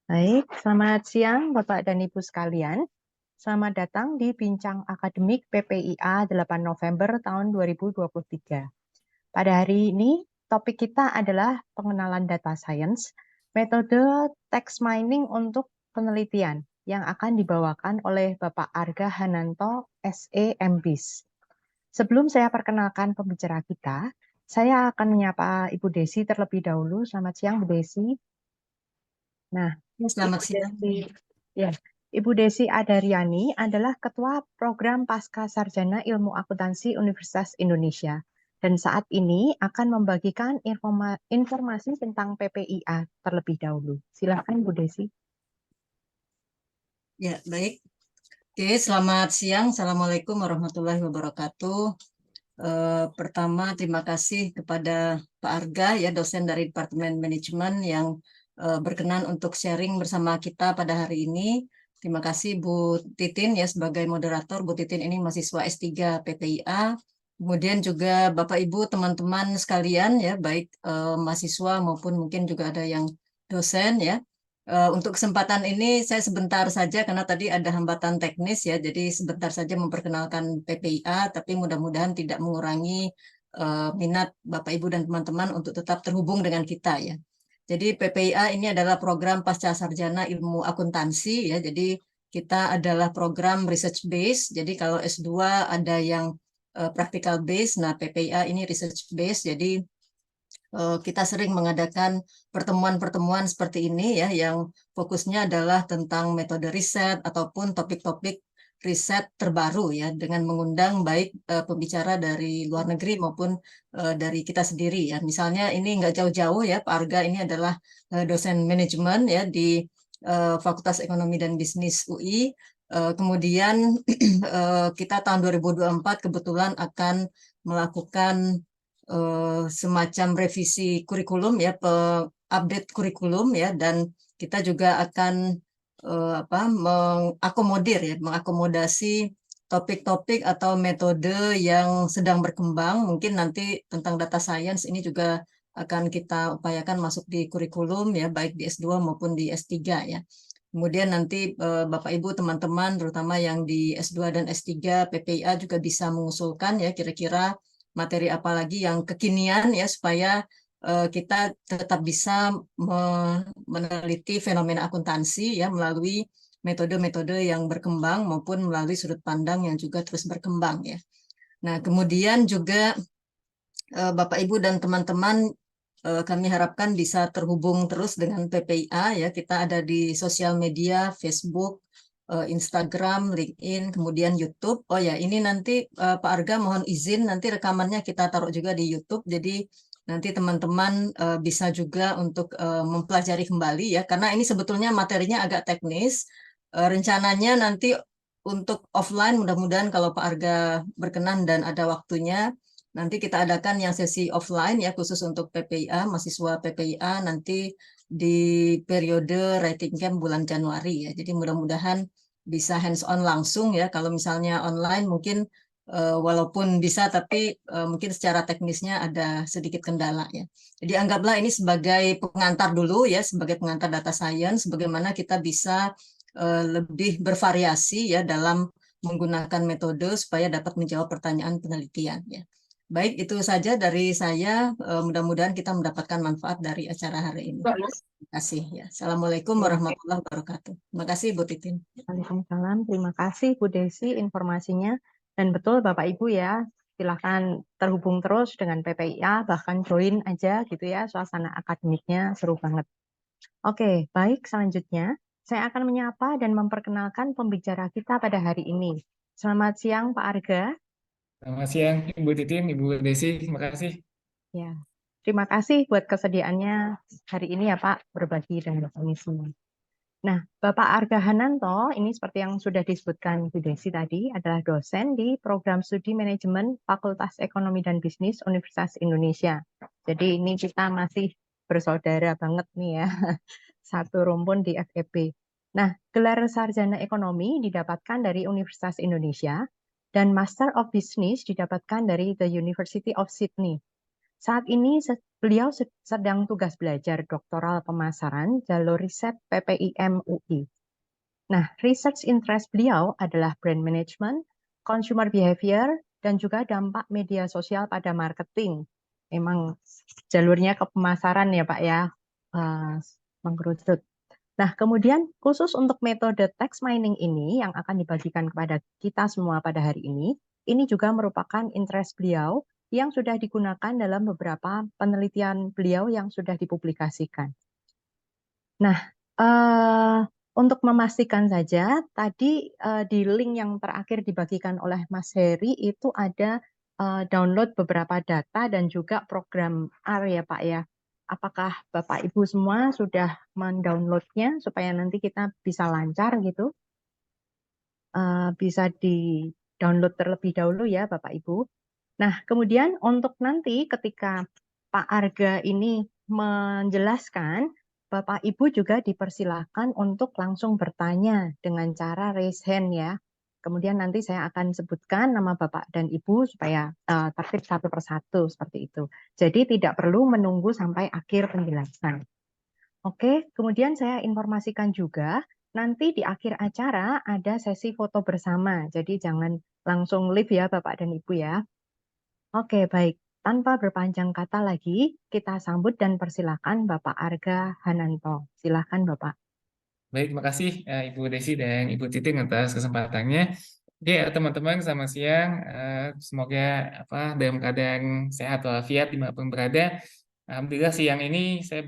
Baik, selamat siang Bapak dan Ibu sekalian. Selamat datang di Bincang Akademik PPIA 8 November tahun 2023. Pada hari ini, topik kita adalah pengenalan data science, metode text mining untuk penelitian yang akan dibawakan oleh Bapak Arga Hananto, SE MBIS. Sebelum saya perkenalkan pembicara kita, saya akan menyapa Ibu Desi terlebih dahulu. Selamat siang, Bu Desi. Nah, Selamat Ibu siang. Desi, ya, Ibu Desi Adaryani adalah Ketua Program Pasca Sarjana Ilmu Akuntansi Universitas Indonesia dan saat ini akan membagikan informasi tentang PPIA terlebih dahulu. Silakan Bu Desi. Ya, baik. Oke, selamat siang. Assalamualaikum warahmatullahi wabarakatuh. Pertama, terima kasih kepada Pak Arga, ya, dosen dari Departemen Manajemen yang berkenan untuk sharing bersama kita pada hari ini. Terima kasih Bu Titin ya sebagai moderator. Bu Titin ini mahasiswa S3 PPIA. Kemudian juga Bapak Ibu teman-teman sekalian ya, baik mahasiswa maupun mungkin juga ada yang dosen ya. Untuk kesempatan ini saya sebentar saja karena tadi ada hambatan teknis ya, jadi sebentar saja memperkenalkan PPIA, tapi mudah-mudahan tidak mengurangi minat Bapak Ibu dan teman-teman untuk tetap terhubung dengan kita ya. Jadi PPIA ini adalah program pasca sarjana ilmu akuntansi ya. Jadi kita adalah program research base. Jadi kalau S2 ada yang practical base, nah PPIA ini research base. Jadi kita sering mengadakan pertemuan-pertemuan seperti ini ya, yang fokusnya adalah tentang metode riset ataupun topik-topik riset terbaru ya, dengan mengundang baik pembicara dari luar negeri maupun dari kita sendiri ya. Misalnya ini nggak jauh-jauh ya, Pak Arga ini adalah dosen manajemen ya di Fakultas Ekonomi dan Bisnis UI. Kemudian kita tahun 2024 kebetulan akan melakukan semacam revisi kurikulum ya, update kurikulum ya, dan kita juga akan mengakomodasi topik-topik atau metode yang sedang berkembang. Mungkin nanti tentang data science ini juga akan kita upayakan masuk di kurikulum ya, baik di S2 maupun di S3 ya. Kemudian nanti Bapak Ibu teman-teman terutama yang di S2 dan S3 PPIA juga bisa mengusulkan ya kira-kira materi apa lagi yang kekinian ya supaya kita tetap bisa meneliti fenomena akuntansi ya melalui metode-metode yang berkembang maupun melalui sudut pandang yang juga terus berkembang ya. Nah, kemudian juga Bapak Ibu dan teman-teman kami harapkan bisa terhubung terus dengan PPIA ya. Kita ada di sosial media Facebook, Instagram, LinkedIn, kemudian YouTube. Oh ya, ini nanti Pak Arga mohon izin nanti rekamannya kita taruh juga di YouTube. Jadi nanti teman-teman bisa juga untuk mempelajari kembali ya, karena ini sebetulnya materinya agak teknis. Rencananya nanti untuk offline, mudah-mudahan kalau Pak Arga berkenan dan ada waktunya, nanti kita adakan yang sesi offline ya khusus untuk PPIA, mahasiswa PPIA nanti di periode writing camp bulan Januari ya. Jadi mudah-mudahan bisa hands on langsung ya. Kalau misalnya online mungkin walaupun bisa tapi mungkin secara teknisnya ada sedikit kendala ya. Jadi anggaplah ini sebagai pengantar dulu ya, sebagai pengantar data science bagaimana kita bisa lebih bervariasi ya dalam menggunakan metode supaya dapat menjawab pertanyaan penelitian ya. Baik, itu saja dari saya. Mudah-mudahan kita mendapatkan manfaat dari acara hari ini. Terima kasih. Ya. Assalamualaikum Ya, warahmatullahi wabarakatuh. Terima kasih, Bu Titin. Waalaikumsalam. Terima kasih Bu Desi informasinya. Dan betul Bapak Ibu ya, silahkan terhubung terus dengan PPIA, bahkan join aja gitu ya, suasana akademiknya seru banget. Oke, baik selanjutnya saya akan menyapa dan memperkenalkan pembicara kita pada hari ini. Selamat siang Pak Arga. Selamat siang, Ibu Titin, Ibu Desi, terima kasih. Ya, terima kasih buat kesediaannya hari ini ya Pak, berbagi dengan kami semua. Nah, Bapak Arga Hananto, ini seperti yang sudah disebutkan Bu Desi tadi, adalah dosen di Program Studi Manajemen Fakultas Ekonomi dan Bisnis Universitas Indonesia. Jadi ini kita masih bersaudara banget nih ya, satu rumpun di FEB. Nah, gelar sarjana ekonomi didapatkan dari Universitas Indonesia dan Master of Business didapatkan dari The University of Sydney. Saat ini beliau sedang tugas belajar doktoral pemasaran jalur riset PPIM UI. Nah, research interest beliau adalah brand management, consumer behavior, dan juga dampak media sosial pada marketing. Memang jalurnya ke pemasaran ya Pak ya, mengkerucut. Nah, kemudian khusus untuk metode text mining ini yang akan dibagikan kepada kita semua pada hari ini juga merupakan interest beliau yang sudah digunakan dalam beberapa penelitian beliau yang sudah dipublikasikan. Nah, untuk memastikan saja, tadi di link yang terakhir dibagikan oleh Mas Heri itu ada download beberapa data dan juga program R ya Pak ya. Apakah Bapak Ibu semua sudah mendownloadnya supaya nanti kita bisa lancar gitu? Bisa di-download terlebih dahulu ya Bapak Ibu. Nah, kemudian untuk nanti ketika Pak Arga ini menjelaskan, Bapak Ibu juga dipersilahkan untuk langsung bertanya dengan cara raise hand ya. Kemudian nanti saya akan sebutkan nama Bapak dan Ibu supaya tertib satu persatu seperti itu. Jadi tidak perlu menunggu sampai akhir penjelasan. Oke, kemudian saya informasikan juga nanti di akhir acara ada sesi foto bersama. Jadi jangan langsung live ya Bapak dan Ibu ya. Oke, baik. Tanpa berpanjang kata lagi, kita sambut dan persilakan Bapak Arga Hananto. Silakan Bapak. Baik, terima kasih Ibu Desi dan Ibu Titin atas kesempatannya. Oke, teman-teman, selamat siang. Semoga dalam keadaan sehat walafiat dimanapun berada. Alhamdulillah siang ini saya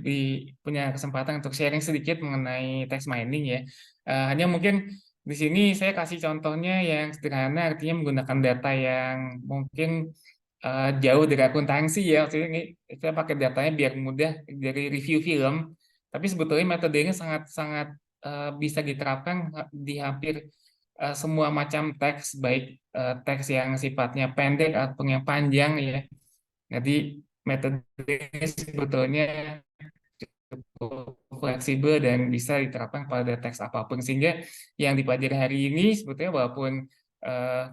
punya kesempatan untuk sharing sedikit mengenai text mining ya. Hanya mungkin di sini saya kasih contohnya yang sederhana, artinya menggunakan data yang mungkin jauh dari akuntansi ya. Maksudnya ini saya pakai datanya biar mudah dari review film. Tapi sebetulnya metodenya sangat-sangat bisa diterapkan di hampir semua macam teks, baik teks yang sifatnya pendek ataupun yang panjang ya. Jadi metodenya sebetulnya cukup fleksibel dan bisa diterapkan pada teks apapun, sehingga yang dipelajari hari ini sebetulnya walaupun eh,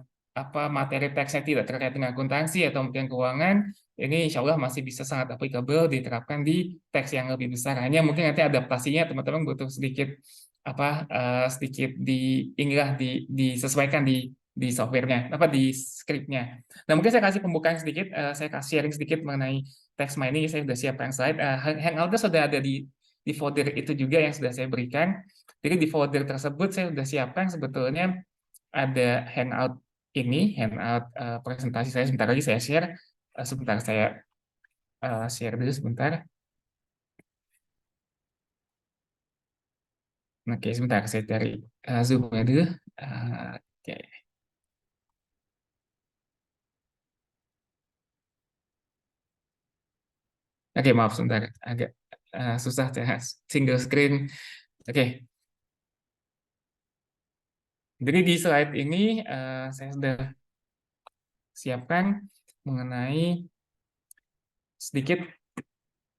materi teksnya tidak terkait dengan akuntansi atau mungkin keuangan, ini insya Allah masih bisa sangat applicable diterapkan di teks yang lebih besar. Hanya mungkin nanti adaptasinya teman-teman butuh sedikit sedikit disesuaikan di softwarenya, di scriptnya. Nah, mungkin saya kasih pembukaan sedikit, saya kasih sharing sedikit mengenai text mining. Saya sudah siapkan slide. Hangoutnya sudah ada di folder itu juga yang sudah saya berikan. Jadi di folder tersebut saya sudah siapkan sebetulnya ada hangout ini, hangout presentasi saya. Sebentar lagi saya share. Sebentar saya share dulu sebentar. Oke, sebentar saya cari Zoom-nya dulu. Oke. Oke, maaf sebentar. Agak susah saya single screen. Oke. Jadi di slide ini saya sudah siapkan mengenai sedikit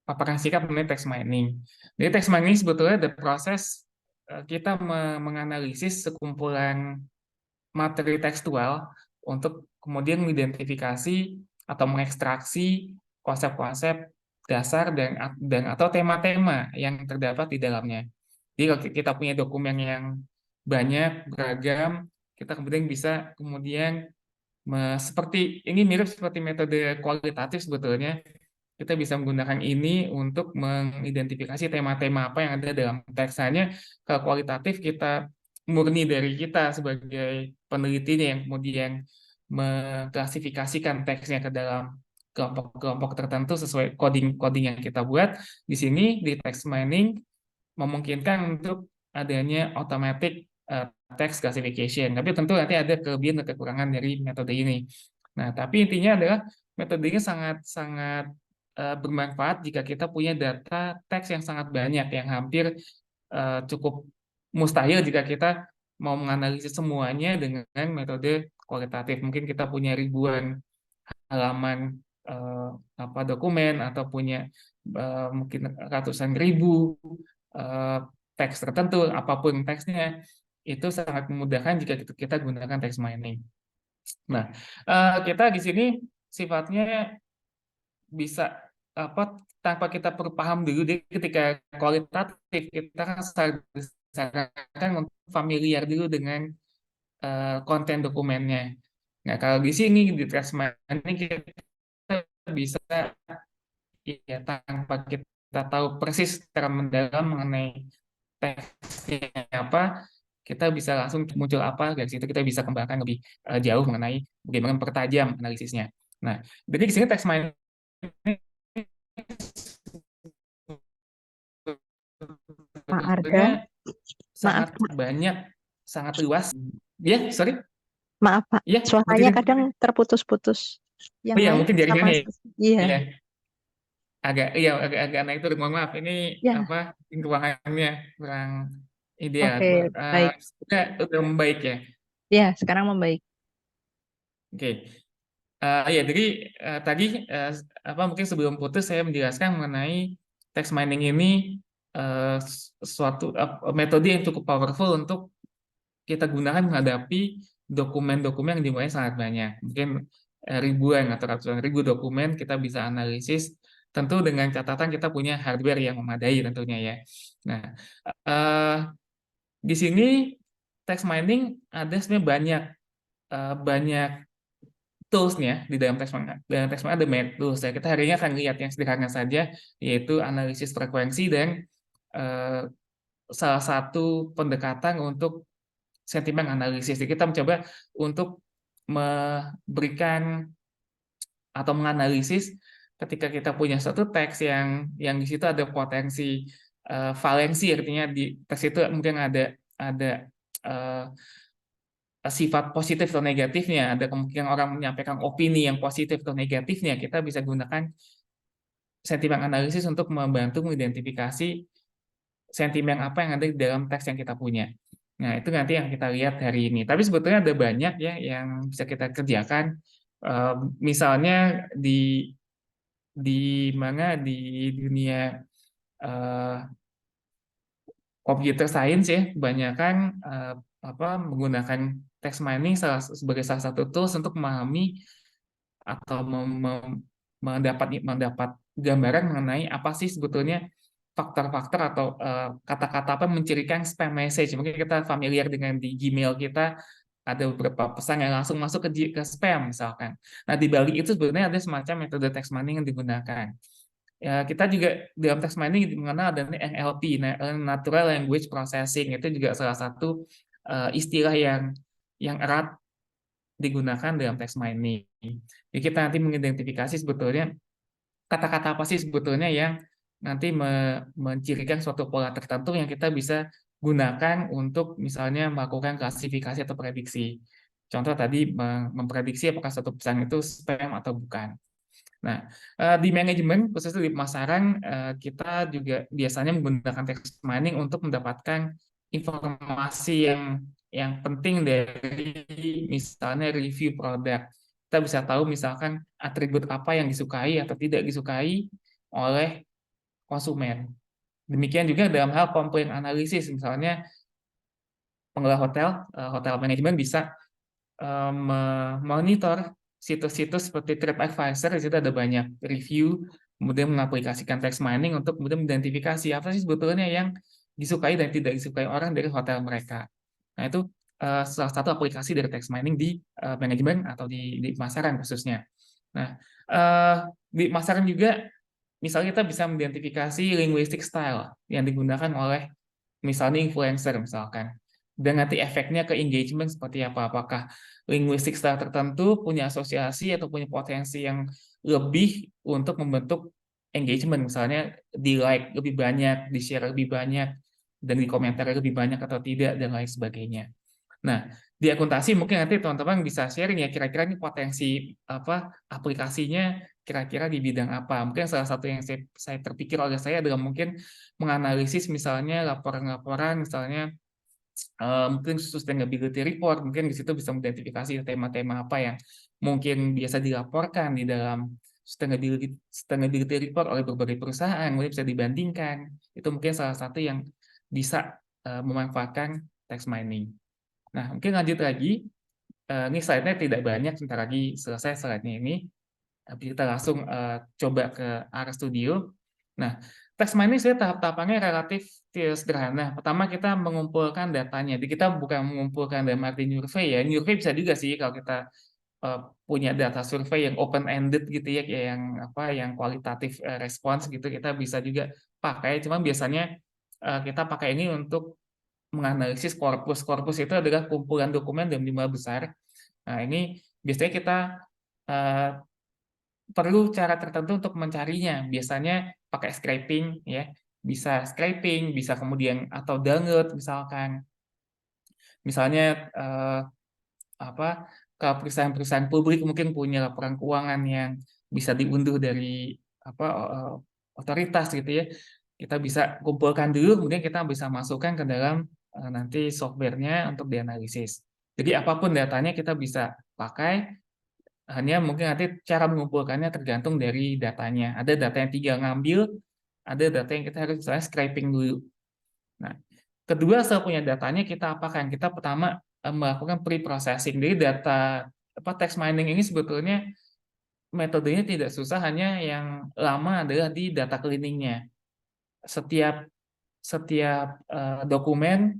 paparan singkat mengenai text mining. Jadi text mining sebetulnya ada proses kita menganalisis sekumpulan materi tekstual untuk kemudian mengidentifikasi atau mengekstraksi konsep-konsep dasar dan atau tema-tema yang terdapat di dalamnya. Jadi kalau kita punya dokumen yang banyak beragam, kita kemudian bisa seperti ini mirip seperti metode kualitatif sebetulnya. Kita bisa menggunakan ini untuk mengidentifikasi tema-tema apa yang ada dalam teks. Hanya kalau kualitatif kita murni dari kita sebagai penelitinya yang kemudian mengklasifikasikan teksnya ke dalam kelompok-kelompok tertentu sesuai coding-coding yang kita buat. Di sini di text mining memungkinkan untuk adanya automatic text classification. Tapi tentu nanti ada kelebihan dan kekurangan dari metode ini. Nah, tapi intinya adalah metodenya sangat-sangat bermanfaat jika kita punya data teks yang sangat banyak, yang hampir cukup mustahil jika kita mau menganalisis semuanya dengan metode kualitatif. Mungkin kita punya ribuan halaman dokumen atau punya mungkin ratusan ribu teks tertentu, apapun teksnya, itu sangat memudahkan jika kita gunakan text mining. Nah, kita di sini sifatnya bisa tanpa kita perlu paham dulu deh ketika kualitatif kita kan disarankan untuk familiar dulu dengan konten dokumennya. Nah, kalau di sini di Trustmoney kita bisa ya tanpa kita tahu persis secara mendalam mengenai teksnya apa, kita bisa langsung muncul apa dari situ kita bisa kembangkan lebih jauh mengenai bagaimana mempertajam analisisnya. Nah, jadi di sini teks mining Pak Arga, sebetulnya maaf sangat Pak, banyak, sangat luas. Ya, sorry. maaf Pak, Ya, Bu suaranya Titin. kadang terputus-putus. Yang Oh ya, lain mungkin sama, jaringannya iya, ya. Agak naik turun. Mohon maaf, ini ya, ruangannya kurang ideal. oke, baik, Udah membaik ya. ya sekarang membaik. Oke. Ya, jadi tadi mungkin sebelum putus saya menjelaskan mengenai text mining ini suatu metode yang cukup powerful untuk kita gunakan menghadapi dokumen-dokumen yang jumlahnya sangat banyak. Mungkin ribuan atau ratusan ribu dokumen kita bisa analisis, tentu dengan catatan kita punya hardware yang memadai tentunya ya. Nah, eh, di sini text mining ada sebenarnya banyak tools-nya di dalam dalam text mining ada banyak tools ya. Kita hari ini akan lihat yang sederhana saja, yaitu analisis frekuensi dan eh, salah satu pendekatan untuk sentimen analisis. Jadi kita mencoba untuk memberikan atau menganalisis ketika kita punya suatu teks yang di situ ada potensi valensi, artinya di teks itu mungkin ada eh, sifat positif atau negatifnya, ada kemungkinan orang menyampaikan opini yang positif atau negatifnya, kita bisa gunakan sentimen analisis untuk membantu mengidentifikasi sentimen apa yang ada di dalam teks yang kita punya. Nah, itu nanti yang kita lihat hari ini. Tapi sebetulnya ada banyak ya yang bisa kita kerjakan. Misalnya di mana di dunia eh, computer science ya, kebanyakan menggunakan text mining sebagai salah satu tools untuk memahami atau mendapat gambaran mengenai apa sih sebetulnya faktor-faktor atau kata-kata apa yang mencirikan spam message. Mungkin kita familiar dengan di Gmail kita ada beberapa pesan yang langsung masuk ke spam misalkan. Nah, di balik itu sebenarnya ada semacam metode text mining yang digunakan. Ya, kita juga dalam text mining mengenal ada NLP, Natural Language Processing. Itu juga salah satu istilah yang erat digunakan dalam text mining. Jadi kita nanti mengidentifikasi sebetulnya kata-kata apa sih sebetulnya yang nanti mencirikan suatu pola tertentu yang kita bisa gunakan untuk misalnya melakukan klasifikasi atau prediksi. Contoh tadi memprediksi apakah suatu pesan itu spam atau bukan. Nah, di manajemen, khususnya di pemasaran, kita juga biasanya menggunakan text mining untuk mendapatkan informasi yang penting dari misalnya review produk. Kita bisa tahu misalkan atribut apa yang disukai atau tidak disukai oleh konsumen. Demikian juga dalam hal komplain analisis, misalnya pengelola hotel manajemen bisa memonitor situs-situs seperti TripAdvisor. Di situ ada banyak review, kemudian mengaplikasikan text mining untuk kemudian mengidentifikasi apa sih sebetulnya yang disukai dan tidak disukai orang dari hotel mereka. Nah, itu salah satu aplikasi dari text mining di manajemen atau di pemasaran khususnya. Nah, di pemasaran juga misalnya kita bisa mengidentifikasi linguistic style yang digunakan oleh misalnya influencer misalkan. Dan nanti efeknya ke engagement seperti apa? Apakah linguistik style tertentu punya asosiasi atau punya potensi yang lebih untuk membentuk engagement, misalnya di like lebih banyak, di share lebih banyak, dan di komentar lebih banyak atau tidak, dan lain sebagainya. Nah, di akuntansi mungkin nanti teman-teman bisa sharing ya kira-kira ini potensi aplikasinya kira-kira di bidang apa. Mungkin salah satu yang saya terpikir oleh saya adalah mungkin menganalisis misalnya laporan-laporan misalnya mungkin sustainability report, mungkin di situ bisa mengidentifikasi tema-tema apa yang mungkin biasa dilaporkan di dalam sustainability report oleh berbagai perusahaan, kemudian bisa dibandingkan. Itu mungkin salah satu yang bisa memanfaatkan text mining. Nah, mungkin lanjut lagi. Ini slide-nya tidak banyak, sebentar lagi selesai slide-nya ini. Kita langsung coba ke RStudio. Nah, text mining saya tahap-tahapannya relatif sederhana. Pertama kita mengumpulkan datanya. Jadi kita bukan mengumpulkan dalam arti survei ya. Survei bisa juga sih kalau kita punya data survei yang open ended gitu ya, yang yang kualitatif response gitu, kita bisa juga pakai. Cuma biasanya kita pakai ini untuk menganalisis korpus. Korpus itu adalah kumpulan dokumen dalam jumlah besar. Nah, ini biasanya kita perlu cara tertentu untuk mencarinya. Biasanya pakai scraping ya. Bisa scraping, bisa kemudian atau download misalkan. Misalnya kalau perusahaan-perusahaan publik mungkin punya laporan keuangan yang bisa diunduh dari otoritas gitu ya. Kita bisa kumpulkan dulu, kemudian kita bisa masukkan ke dalam nanti softwarenya untuk dianalisis. Jadi apapun datanya kita bisa pakai, hanya mungkin nanti cara mengumpulkannya tergantung dari datanya. Ada data yang tinggal ngambil, ada data yang kita harus misalnya scraping dulu. Nah, kedua setelah punya datanya kita apakan? Kita pertama melakukan pre-processing. Jadi data text mining ini sebetulnya metodenya tidak susah, hanya yang lama adalah di data cleaning-nya. Setiap dokumen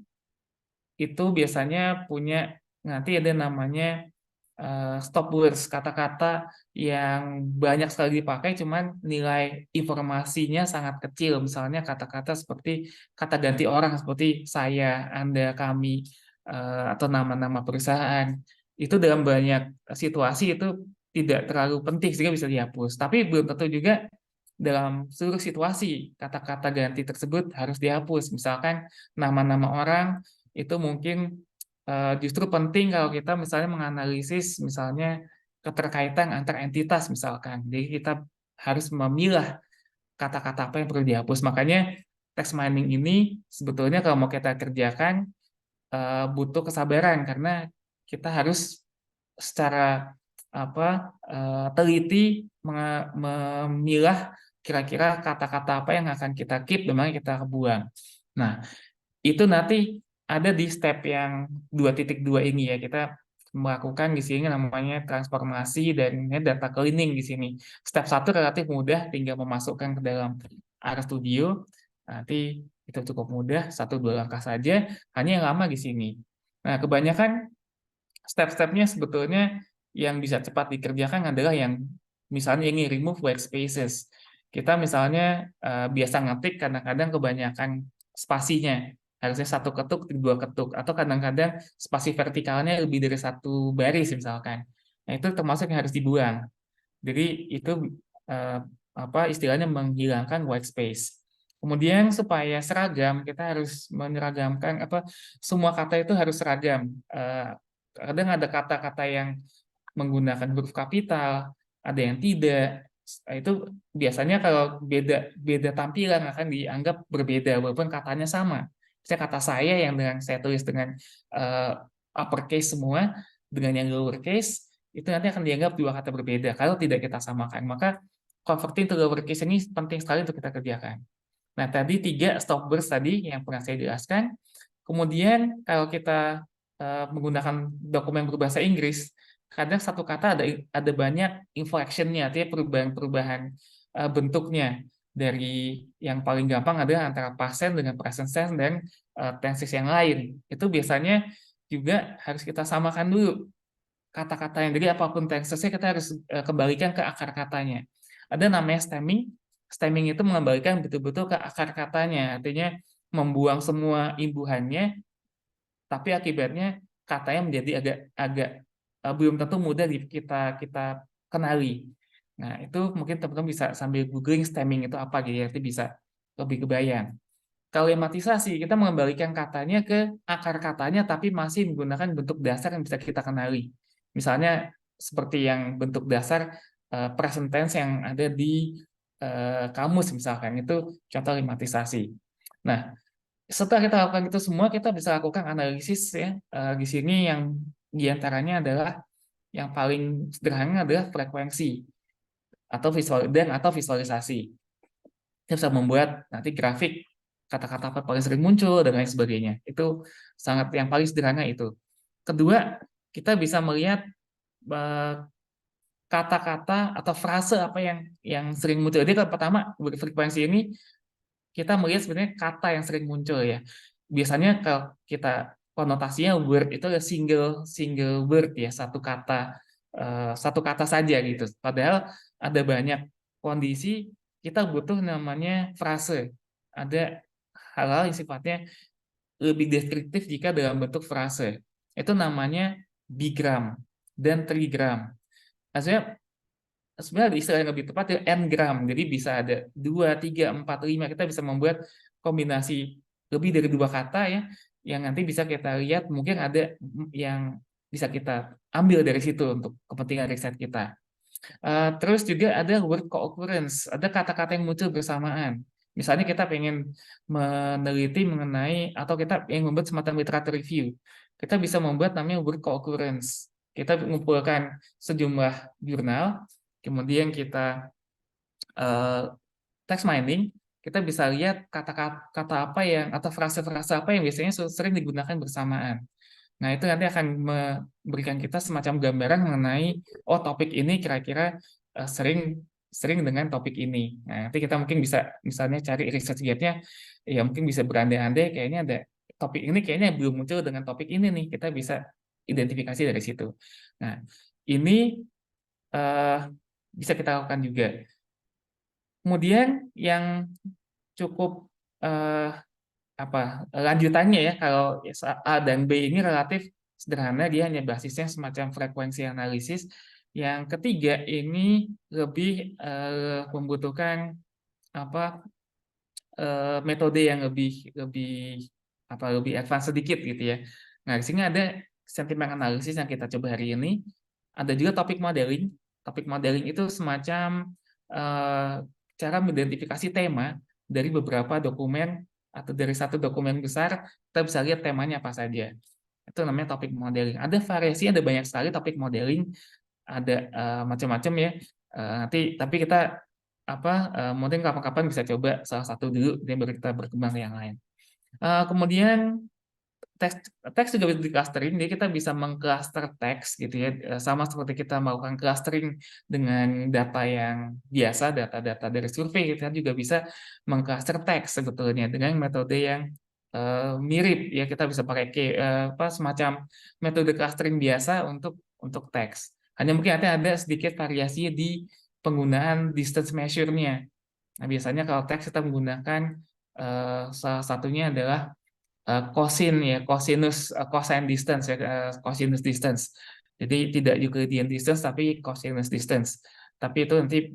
itu biasanya punya nanti ada namanya stop words, kata-kata yang banyak sekali dipakai, cuman nilai informasinya sangat kecil. Misalnya kata-kata seperti kata ganti orang, seperti saya, Anda, kami, atau nama-nama perusahaan. Itu dalam banyak situasi itu tidak terlalu penting, sehingga bisa dihapus. Tapi belum tentu juga dalam seluruh situasi kata-kata ganti tersebut harus dihapus. Misalkan nama-nama orang itu mungkin justru penting kalau kita misalnya menganalisis misalnya keterkaitan antar entitas misalkan. Jadi kita harus memilah kata-kata apa yang perlu dihapus. Makanya text mining ini sebetulnya kalau mau kita kerjakan butuh kesabaran, karena kita harus secara teliti memilah kira-kira kata-kata apa yang akan kita keep dan mana kita buang. Nah, itu nanti ada di step yang 2.2 ini ya. Kita melakukan di sini namanya transformasi dan data cleaning di sini. Step 1 relatif mudah, tinggal memasukkan ke dalam RStudio. Nanti itu cukup mudah, 1-2 langkah saja, hanya yang lama di sini. Nah, kebanyakan step-stepnya sebetulnya yang bisa cepat dikerjakan adalah yang misalnya ini remove white spaces. Kita misalnya biasa ngetik, kadang-kadang kebanyakan spasinya. Harusnya 1 ketuk, 2 ketuk. Atau kadang-kadang spasi vertikalnya lebih dari 1 baris misalkan. Nah, itu termasuk yang harus dibuang. Jadi itu istilahnya menghilangkan white space. Kemudian supaya seragam, kita harus menyeragamkan semua kata itu harus seragam. Kadang ada kata-kata yang menggunakan huruf kapital, ada yang tidak. Itu biasanya kalau beda tampilan akan dianggap berbeda walaupun katanya sama. Misalnya kata saya yang saya tulis dengan uppercase semua dengan yang lowercase, itu nanti akan dianggap 2 kata berbeda kalau tidak kita samakan. Maka converting to lowercase ini penting sekali untuk kita kerjakan. Nah, tadi 3 stop words tadi yang pernah saya jelaskan. Kemudian kalau kita menggunakan dokumen berbahasa Inggris, kadang satu kata ada banyak inflection-nya, artinya perubahan-perubahan bentuknya. Dari yang paling gampang adalah antara past tense dengan present tense dan tenses yang lain. Itu biasanya juga harus kita samakan dulu kata-katanya. Jadi apapun tenses-nya kita harus kembalikan ke akar katanya. Ada namanya stemming. Stemming itu mengembalikan betul-betul ke akar katanya, artinya membuang semua imbuhannya, tapi akibatnya katanya menjadi agak belum tentu mudah kita kenali. Nah, itu mungkin teman-teman bisa sambil googling stemming itu apa gitu, nanti bisa lebih kebayang. Kalematisasi, kita mengembalikan katanya ke akar katanya, tapi masih menggunakan bentuk dasar yang bisa kita kenali. Misalnya seperti yang bentuk dasar present tense yang ada di kamus misalkan, itu contoh lematisasi. Nah, setelah kita lakukan itu semua, kita bisa lakukan analisis ya. Di sini yang diantaranya adalah yang paling sederhana adalah frekuensi atau visualisasi. Kita bisa membuat nanti grafik kata-kata apa paling sering muncul dan lain sebagainya. Itu sangat yang paling sederhana itu. Kedua, kita bisa melihat kata-kata atau frase apa yang sering muncul. Jadi kalau pertama berfrekuensi ini kita melihat sebenarnya kata yang sering muncul ya. Biasanya kalau kita konotasinya word itu adalah single word ya, satu kata saja gitu. Padahal ada banyak kondisi kita butuh namanya frase. Ada hal-hal yang sifatnya lebih deskriptif jika dalam bentuk frase. Itu namanya bigram dan trigram. Maksudnya sebenarnya istilah yang lebih tepat ya n-gram. Jadi bisa ada 2, 3, 4, 5. Kita bisa membuat kombinasi lebih dari 2 kata ya, yang nanti bisa kita lihat mungkin ada yang bisa kita ambil dari situ untuk kepentingan riset kita. Terus juga ada word co-occurrence, ada kata-kata yang muncul bersamaan. Misalnya kita pengen meneliti mengenai atau kita ingin membuat semacam literatur review, kita bisa membuat namanya word co-occurrence. Kita mengumpulkan sejumlah jurnal, kemudian kita text mining, kita bisa lihat kata-kata apa yang atau frase-frase apa yang biasanya sering digunakan bersamaan. Nah, itu nanti akan memberikan kita semacam gambaran mengenai, oh topik ini kira-kira sering sering dengan topik ini. Nah, nanti kita mungkin bisa misalnya cari research guide-nya, ya mungkin bisa berandai-andai kayaknya ada topik ini kayaknya belum muncul dengan topik ini nih, kita bisa identifikasi dari situ. Nah, ini bisa kita lakukan juga. Kemudian yang cukup lanjutannya ya, kalau A dan B ini relatif sederhana, dia hanya basisnya semacam frekuensi analisis. Yang ketiga ini lebih membutuhkan metode yang lebih advance sedikit gitu ya. Nah, di sini ada sentiment analysis yang kita coba hari ini. Ada juga topic modeling. Topic modeling itu semacam cara mengidentifikasi tema dari beberapa dokumen atau dari satu dokumen besar, kita bisa lihat temanya apa saja. Itu namanya topic modeling. Ada variasi, ada banyak sekali topic modeling, ada macam-macam ya. Nanti tapi kita mungkin kapan-kapan bisa coba salah satu dulu, dan baru kita berkembang ke yang lain. Kemudian teks juga bisa di clustering, jadi kita bisa mengcluster teks gitu ya, sama seperti kita melakukan clustering dengan data yang biasa, data-data dari survei, kita juga bisa mengcluster teks sebetulnya dengan metode yang mirip ya. Kita bisa pakai semacam metode clustering biasa untuk teks. Hanya mungkin nanti ada sedikit variasi di penggunaan distance measure-nya. Nah, biasanya kalau teks kita menggunakan salah satunya adalah cosine distance ya, cosinus distance. Jadi tidak Euclidean distance tapi cosinus distance. Tapi itu nanti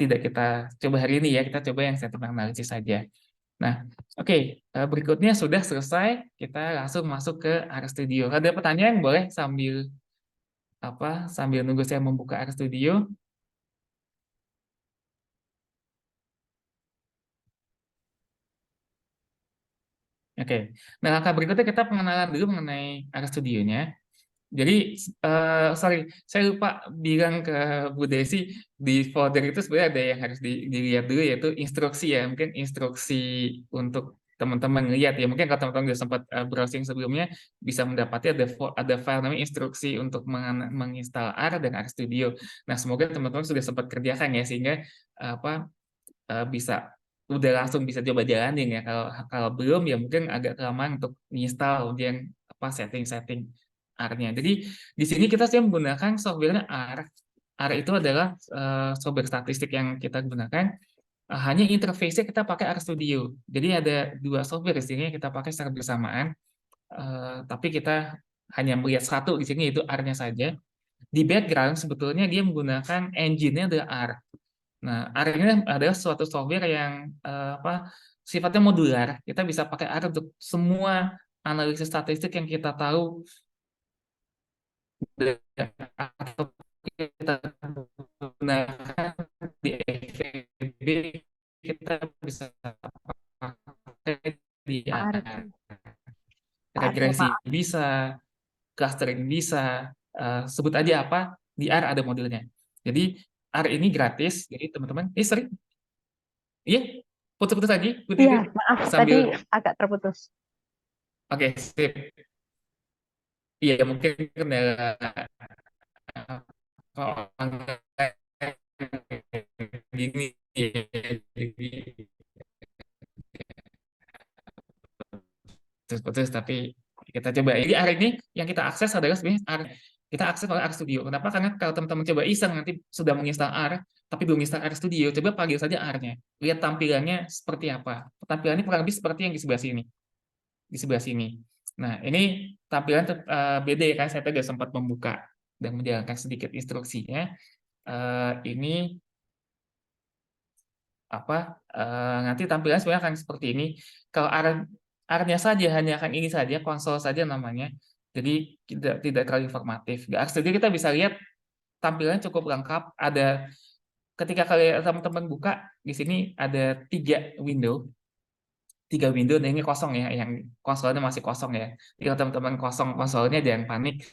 tidak kita coba hari ini ya, kita coba yang sentiment analisis saja. Nah, oke, berikutnya sudah selesai, kita langsung masuk ke RStudio. Ada pertanyaan boleh sambil nunggu saya membuka RStudio. Oke, nah langkah berikutnya kita pengenalan dulu mengenai RStudio-nya. Jadi, sorry, saya lupa bilang ke Bu Desi, di folder itu sebenarnya ada yang harus dilihat dulu, yaitu instruksi ya. Mungkin instruksi untuk teman-teman lihat ya. Mungkin kalau teman-teman sudah sempat browsing sebelumnya, bisa mendapati ada file namanya instruksi untuk menginstal R dan RStudio. Nah, semoga teman-teman sudah sempat kerjakan ya, sehingga bisa udah langsung bisa coba jalanin ya. Kalau belum ya mungkin agak kelamaan untuk install kemudian setting-setting R-nya. Jadi di sini kita sih menggunakan software R. R itu adalah software statistik yang kita gunakan. Hanya interface-nya kita pakai RStudio. Jadi ada dua software di sini yang kita pakai secara bersamaan. Tapi kita hanya melihat satu di sini, yaitu R-nya saja. Di background sebetulnya dia menggunakan engine-nya adalah R. Nah, R ini adalah suatu software yang sifatnya modular. Kita bisa pakai R untuk semua analisis statistik yang kita tahu atau kita gunakan di FEB, kita bisa pakai di Pak R. Arif, Pak Arif, Regresi maaf. bisa, clustering bisa, sebut aja apa, di R ada modulnya. Jadi R ini gratis, jadi teman-teman, sering, iya, putus-putus lagi, Bu Iya, Titin, maaf tadi sambil, agak terputus. oke, sip. Iya, mungkin kendala kalau online gini ya. Jadi putus-putus, tapi kita coba. Jadi hari ini yang kita akses adalah sebenarnya kita akses oleh RStudio. Kenapa? Karena kalau teman-teman coba iseng nanti sudah menginstal R, tapi belum install RStudio, coba panggil saja R-nya. Lihat tampilannya seperti apa. Tampilannya kurang lebih seperti yang di sebelah sini. Di sebelah sini. Nah, ini tampilan beda ya kan, saya tadi sempat membuka dan menjalankan sedikit instruksinya. Ini apa nanti tampilan sebenarnya akan seperti ini. Kalau R-nya saja hanya akan ini saja, konsol saja namanya. Jadi tidak terlalu informatif. Di RStudio kita bisa lihat tampilannya cukup lengkap. Ada ketika kalian teman-teman buka di sini ada tiga window, dan ini kosong ya, yang konsolnya masih kosong ya. Jadi kalau teman-teman kosong konsolnya jangan panik.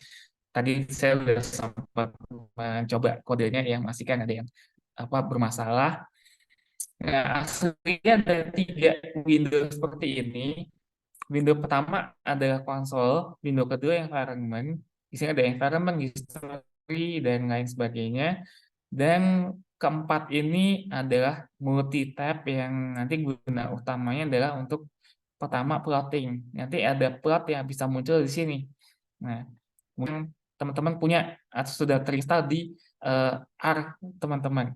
Tadi saya sudah sempat mencoba kodenya yang masih kan ada yang bermasalah. Nah, aslinya ada tiga window seperti ini. Window pertama adalah konsol, window kedua environment. Di sini ada environment, history, dan lain sebagainya. Dan keempat ini adalah multi tab yang nanti guna utamanya adalah untuk pertama plotting. Nanti ada plot yang bisa muncul di sini. Nah, mungkin teman-teman punya atau sudah terinstall di R teman-teman.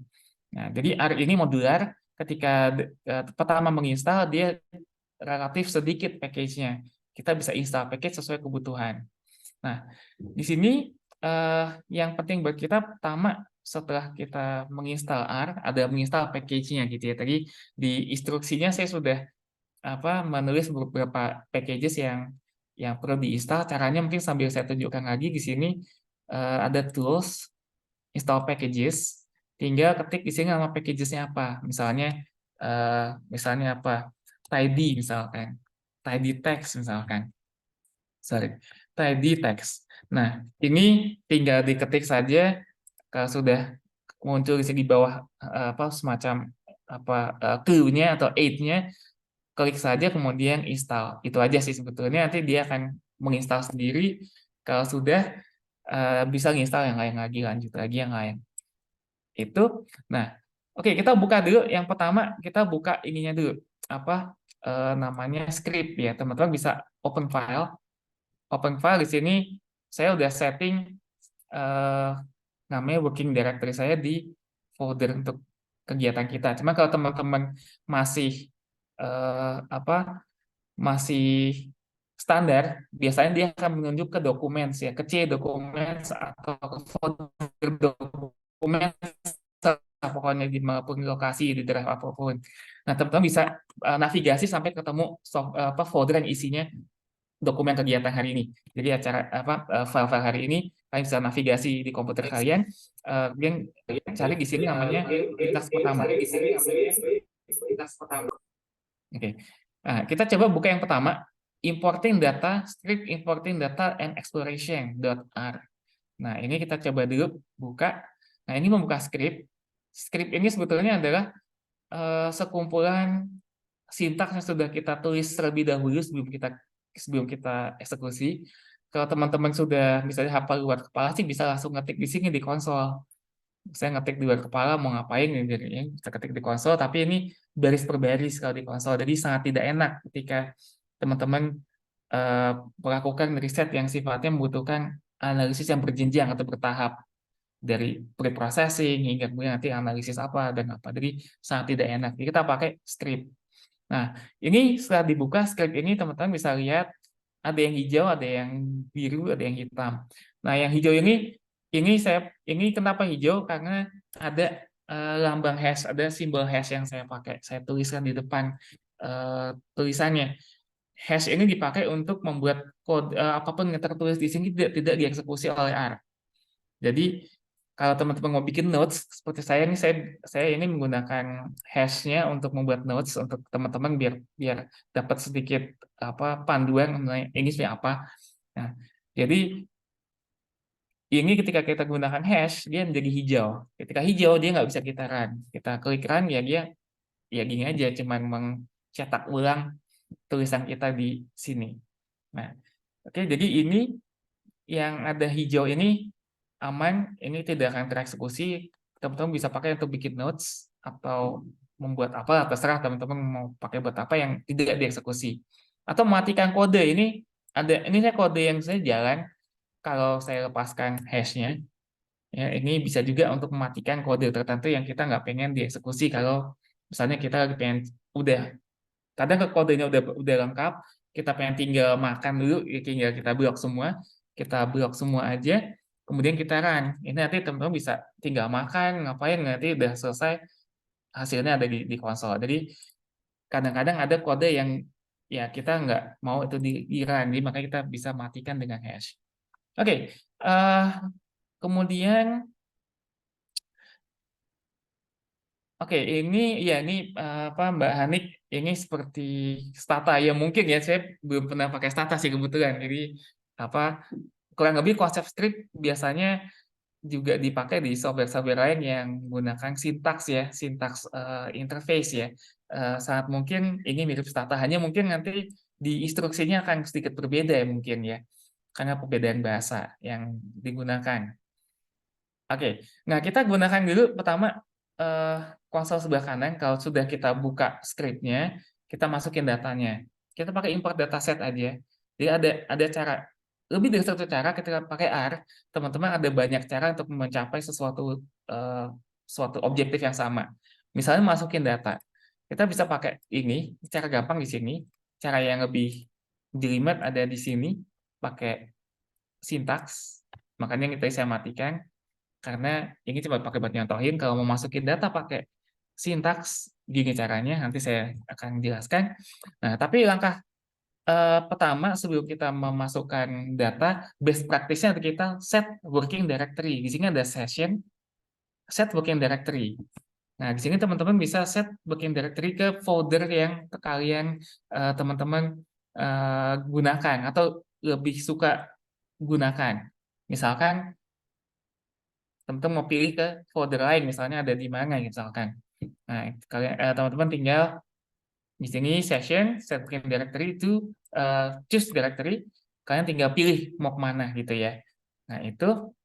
Nah, jadi R ini modular. Ketika pertama menginstal, dia relatif sedikit package-nya. Kita bisa install package sesuai kebutuhan. Nah, di sini yang penting buat kita pertama setelah kita menginstal R, ada menginstal package-nya gitu ya. Tadi di instruksinya saya sudah menulis beberapa packages yang perlu diinstal. Caranya mungkin sambil saya tunjukkan lagi di sini ada tools, install packages. Tinggal ketik di sini nama packages-nya apa. Misalnya apa? Tidy misalkan. Tidy text misalkan. Sorry. Tidy text. Nah, ini tinggal diketik saja kalau sudah muncul di sini di bawah semacam clue-nya atau aid-nya, klik saja kemudian install. Itu aja sih sebetulnya, nanti dia akan menginstal sendiri. Kalau sudah bisa menginstal yang lain lagi, lanjut lagi yang lain. Itu. Nah, oke, kita buka dulu. Yang pertama kita buka ininya dulu, namanya script ya. Teman-teman bisa open file. Open file di sini saya udah setting namanya working directory saya di folder untuk kegiatan kita. Cuma kalau teman-teman masih masih standar, biasanya dia akan menunjuk ke dokumen ya, ke C dokumen atau ke folder dokumen, pokoknya di manapun lokasi di drive apapun. Nah, teman-teman bisa navigasi sampai ketemu folder yang isinya dokumen kegiatan hari ini. Jadi file-file hari ini kalian bisa navigasi di komputer kalian. Kemudian cari di sini namanya aktivitas pertama. Oke. Nah, kita coba buka yang pertama, importing data, script importing data and exploration.r. Nah, ini kita coba dulu buka. Nah, ini membuka script. Script ini sebetulnya adalah sekumpulan sintaks yang sudah kita tulis terlebih dahulu sebelum kita eksekusi. Kalau teman-teman sudah misalnya hafal luar kepala sih bisa langsung ngetik di sini di konsol. Saya ngetik di luar kepala mau ngapain ya, bisa ketik di konsol, tapi ini baris per baris kalau di konsol. Jadi sangat tidak enak ketika teman-teman melakukan riset yang sifatnya membutuhkan analisis yang berjenjang atau bertahap, dari pre-processing hingga kemudian nanti analisis apa dan apa. Jadi sangat tidak enak. Jadi kita pakai script. Nah, ini setelah dibuka script ini teman-teman bisa lihat ada yang hijau, ada yang biru, ada yang hitam. Nah, yang hijau ini kenapa hijau? Karena ada lambang hash, ada simbol hash yang saya pakai. Saya tuliskan di depan tulisannya. Hash ini dipakai untuk membuat kode apapun yang tertulis di sini tidak dieksekusi oleh R. Jadi kalau teman-teman mau bikin notes seperti saya ini, saya ini menggunakan hash-nya untuk membuat notes untuk teman-teman biar dapat sedikit panduan mengenai ini sebenarnya apa. Nah, jadi ini ketika kita gunakan hash dia menjadi hijau. Ketika hijau dia nggak bisa kita run. Kita klik run ya dia gini aja, cuman mencetak ulang tulisan kita di sini. Nah, oke, jadi ini yang ada hijau ini aman, ini tidak akan tereksekusi. Teman-teman bisa pakai untuk bikin notes atau membuat apa, terserah teman-teman mau pakai buat apa yang tidak dieksekusi. Atau mematikan kode, ini saya kode yang saya jalan kalau saya lepaskan hash-nya. Ya, ini bisa juga untuk mematikan kode tertentu yang kita nggak pengen dieksekusi kalau misalnya kita lagi pengen kadang ke kodenya udah lengkap, kita pengen tinggal makan dulu, ya tinggal kita blok semua aja, kemudian kita run. Ini nanti teman-teman bisa tinggal makan, ngapain, nanti udah selesai, hasilnya ada di konsol. Jadi kadang-kadang ada kode yang ya kita nggak mau itu di run, jadi makanya kita bisa matikan dengan hash. Oke, kemudian Oke, ini apa Mbak Hanik, ini seperti Stata ya mungkin ya, saya belum pernah pakai Stata sih kebetulan. Jadi apa kurang lebih konsep script biasanya juga dipakai di software-software lain yang menggunakan sintaks ya, sintaks interface ya. Sangat mungkin ini mirip Stata, hanya mungkin nanti di instruksinya akan sedikit berbeda ya mungkin ya, karena perbedaan bahasa yang digunakan. Oke, nah kita gunakan dulu pertama konsol sebelah kanan. Kalau sudah kita buka scriptnya, kita masukin datanya. Kita pakai import dataset aja. Jadi ada cara, lebih dari satu cara ketika pakai R, teman-teman ada banyak cara untuk mencapai suatu objektif yang sama. Misalnya masukin data. Kita bisa pakai ini, cara gampang di sini. Cara yang lebih jelimet ada di sini, pakai sintaks. Makanya kita saya matikan. Karena ini cuma pakai buat nyontohin, kalau mau masukin data pakai sintaks, gini caranya, nanti saya akan jelaskan. Nah, tapi langkah pertama sebelum kita memasukkan data, best practice-nya kita set working directory. Di sini ada session, set working directory. Nah, di sini teman-teman bisa set working directory ke folder yang kalian teman-teman gunakan atau lebih suka gunakan. Misalkan teman-teman mau pilih ke folder lain, misalnya ada di mana misalkan. Nah, kalian teman-teman tinggal di sini session set working directory itu choose directory, kalian tinggal pilih mau kemana gitu ya. Nah, itu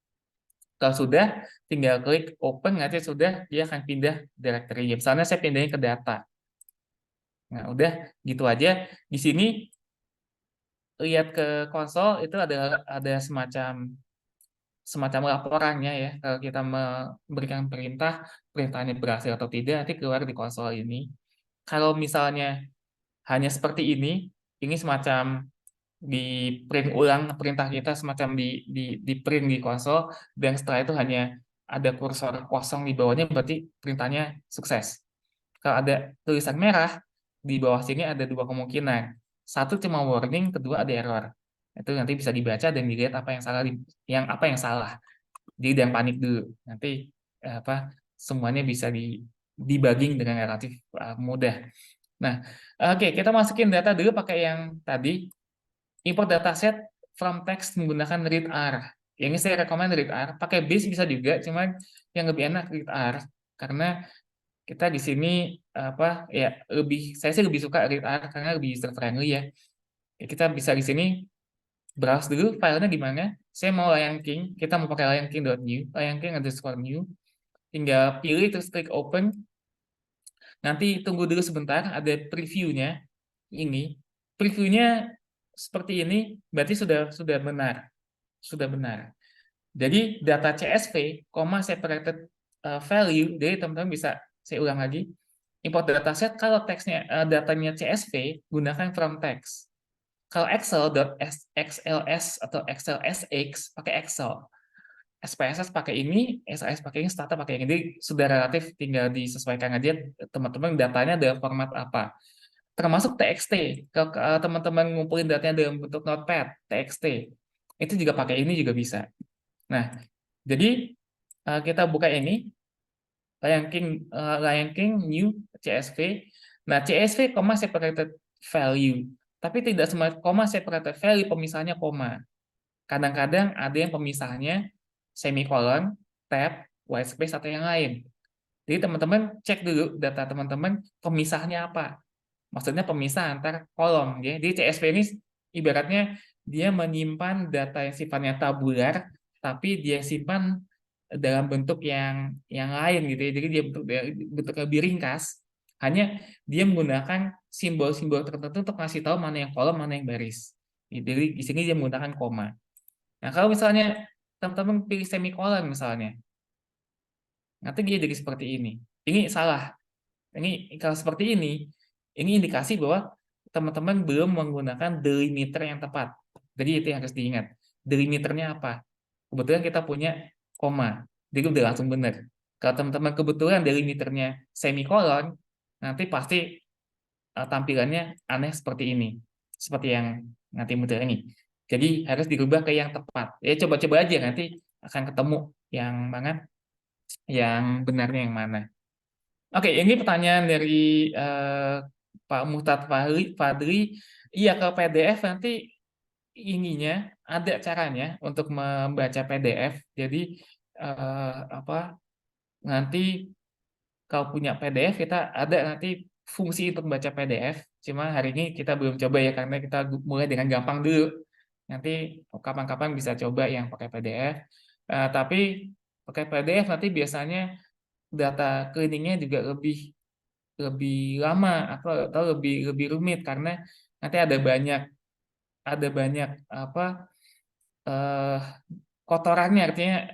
kalau sudah tinggal klik open, nanti sudah dia akan pindah directory. Misalnya saya pindahin ke data. Nah, udah gitu aja. Di sini lihat ke konsol itu ada semacam laporannya ya. Kalau kita memberikan perintahnya berhasil atau tidak, nanti keluar di konsol ini. Kalau misalnya hanya seperti ini semacam di print ulang perintah kita, semacam di print di konsol, dan setelah itu hanya ada kursor kosong di bawahnya, berarti perintahnya sukses. Kalau ada tulisan merah, di bawah sini ada dua kemungkinan. Satu cuma warning, kedua ada error. Itu nanti bisa dibaca dan dilihat apa yang salah. Jadi jangan panik dulu. Nanti semuanya bisa debugging dengan relatif mudah. Nah, oke, kita masukin data dulu pakai yang tadi. Import dataset from text menggunakan readr. Yang ini saya rekomend readr. Pakai base bisa juga, cuman yang lebih enak readr karena kita di sini saya sih lebih suka readr karena lebih user friendly ya. Kita bisa di sini browse dulu filenya di mana. Saya mau Lion King, kita mau pakai lionking.new, lionking_new. Tinggal pilih terus klik open. Nanti tunggu dulu sebentar, ada previewnya. Ini previewnya seperti ini, berarti sudah benar. Sudah benar. Jadi data CSV, separated value, jadi teman-teman bisa saya ulang lagi. Import dataset kalau datanya CSV gunakan from text. Kalau Excel.xls atau Excel.sx pakai Excel. SPSS pakai ini, SAS pakai ini, Stata pakai ini. Jadi sudah relatif, tinggal disesuaikan aja teman-teman datanya dalam format apa. Termasuk TXT. Kalau teman-teman ngumpulin datanya dalam bentuk notepad, TXT. Itu juga pakai ini juga bisa. Nah, jadi kita buka ini. Lion King new CSV. Nah, CSV, separated value. Tapi tidak semua separated value pemisahnya koma. Kadang-kadang ada yang pemisahnya semikolon, tab, white space, atau yang lain. Jadi teman-teman cek dulu data teman-teman pemisahnya apa. Maksudnya pemisah antar kolom. Ya. Jadi CSV ini ibaratnya dia menyimpan data yang sifatnya tabular tapi dia simpan dalam bentuk yang lain gitu ya. Jadi dia bentuk lebih ringkas. Hanya dia menggunakan simbol-simbol tertentu untuk ngasih tahu mana yang kolom, mana yang baris. Jadi di sini dia menggunakan koma. Nah, kalau misalnya teman-teman pilih semikolon misalnya, nanti dia jadi seperti ini. Ini salah. Ini kalau seperti ini indikasi bahwa teman-teman belum menggunakan delimiter yang tepat. Jadi itu yang harus diingat. Delimiternya apa? Kebetulan kita punya koma, jadi udah langsung benar. Kalau teman-teman kebetulan delimiternya semikolon, nanti pasti tampilannya aneh seperti ini, seperti yang nanti muncul ini. Jadi harus dirubah ke yang tepat. Ya coba-coba aja, nanti akan ketemu yang mana, yang benarnya yang mana. Oke, ini pertanyaan dari Pak Muhtad Fadli. Iya, ke PDF nanti ininya ada caranya untuk membaca PDF. Jadi nanti kalau punya PDF kita ada nanti fungsi untuk baca PDF. Cuma hari ini kita belum coba ya karena kita mulai dengan gampang dulu. Nanti kapan-kapan bisa coba yang pakai PDF. Tapi pakai PDF nanti biasanya data cleaningnya juga lebih lama atau lebih rumit karena nanti ada banyak eh, kotorannya, artinya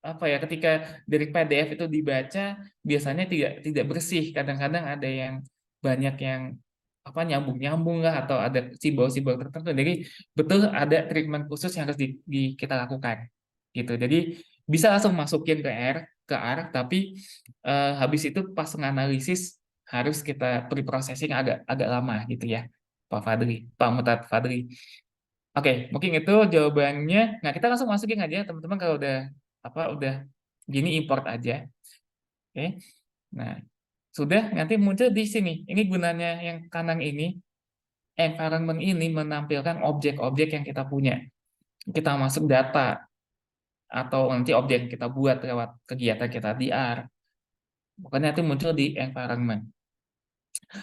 apa ya, ketika dari PDF itu dibaca biasanya tidak bersih, kadang-kadang ada yang banyak yang nyambung-nyambung lah atau ada simbol-simbol tertentu. Jadi betul ada treatment khusus yang harus kita lakukan gitu. Jadi bisa langsung masukin ke R, tapi habis itu pas menganalisis harus kita pre-processing agak lama gitu ya, Pak Muhtad Fadli. Oke, mungkin itu jawabannya. Nah, kita langsung masukin aja, teman-teman, kalau udah gini import aja. Oke. Nah, sudah nanti muncul di sini. Ini gunanya yang kanan ini, environment ini menampilkan objek-objek yang kita punya. Kita masuk data atau nanti objek yang kita buat lewat kegiatan kita di R. Pokoknya nanti muncul di environment.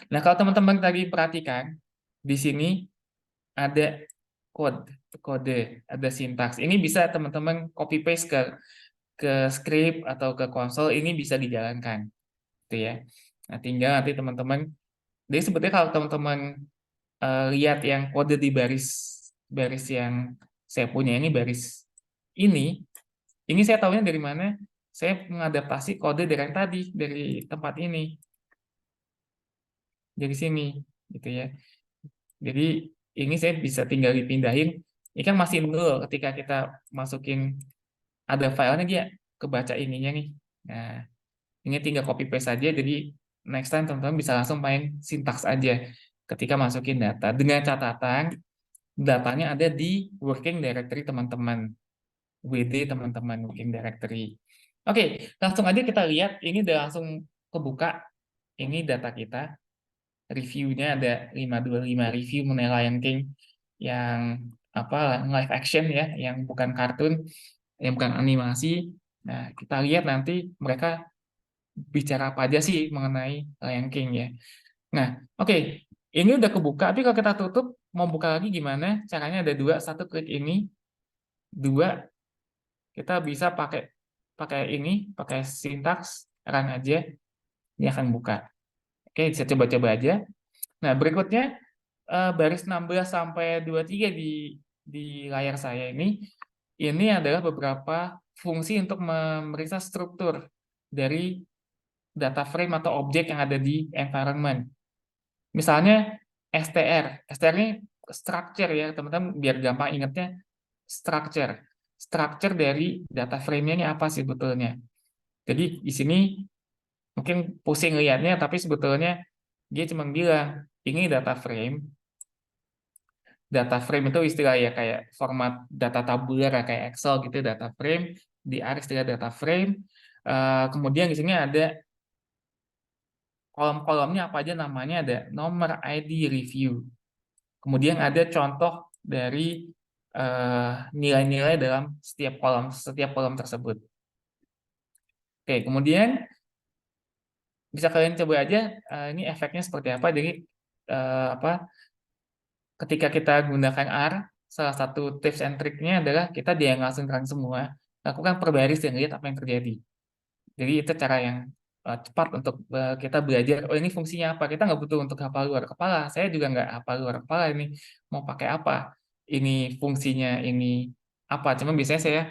Nah, kalau teman-teman tadi perhatikan di sini ada kode, ada sintaks. Ini bisa teman-teman copy paste ke script atau ke konsol, ini bisa dijalankan, gitu ya. Nah, tinggal nanti teman-teman. Jadi sebetulnya kalau teman-teman lihat yang kode di baris yang saya punya ini, baris ini saya tahunya dari mana? Saya mengadaptasi kode dari yang tadi, dari tempat ini, dari sini, gitu ya. Jadi ini saya bisa tinggal dipindahin. Ini kan masih nol ketika kita masukin ada filenya, dia kebaca ininya nih. Nah, ini tinggal copy paste saja. Jadi next time teman-teman bisa langsung main sintaks aja ketika masukin data. Dengan catatan datanya ada di working directory teman-teman. WD teman-teman, working directory. Oke, langsung aja kita lihat. Ini udah langsung kebuka. Ini data kita. Reviewnya ada 525 review mengenai Lion King yang live action ya, yang bukan kartun, yang bukan animasi. Nah, kita lihat nanti mereka bicara apa aja sih mengenai Lion King ya. Nah, oke, ini udah kebuka, tapi kalau kita tutup, mau buka lagi gimana? Caranya ada dua, satu klik ini, dua kita bisa pakai sintaks, run aja, ini akan buka. Oke, bisa coba-coba aja. Nah, berikutnya baris 16 sampai 23 di layar saya ini adalah beberapa fungsi untuk memeriksa struktur dari data frame atau objek yang ada di environment. Misalnya STR. STR ini structure ya, teman-teman, biar gampang ingatnya, structure. Structure dari data frame-nya ini apa sih sebetulnya? Jadi di sini mungkin pusing lihatnya, tapi sebetulnya dia cuma bilang, ini data frame. Data frame itu istilah ya, kayak format data tabular kayak Excel gitu, data frame. Di R istilah data frame. Kemudian di sini ada kolom-kolomnya apa aja namanya, ada nomor, ID, review. Kemudian ada contoh dari nilai-nilai dalam setiap kolom tersebut. Oke, kemudian bisa kalian coba aja ini efeknya seperti apa. Jadi ketika kita gunakan R, salah satu tips and triknya adalah kita jangan langsung run semua, lakukan per baris dan lihat apa yang terjadi. Jadi itu cara yang cepat untuk kita belajar, oh ini fungsinya apa. Kita nggak butuh untuk hafal luar kepala. Saya juga nggak hafal luar kepala ini mau pakai apa. Ini fungsinya ini apa. Cuma biasanya saya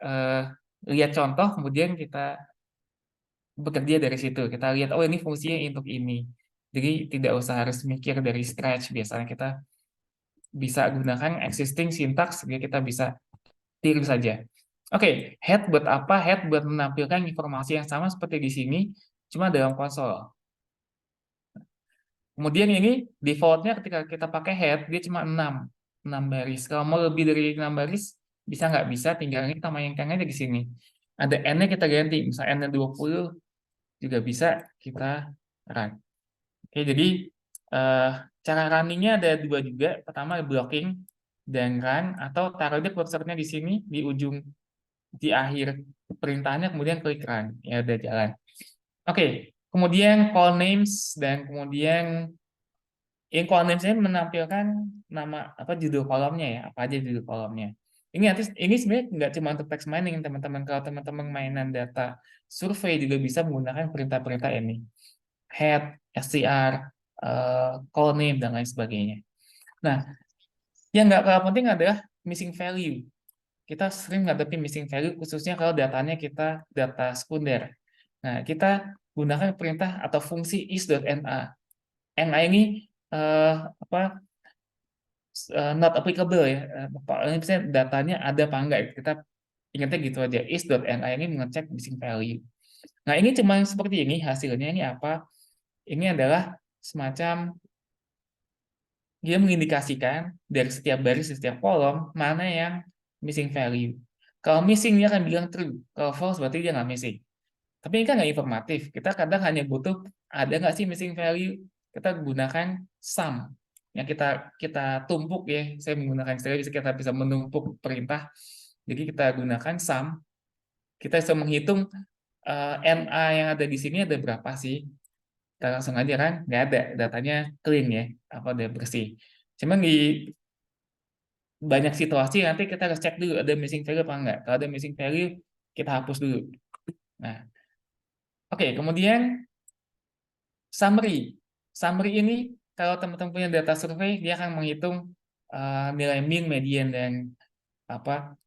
eh, lihat contoh, kemudian kita bekerja dari situ. Kita lihat, oh ini fungsinya untuk ini. Jadi tidak usah harus mikir dari scratch. Biasanya kita bisa gunakan existing syntax, jadi kita bisa tiru saja. Oke, head buat apa? Head buat menampilkan informasi yang sama seperti di sini, cuma dalam konsol. Kemudian ini defaultnya ketika kita pakai head, dia cuma 6 baris. Kalau mau lebih dari 6 baris, bisa nggak bisa, tinggal kita mainkan aja di sini. Ada N-nya kita ganti, misalnya N-nya 20, juga bisa kita run. Oke, jadi cara runningnya ada dua juga. Pertama blocking dan run, atau taruh dia kursornya di sini, di ujung, di akhir perintahnya, kemudian klik run. Ya udah jalan. Oke, kemudian call names, dan kemudian call names ini menampilkan nama apa judul kolomnya ya, apa aja judul kolomnya. Ini sebenarnya nggak cuma untuk text mining, teman-teman. Kalau teman-teman mainan data survei juga bisa menggunakan perintah-perintah ini. Head, str, call name, dan lain sebagainya. Nah, yang nggak kalah penting adalah missing value. Kita sering ngadepin missing value, khususnya kalau datanya kita data sekunder. Nah, kita gunakan perintah atau fungsi is.na. Na ini not applicable ya. Ini misalnya datanya ada apa enggak. Kita ingatnya gitu aja. Is.na ini mengecek missing value. Nah, ini cuma seperti ini hasilnya. Ini apa? Ini adalah semacam dia mengindikasikan dari setiap baris, setiap kolom, mana yang missing value. Kalau missing, dia akan bilang true. Kalau false, berarti dia nggak missing. Tapi ini kan nggak informatif. Kita kadang hanya butuh, ada nggak sih missing value? Kita gunakan sum. Yang kita tumpuk ya. Saya menggunakan istilah, kita bisa menumpuk perintah. Jadi kita gunakan sum. Kita bisa menghitung NA yang ada di sini ada berapa sih. Kita langsung aja kan, nggak ada, datanya clean ya, apa udah bersih. Cuman di banyak situasi nanti kita harus cek dulu ada missing value apa enggak. Kalau ada missing value, kita hapus dulu. Nah, oke, kemudian summary. Summary ini kalau teman-teman punya data survei, dia akan menghitung nilai mean, median, dan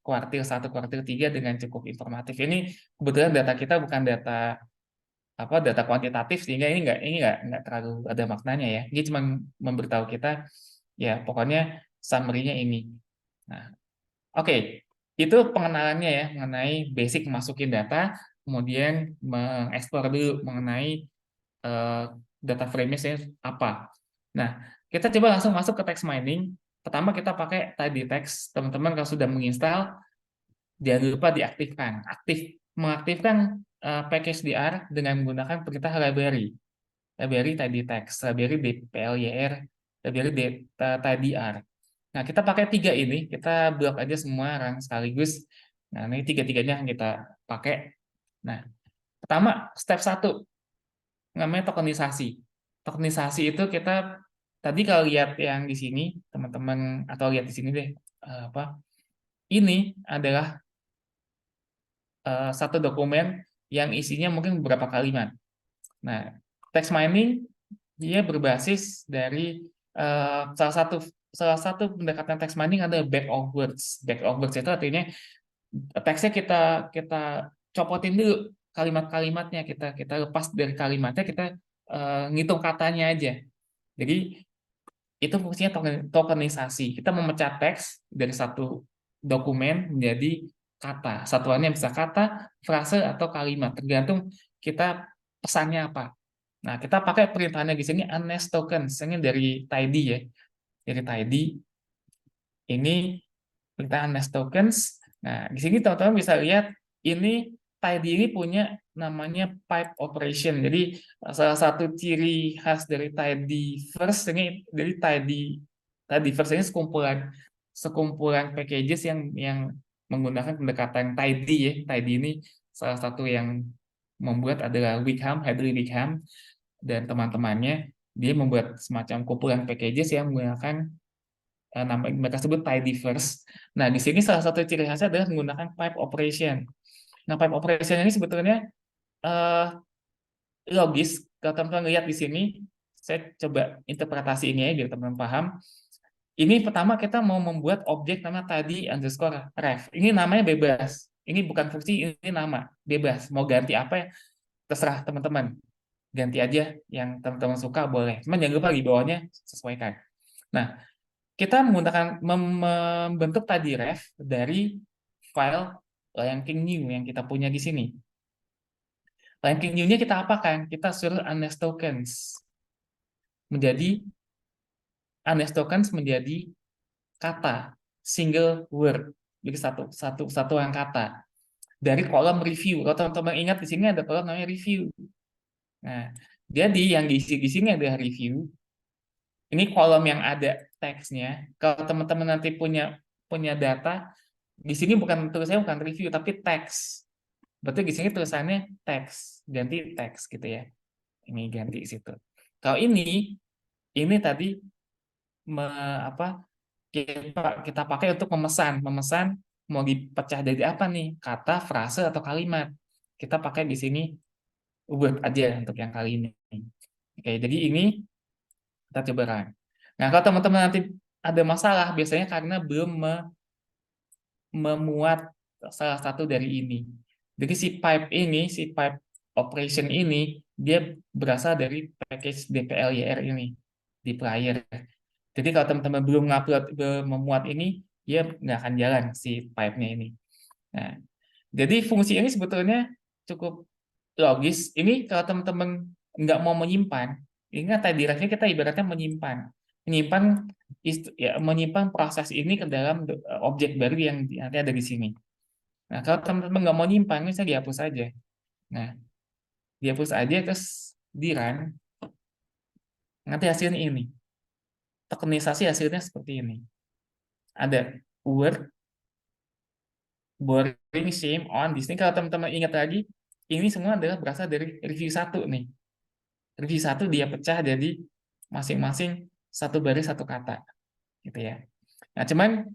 kuartil 1, kuartil 3 dengan cukup informatif. Ini kebetulan data kita bukan data data kuantitatif, sehingga ini nggak terlalu ada maknanya ya. Dia cuma memberitahu kita ya pokoknya summary-nya ini. Nah, oke, itu pengenalannya ya mengenai basic masukin data, kemudian mengeksplor dulu mengenai data frame-nya apa. Nah, kita coba langsung masuk ke text mining. Pertama kita pakai tidy text. Teman-teman kalau sudah menginstal, jangan lupa diaktifkan. Mengaktifkan package DR dengan menggunakan perintah library tidy text, library dplyr, library tidyr. Nah, kita pakai 3 ini, kita blok aja semua run sekaligus. Nah, ini 3-tiganya yang kita pakai. Nah, pertama, step 1, namanya tokenisasi. Tokenisasi itu kita, tadi kalau lihat yang di sini, teman-teman, atau lihat di sini deh, ini adalah satu dokumen yang isinya mungkin beberapa kalimat. Nah, text mining dia berbasis dari salah satu pendekatan text mining adalah back of words. Back of words itu artinya teksnya kita copotin dulu kalimat-kalimatnya, kita lepas dari kalimatnya, kita ngitung katanya aja. Jadi itu fungsinya tokenisasi. Kita memecah teks dari satu dokumen menjadi kata. Satuannya bisa kata, frase, atau kalimat, tergantung kita pesannya apa. Nah, kita pakai perintahnya di sini unNest tokens. Ini dari tidy ya. Dari tidy ini perintah unNest tokens. Nah, di sini teman-teman bisa lihat ini tidy ini punya namanya pipe operation. Jadi salah satu ciri khas dari tidy first ini dari tidy first ini sekumpulan packages yang menggunakan pendekatan tidy ya. Tidy ini salah satu yang membuat adalah Wickham, Hadley Wickham, dan teman-temannya. Dia membuat semacam kumpulan packages yang menggunakan nama mereka sebut tidy first. Nah, di sini salah satu ciri khasnya adalah menggunakan pipe operation. Nah, pipe operation ini sebetulnya eh, logis. Kalau teman-teman lihat di sini, saya coba interpretasi ini ya biar teman-teman paham. Ini pertama kita mau membuat objek nama tidy underscore ref. Ini namanya bebas. Ini bukan fungsi, ini nama bebas. Mau ganti apa ya? Terserah teman-teman. Ganti aja yang teman-teman suka boleh. Cuman jangan lupa di bawahnya sesuaikan. Nah, kita menggunakan membentuk tadi ref dari file ranking new yang kita punya di sini. Ranking new-nya kita apakan? Kita suruh unnext tokens menjadi kata single word, jadi satuan kata dari kolom review. Kalau teman-teman ingat di sini ada kolom namanya review. Nah, jadi yang diisi di sini adalah review. Ini kolom yang ada teksnya. Kalau teman-teman nanti punya data, di sini tulisannya bukan review tapi teks. Berarti di sini tulisannya teks, ganti teks gitu ya. Ini ganti situ. Kalau ini tadi kita pakai untuk memesan mau dipecah dari apa nih, kata, frase atau kalimat. Kita pakai di sini word aja untuk yang kali ini. Oke, jadi ini kita coba run. Nah, kalau teman-teman nanti ada masalah, biasanya karena belum memuat salah satu dari ini. Jadi si pipe operation ini, dia berasal dari package dplyr ini di player. Jadi kalau teman-teman belum memuat ini, dia nggak akan jalan si pipe-nya ini. Nah, jadi fungsi ini sebetulnya cukup logis. Ini kalau teman-teman nggak mau menyimpan, ingat tadi ref-nya kita ibaratnya menyimpan proses ini ke dalam objek baru yang nanti ada di sini. Nah, kalau teman-teman nggak mau nyimpan, bisa dihapus aja. Nah, dihapus aja terus di run. Nanti hasilnya ini. Tokenisasi hasilnya seperti ini. Ada word, boring, shame, on. Di sini kalau teman-teman ingat lagi, ini semua adalah berasal dari review 1 nih. Review 1 dia pecah jadi masing-masing satu baris satu kata. Gitu ya. Nah, cuman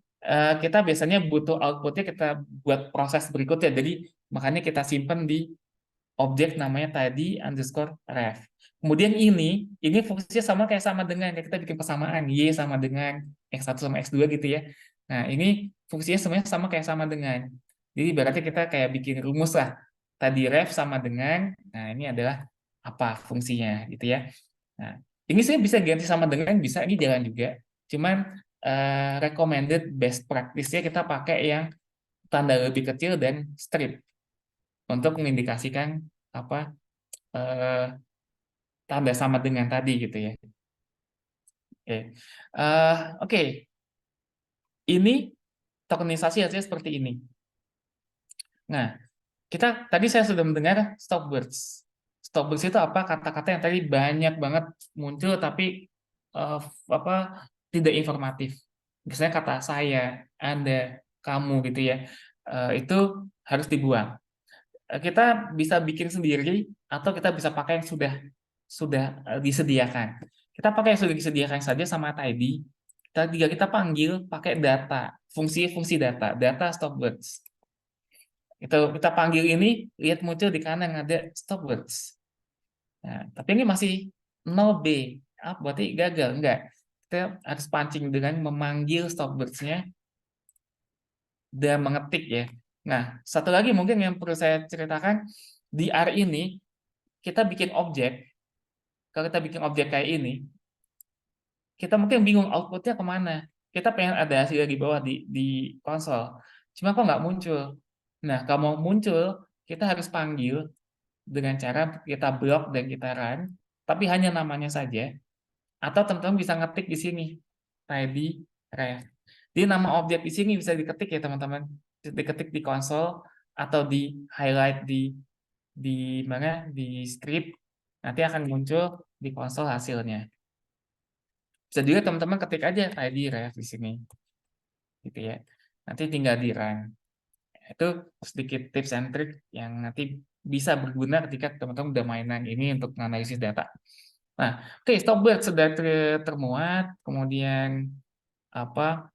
kita biasanya butuh outputnya kita buat proses berikutnya. Jadi makanya kita simpan di objek namanya tadi underscore ref. Kemudian ini fungsinya sama dengan kita bikin persamaan y sama dengan x1 sama x2 gitu ya. Nah, ini fungsinya sebenarnya sama dengan. Jadi berarti kita kayak bikin rumus lah. Tadi ref sama dengan, nah ini adalah apa fungsinya gitu ya. Nah, ini saya bisa ganti sama dengan, bisa ini jalan juga. Cuman recommended best practice-nya kita pakai yang tanda lebih kecil dan strip untuk mengindikasikan apa tanda sama dengan tadi gitu ya. Oke. Ini tokenisasi hasilnya seperti ini. Nah, tadi saya sudah mendengar stop words. Stop words itu apa? Kata-kata yang tadi banyak banget muncul tapi tidak informatif. Misalnya kata saya, Anda, kamu gitu ya. Itu harus dibuang. Kita bisa bikin sendiri atau kita bisa pakai yang sudah disediakan. Kita pakai yang sudah disediakan saja sama tidy. Kita panggil pakai data, fungsi data stop words. Kita panggil ini, lihat muncul di kanan ada stop words. Nah, tapi ini masih 0B. Berarti gagal? Enggak. Kita harus pancing dengan memanggil stop words-nya dan mengetik ya. Nah, satu lagi mungkin yang perlu saya ceritakan, di R ini, kita bikin objek. Kalau kita bikin objek kayak ini, kita mungkin bingung outputnya kemana. Kita pengen ada hasil di bawah di konsol. Cuma kok nggak muncul. Nah, kalau mau muncul, kita harus panggil dengan cara kita blok dan kita run, tapi hanya namanya saja. Atau teman-teman bisa ngetik di sini, tidy ref. Jadi nama objek di sini bisa diketik ya teman-teman. Diketik di konsol atau di highlight di mana di script, nanti akan muncul di konsol hasilnya. Bisa juga teman-teman ketik aja tidy ref di sini, gitu ya. Nanti tinggal di run. Itu sedikit tips and trick yang nanti bisa berguna ketika teman-teman udah mainan ini untuk menganalisis data. Nah, oke, stop words sudah termuat, kemudian apa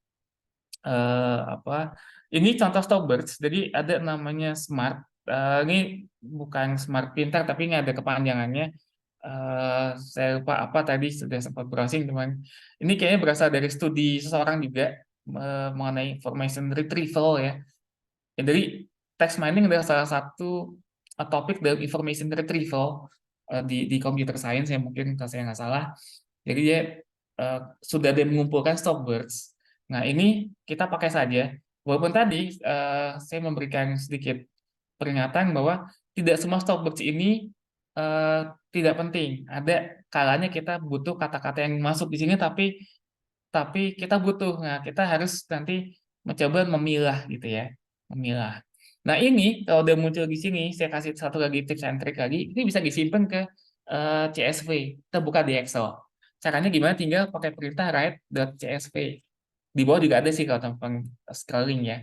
ini contoh Stopbirds. Jadi ada namanya Smart. Ini bukan Smart pintar, tapi ini ada kepanjangannya. Saya lupa apa tadi, sudah sempat browsing teman. Ini kayaknya berasal dari studi seseorang juga mengenai information retrieval ya. Ya, jadi text mining adalah salah satu topik dalam information retrieval di computer science ya, mungkin kalau saya nggak salah. Jadi dia sudah ada mengumpulkan Stopbirds. Nah, ini kita pakai saja. Walaupun tadi saya memberikan sedikit peringatan bahwa tidak semua Stopbirds ini tidak penting. Ada kalanya kita butuh kata-kata yang masuk di sini, tapi kita butuh. Nah, kita harus nanti mencoba memilah gitu ya, memilah. Nah, ini kalau udah muncul di sini, saya kasih satu lagi tips and trick lagi. Ini bisa disimpan ke CSV. Kita buka di Excel. Caranya gimana? Tinggal pakai perintah write.csv. Di bawah juga ada sih kalau teman scrolling ya.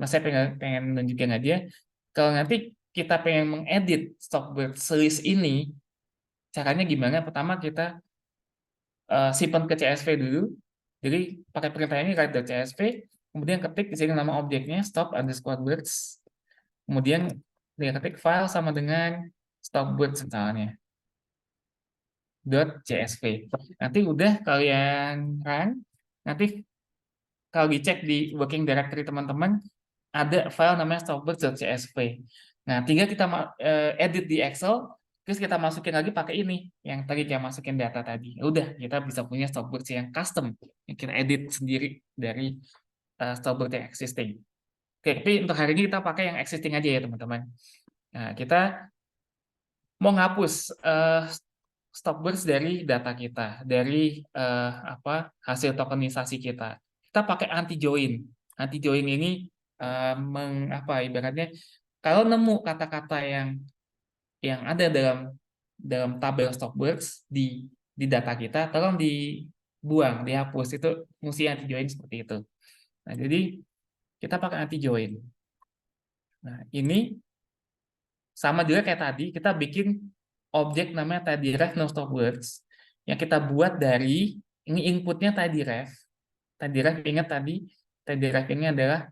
Nah, saya pengen nunjukin aja. Kalau nanti kita pengen mengedit Stopbirds list ini, caranya gimana? Pertama kita simpan ke CSV dulu. Jadi pakai perintah ini write.csv, kemudian ketik di sini nama objeknya stop_birds. Kemudian dia ketik file sama dengan stopbirds misalnya .csv. Nanti udah kalian run, nanti kalau dicek di working directory teman-teman ada file namanya stopbirds.csv. Nah, tinggal kita edit di Excel, terus kita masukin lagi pakai ini yang tadi kita masukin data tadi. Udah, kita bisa punya Stopbirds yang custom yang kita edit sendiri dari Stopbirds yang existing. Oke, tapi untuk hari ini kita pakai yang existing aja ya teman-teman. Nah, kita mau ngapus Stopbirds dari data kita, dari hasil tokenisasi kita. Kita pakai anti join. Anti join ini ibaratnya kalau nemu kata-kata yang ada dalam tabel Stopbirds di data kita, tolong dibuang, dihapus. Itu fungsi anti join seperti itu. Nah, jadi kita pakai anti join. Nah, ini sama juga kayak tadi, kita bikin objek namanya tidyRef no Stopbirds yang kita buat dari ini inputnya tidyRef. tidyRef ingat tadi, tidyRef ini adalah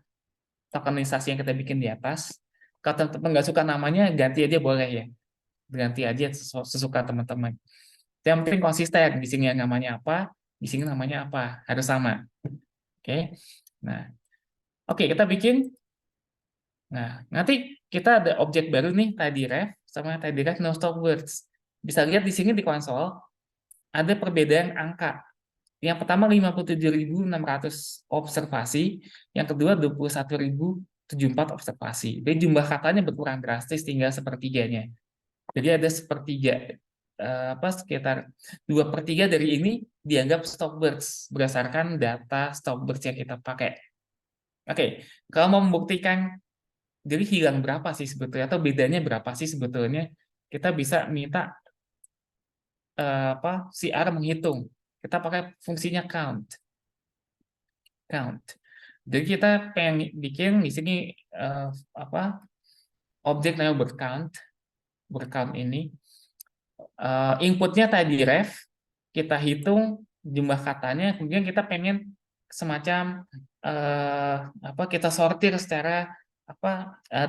tokenisasi yang kita bikin di atas. Kalau teman-teman nggak suka namanya, ganti aja boleh ya. Ganti aja sesuka teman-teman. Yang penting konsisten. Di sini namanya apa, di sini namanya apa. Harus sama. Oke. Nah, oke, kita bikin. Nah, nanti kita ada objek baru nih, tidyRef sama tidyRef no Stopbirds. Bisa lihat di sini di konsol, ada perbedaan angka. Yang pertama 57.600 observasi, yang kedua 21.074 observasi. Jadi jumlah katanya berkurang drastis tinggal sepertiganya. Jadi ada sepertiga, sekitar 2/3 dari ini dianggap Stopbirds berdasarkan data Stopbirds yang kita pakai. Oke, kalau mau membuktikan jadi hilang berapa sih sebetulnya atau bedanya berapa sih sebetulnya, kita bisa minta CR menghitung. Kita pakai fungsinya count. Jadi kita pengen bikin di sini objek namanya word_count ini inputnya tidyRef, kita hitung jumlah katanya, kemudian kita pengen semacam kita sortir secara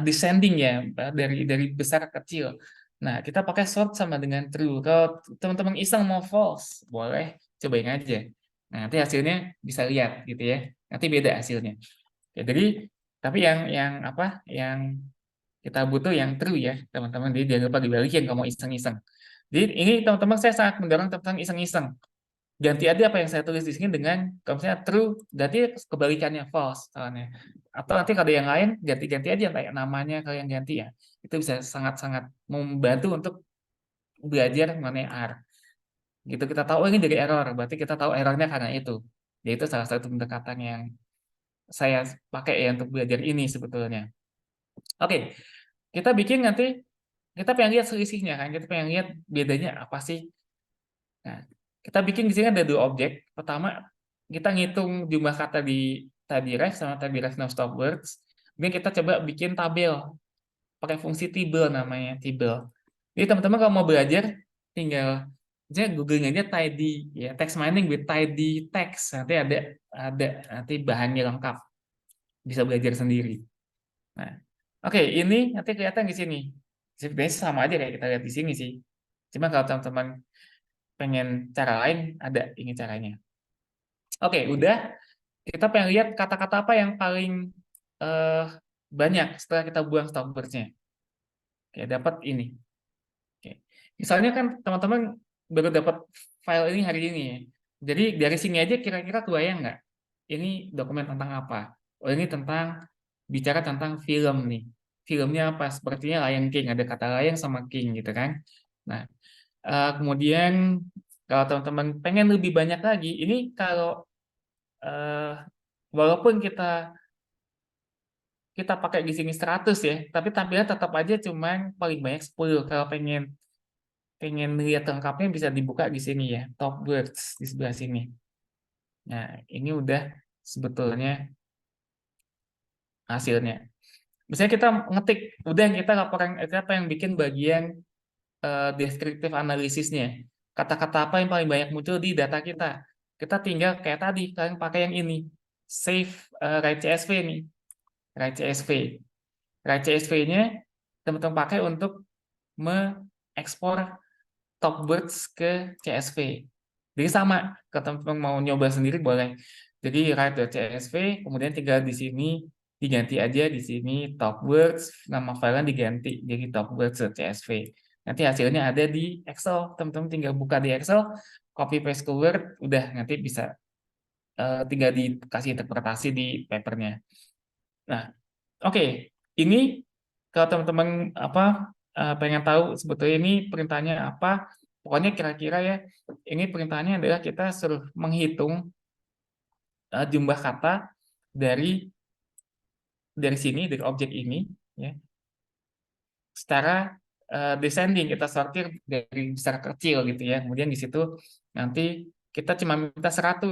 descending ya, dari besar ke kecil. Nah, kita pakai sort sama dengan true. Kalau teman-teman iseng mau false, boleh cobain aja. Nah, nanti hasilnya bisa lihat gitu ya. Nanti beda hasilnya. Ya, jadi tapi yang kita butuh yang true ya, teman-teman. Jadi jangan lupa dibalikin kalau mau iseng-iseng. Jadi ini teman-teman saya sangat mendorong teman-teman iseng-iseng. Ganti aja apa yang saya tulis di sini dengan kalau misalnya true, berarti kebalikannya false soalnya. Atau nanti kalau yang lain ganti-ganti aja kayak namanya kalian ganti ya. Itu bisa sangat-sangat membantu untuk belajar mengenai R. Gitu kita tahu ini dari error, berarti kita tahu errornya karena itu. Yaitu salah satu pendekatan yang saya pakai ya untuk belajar ini sebetulnya. Oke, kita bikin nanti kita pengen lihat selisihnya kan, kita pengen lihat bedanya apa sih. Nah, kita bikin di sini ada dua objek. Pertama, kita ngitung jumlah kata di tidyRef sama tidyRef no Stopbirds. Kemudian kita coba bikin tabel pakai fungsi table namanya table. Jadi teman-teman kalau mau belajar tinggal Misalnya googling aja tidy, ya text mining with tidy text, nanti ada nanti bahannya lengkap, bisa belajar sendiri. Nah, oke, ini nanti kelihatan di sini. Sebenarnya sama aja kayak kita lihat di sini sih. Cuma kalau teman-teman pengen cara lain, ada ini caranya. Oke, udah. Kita pengen lihat kata-kata apa yang paling eh, banyak setelah kita buang stopwatch-nya. Oke, dapat ini. Oke. Misalnya kan teman-teman baru dapat file ini hari ini ya. Jadi dari sini aja kira-kira kebayang nggak? Ini dokumen tentang apa? Oh, ini bicara tentang film nih. Filmnya apa? Sepertinya Lion King. Ada kata Lion sama King gitu kan. Nah, kemudian kalau teman-teman pengen lebih banyak lagi, ini kalau eh, walaupun kita pakai di sini 100 ya, tapi tampilnya tetap aja cuman paling banyak 10. Kalau pengen pengen lihat lengkapnya bisa dibuka di sini ya, top words di sebelah sini. Nah, ini udah sebetulnya hasilnya. Misalnya kita ngetik, udah kita laporan apa yang bikin bagian deskriptif analisisnya. Kata-kata apa yang paling banyak muncul di data kita. Kita tinggal kayak tadi, kalian pakai yang ini. Save write CSV nih. Write CSV. Write CSV-nya teman-teman pakai untuk mengekspor top words ke CSV. Jadi sama, kalau teman-teman mau nyoba sendiri boleh. Jadi write.csv, kemudian tinggal di sini diganti aja di sini top words, nama filenya diganti jadi top words.csv. Nanti hasilnya ada di Excel, teman-teman tinggal buka di Excel, copy paste ke Word, udah nanti bisa tinggal dikasih interpretasi di papernya. Nah, oke, ini kalau teman-teman pengen tahu sebetulnya ini perintahnya apa, pokoknya kira-kira ya, ini perintahnya adalah kita suruh menghitung jumlah kata dari sini, dari objek ini, ya, secara descending, kita sortir dari besar ke kecil gitu ya. Kemudian di situ nanti kita cuma minta 100.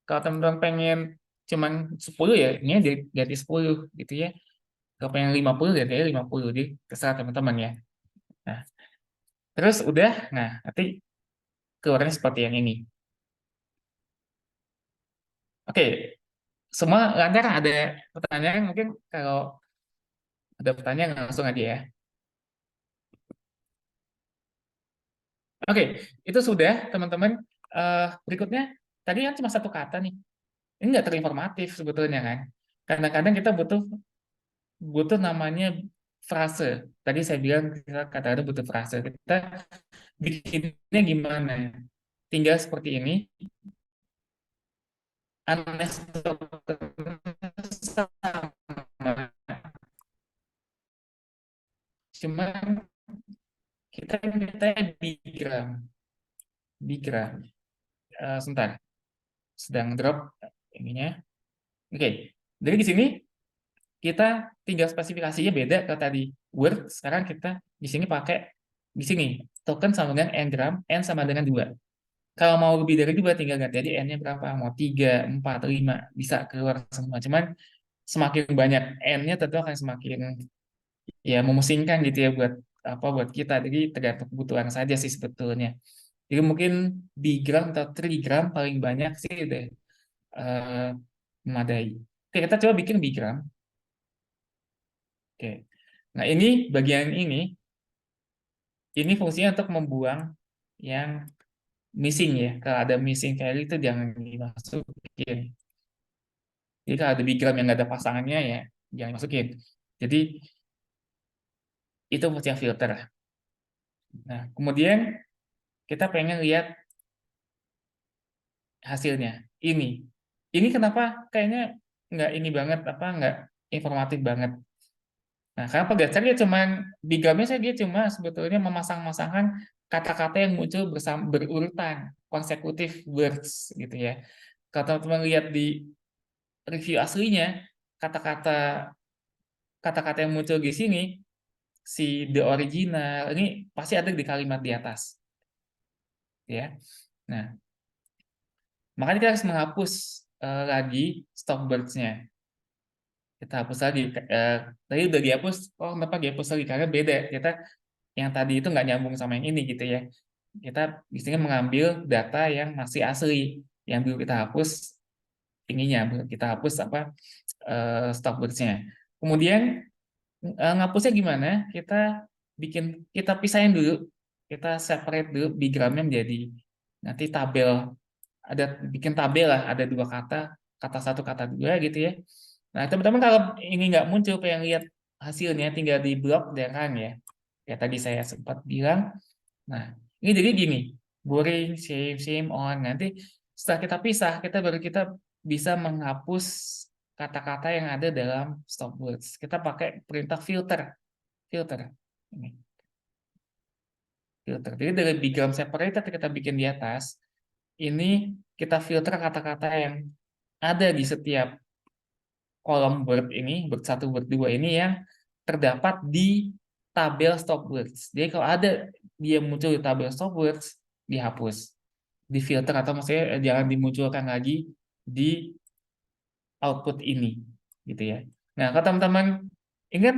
Kalau teman-teman pengen cuman 10 ya, ini jadi 10 gitu ya. Kalau pengen 50 ya jadi 50, jadi terserah teman-teman ya. Nah, terus udah, nah nanti keluarnya seperti yang ini. Oke, semua lancar, ada pertanyaan mungkin? Kalau ada pertanyaan langsung aja ya. Oke, itu sudah teman-teman. Berikutnya, tadi kan cuma satu kata nih. Ini nggak terinformatif sebetulnya kan. Kadang-kadang kita butuh butuh namanya frase. Tadi saya bilang kita kata-kata butuh frase. Kita bikinnya gimana? Tinggal seperti ini. Sama. Cuman kita minta bigram. Bigram. Sebentar. Sedang drop ininya. Oke. Jadi di sini kita tinggal spesifikasinya beda kalau tadi Word, sekarang kita di sini pakai di sini token sama dengan n-gram, n sama dengan 2. Kalau mau lebih dari 2 tinggal ganti aja n-nya berapa, mau 3, 4, 5, bisa keluar semua. Cuman semakin banyak n-nya tentu akan semakin ya memusingkan gitu ya buat kita. Jadi tergantung kebutuhan saja sih sebetulnya. Jadi mungkin bigram atau trigram paling banyak sih deh memadai. Oke, kita coba bikin bigram. Oke. Nah, ini bagian ini fungsinya untuk membuang yang missing ya. Kalau ada missing carry itu jangan dimasukin. Jadi kalau ada bigram yang nggak ada pasangannya ya jangan dimasukin. Jadi itu fungsi filter. Nah, kemudian kita pengen lihat hasilnya. Ini kenapa kayaknya nggak ini banget, nggak informatif banget. Nah, karena pada dasarnya cuman bigramnya saya dia cuma sebetulnya memasang-masangkan kata-kata yang muncul berurutan, consecutive words gitu ya. Kalau teman-teman lihat di review aslinya, kata-kata kata-kata yang muncul di sini si the original ini pasti ada di kalimat di atas. Ya. Nah, makanya kita harus menghapus lagi stop words-nya. Kita hapus lagi. Tadi udah dihapus, kenapa dihapus lagi? Karena beda. Kita yang tadi itu nggak nyambung sama yang ini gitu ya. kita biasanya mengambil data yang masih asli, yang belum kita hapus belum kita hapus stopwords-nya. Kemudian ngapusnya gimana? Kita pisahin dulu, kita separate dulu bigramnya menjadi nanti bikin tabel lah, ada dua kata satu, kata dua gitu ya. Nah, teman-teman kalau ini nggak muncul, pengen lihat hasilnya, tinggal di blok dan ya. Ya tadi saya sempat bilang. Nah, ini jadi gini, boring, same, on. Nanti setelah kita pisah, kita bisa menghapus kata-kata yang ada dalam stop words. Kita pakai perintah filter. Ini, filter. Jadi dari bigram separated kita bikin di atas, ini kita filter kata-kata yang ada di setiap kolom word ini, word 1, word 2 ini yang terdapat di tabel stop words. Jadi kalau ada dia muncul di tabel stop words, dihapus, difilter, atau maksudnya jangan dimunculkan lagi di output ini, gitu ya. Nah, kalau teman-teman ingat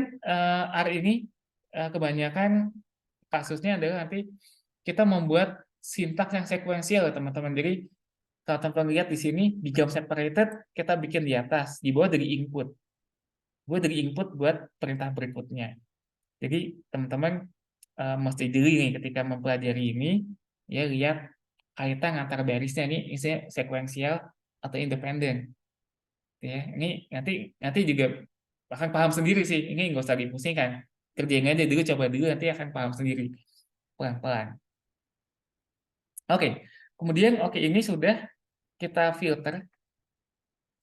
R ini kebanyakan kasusnya adalah nanti kita membuat sintaks yang sekuensial, teman-teman. Jadi kalau teman-teman lihat di sini di job separated kita bikin di atas, di bawah dari input. Buat perintah berikutnya. Jadi teman-teman mesti jeli nih ketika mempelajari ini, ya lihat kaitan antar barisnya ini isinya sekuensial atau independen. Ya, ini nanti juga akan paham sendiri sih. Ini nggak usah dipusingkan. Kerjain aja dulu, coba dulu, nanti akan paham sendiri pelan-pelan. Oke, kemudian ini sudah kita filter.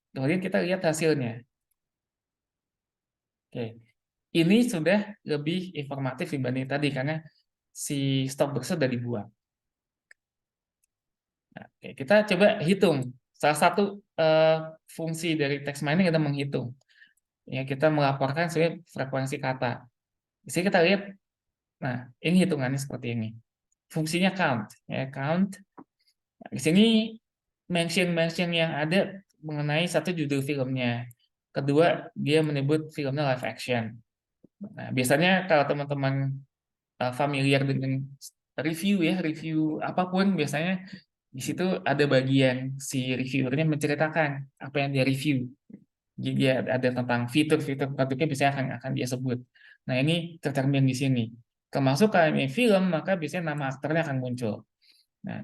Kemudian kita lihat hasilnya. Oke, ini sudah lebih informatif dibanding tadi karena si stop box sudah dibuat. Nah, oke, kita coba hitung. Salah satu fungsi dari text mining adalah menghitung. Ya, kita melaporkan sebenarnya frekuensi kata. Di sini kita lihat, nah ini hitungannya seperti ini. Fungsinya count, ya count. Nah, di sini mention yang ada mengenai satu judul filmnya. Kedua, dia menyebut filmnya live action. Nah, biasanya kalau teman-teman familiar dengan review apapun, biasanya di situ ada bagian si reviewernya menceritakan apa yang dia review. Jadi dia ada tentang fitur-fitur produknya biasanya akan dia sebut. Nah, ini tercermin di sini. Termasuk kalau ini film, maka biasanya nama aktornya akan muncul. Nah,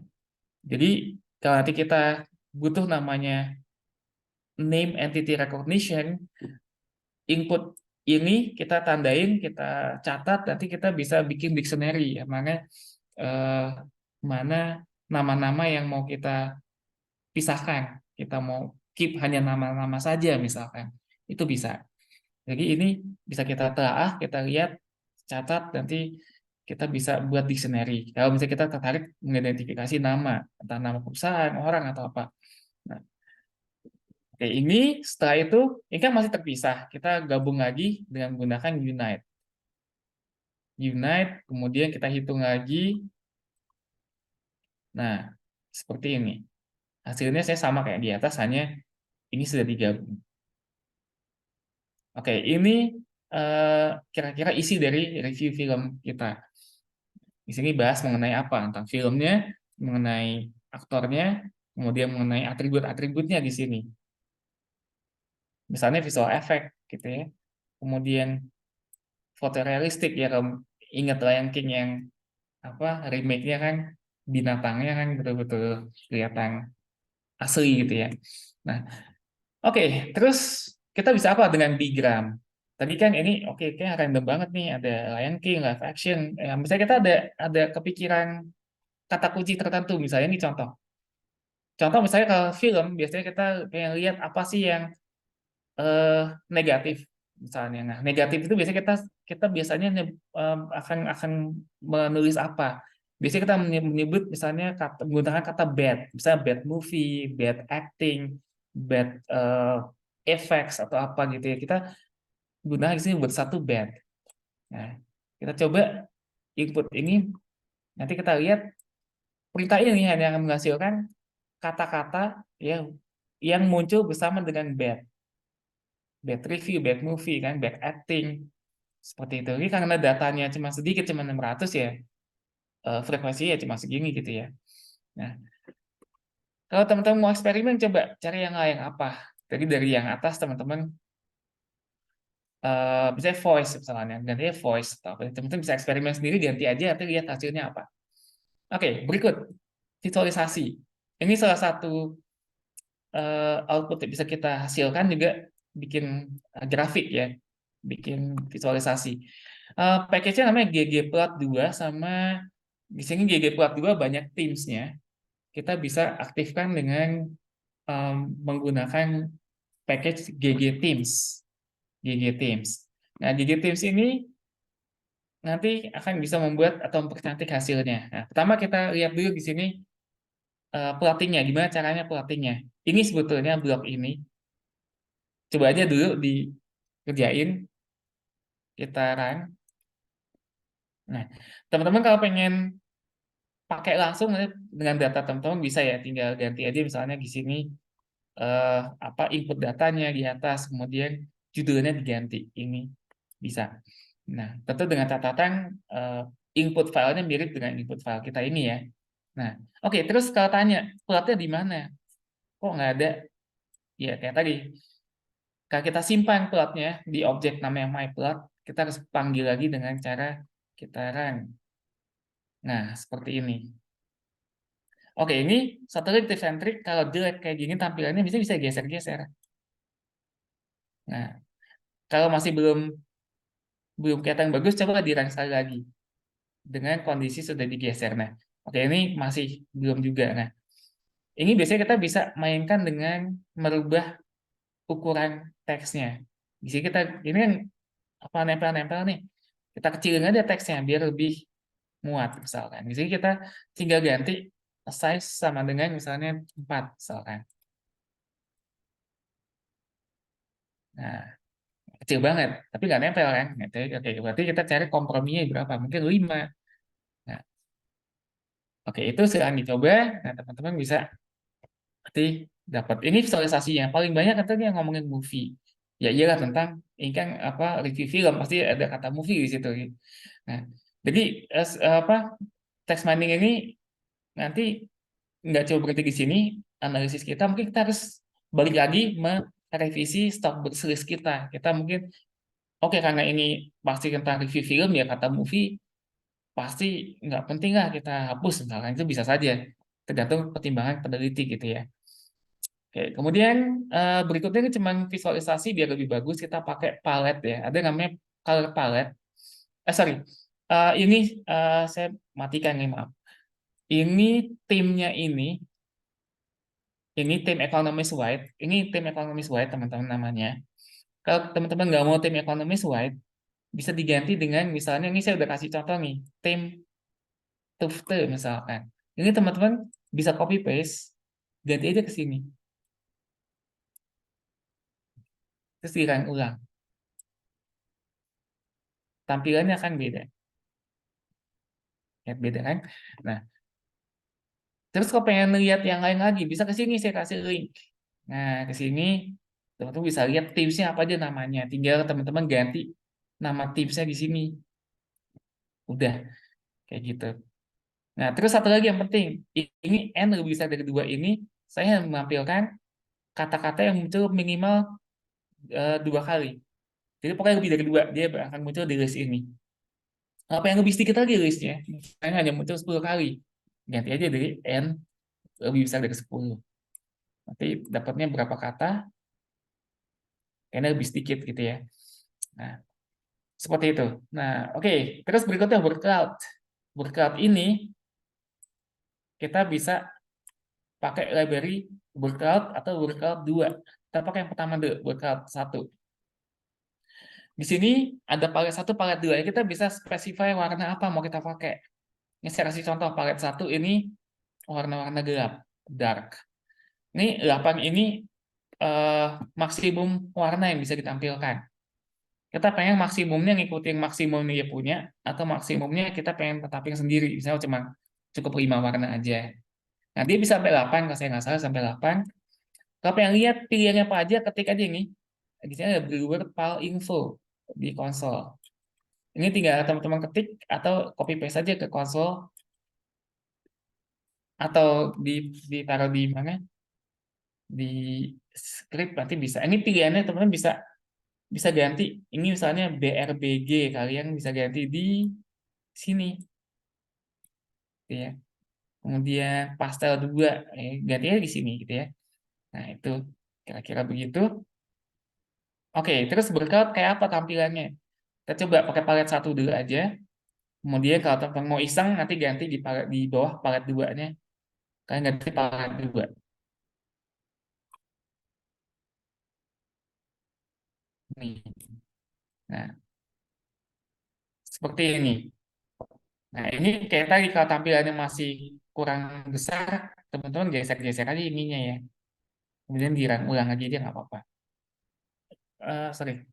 jadi kalau nanti kita butuh namanya name entity recognition, input ini kita tandain, kita catat, nanti kita bisa bikin dictionary, ya, mana nama-nama yang mau kita pisahkan, kita mau keep hanya nama-nama saja misalkan, itu bisa. Jadi ini bisa kita telah, kita lihat, catat, nanti kita bisa buat dictionary. Kalau misalnya kita tertarik mengidentifikasi nama, entah nama perusahaan, orang, atau apa. Nah, oke, ini setelah itu, ini kan masih terpisah. Kita gabung lagi dengan menggunakan unite. Unite, kemudian kita hitung lagi. Nah, seperti ini. Hasilnya saya sama kayak di atas, hanya ini sudah digabung. Oke, ini kira-kira isi dari review film kita. Di sini bahas mengenai apa? Tentang filmnya, mengenai aktornya, kemudian mengenai atribut-atributnya di sini. Misalnya visual effect gitu ya. Kemudian fotorealistik ya, kalau ingat Lion King yang remake-nya kan binatangnya kan betul-betul kelihatan asli gitu ya. Nah, oke, terus kita bisa apa dengan bigram? Tadi kan ini kayak random banget nih, ada Lion King, live action. Misalnya kita ada kepikiran kata kunci tertentu, misalnya ini contoh. Contoh misalnya kalau film, biasanya kita pengen lihat apa sih yang negatif misalnya. Nah, negatif itu biasanya kita biasanya akan menulis apa? Biasanya kita menyebut misalnya menggunakan kata bad, misalnya bad movie, bad acting, bad effects atau apa gitu ya. Kita gunakan di sini buat satu bad. Nah, kita coba input ini, nanti kita lihat perintah ini hanya akan menghasilkan kata-kata yang muncul bersama dengan bad. Bad review, bad movie, bad acting, seperti itu. Ini karena datanya cuma sedikit, cuma 600 ya, frekuensinya cuma segini gitu ya. Nah, kalau teman-teman mau eksperimen, coba cari yang lain apa. Jadi dari yang atas teman-teman misalnya voice misalnya, gantinya voice atau apa. Teman-teman bisa eksperimen sendiri, ganti aja, nanti lihat hasilnya apa. Oke, berikut visualisasi. Ini salah satu output yang bisa kita hasilkan juga bikin grafik ya, bikin visualisasi. Package-nya namanya ggplot2 sama di sini ggplot2 banyak Teams-nya. Kita bisa aktifkan dengan menggunakan package ggteams. ggteams. Nah, ggteams ini nanti akan bisa membuat atau mempercantik hasilnya. Nah, pertama kita lihat dulu di sini plottingnya, gimana caranya plottingnya. Ini sebetulnya blok ini. Coba aja dulu dikerjain, kita run. Nah, teman-teman kalau pengen pakai langsung dengan data teman-teman bisa ya, tinggal ganti aja misalnya di sini apa input datanya di atas, kemudian judulnya diganti. Ini bisa. Nah, tentu dengan catatan input filenya mirip dengan input file kita ini ya. Nah, oke, terus kalau tanya plotnya di mana? Kok nggak ada? Ya kayak tadi. Kalau kita simpan plotnya di objek namanya myplot, kita harus panggil lagi dengan cara kita run. Nah, seperti ini. Oke, ini satelit tips-and-trick kalau jelek kayak gini tampilannya bisa geser-geser. Nah, kalau masih belum kelihatan bagus, coba di-run sekali lagi dengan kondisi sudah digeser. Nah, oke ini masih belum juga. Nah, ini biasanya kita bisa mainkan dengan merubah ukuran teksnya. Di sini kita ini kan apa nempel-nempel nih. Kita kecilin aja teksnya biar lebih muat misalkan. Di sini kita tinggal ganti size sama dengan misalnya 4 misalkan. Nah, kecil banget, tapi nggak nempel kan. Oke, berarti kita cari komprominya berapa? Mungkin 5. Nah, oke, itu sedang dicoba. Nah, teman-teman bisa nanti dapat. Ini visualisasinya. Paling banyak katanya ngomongin movie. Ya iyalah tentang, ini kan apa review film, pasti ada kata movie di situ. Nah, jadi apa text mining ini nanti nggak coba berhenti di sini, analisis kita mungkin kita harus balik lagi merevisi stok search kita. Kita mungkin oke karena ini pasti tentang review film ya kata movie pasti nggak penting lah kita hapus misalkan itu bisa saja tergantung pertimbangan peneliti gitu ya. Oke, kemudian berikutnya ini cuma visualisasi biar lebih bagus kita pakai palette ya. Ada namanya color palette. Sorry, ini saya matikan nih maaf. Ini timnya ini tim economist wide. Ini tim economist wide teman-teman namanya. Kalau teman-teman nggak mau tim economist wide, bisa diganti dengan misalnya ini saya udah kasih contoh nih, tim Tufte misalkan. Ini teman-teman bisa copy paste, ganti aja ke sini. Terus di-run ulang. Tampilannya akan beda. Lihat beda kan? Nah, terus kalau pengen lihat yang lain lagi, bisa ke sini saya kasih link. Nah, ke sini teman-teman bisa lihat tipsnya apa aja namanya. Tinggal teman-teman ganti nama tipsnya di sini. Udah kayak gitu. Nah, terus satu lagi yang penting, ini N lebih besar dari 2 ini, saya menampilkan kata-kata yang muncul minimal 2 kali. Jadi pokoknya lebih dari 2, dia akan muncul di list ini. Apa yang lebih sedikit lagi listnya, misalnya hanya muncul 10 kali. Ganti aja dari N lebih besar dari 10. Nanti dapatnya berapa kata, N lebih sedikit gitu ya. Nah, seperti itu. Nah, oke. Terus berikutnya workout. Workout ini kita bisa pakai library workout atau workout 2. Kita pakai yang pertama dulu, workout 1. Di sini ada palet 1, palet 2. Kita bisa specify warna apa mau kita pakai. Ini saya kasih contoh, palet 1 ini warna-warna gelap, dark. Ini 8 ini maksimum warna yang bisa ditampilkan. Kita pengen maksimumnya ngikutin maksimum yang dia punya, atau maksimumnya kita pengen tetapin sendiri. Misalnya cuma cukup 5 warna aja. Nah, dia bisa sampai 8, kalau saya nggak salah sampai 8. Kalau pengen lihat pilihannya apa aja, ketik aja ini. Di sini ada brewer file info di konsol. Ini tinggal teman-teman ketik atau copy paste saja ke konsol. atau ditaruh di mana, di script nanti bisa. Ini pilihannya teman-teman bisa bisa ganti. Ini misalnya BRBG, kalian bisa ganti di sini, gitu ya. Kemudian pastel 2, gantinya di sini gitu ya. Nah, itu kira-kira begitu. Oke, terus berkat kayak apa tampilannya? Kita coba pakai palet 1 dulu aja. Kemudian kalau teman-teman mau iseng, nanti ganti di palet, di bawah palet 2-nya. Kalian ganti palet 2. Nih. Nah, seperti ini. Nah, ini kayak tadi kalau tampilannya masih kurang besar, teman-teman geser-geser aja ininya ya. Kemudian dirun ulang lagi dia nggak apa-apa. Sorry,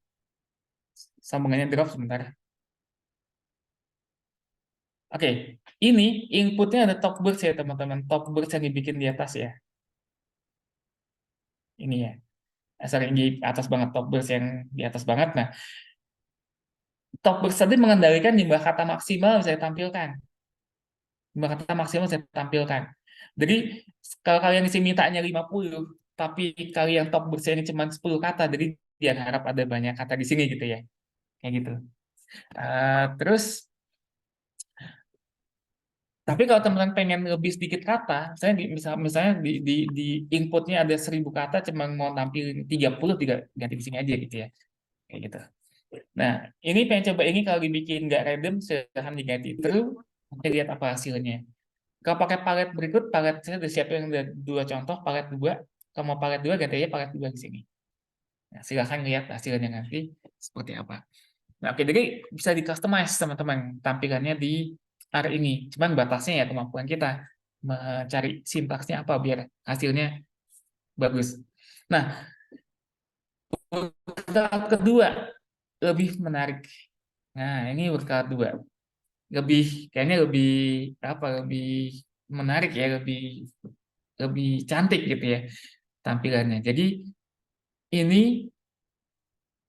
sambungannya drop sebentar. Oke, ini inputnya ada TalkBurst ya teman-teman. TalkBurst yang dibikin di atas ya. Ini ya. Sorry, di atas banget, TalkBurst yang di atas banget. Nah, TalkBurst tadi mengendalikan jumlah kata maksimal yang saya tampilkan. Jumlah kata maksimal saya tampilkan. Jadi, kalau kalian isi mintanya 50, tapi kalian TalkBurst ini cuma 10 kata, jadi dia harap ada banyak kata di sini gitu ya. Kayak gitu. Terus, tapi kalau teman-teman pengen lebih sedikit kata, saya misalnya di inputnya ada 1000 kata, cuma mau tampilin 30, ganti di sini aja gitu ya. Kayak gitu. Nah, ini pengen coba ini kalau dibikin nggak random, silahkan diganti true, nanti lihat apa hasilnya. Kalau pakai palet berikut, palet saya udah siapin ada 2 contoh, palet 2. Kalau mau palet 2, ganti aja palet 2 di sini. Nah, silahkan lihat hasilnya nanti seperti apa. Nah, oke, jadi bisa di-customize teman-teman tampilannya di area ini. Cuman batasnya ya kemampuan kita mencari sintaksnya apa biar hasilnya bagus. Nah, workout kedua lebih menarik. Nah, ini workout 2. Kayaknya lebih apa? Lebih menarik ya, lebih lebih cantik gitu ya tampilannya. Jadi ini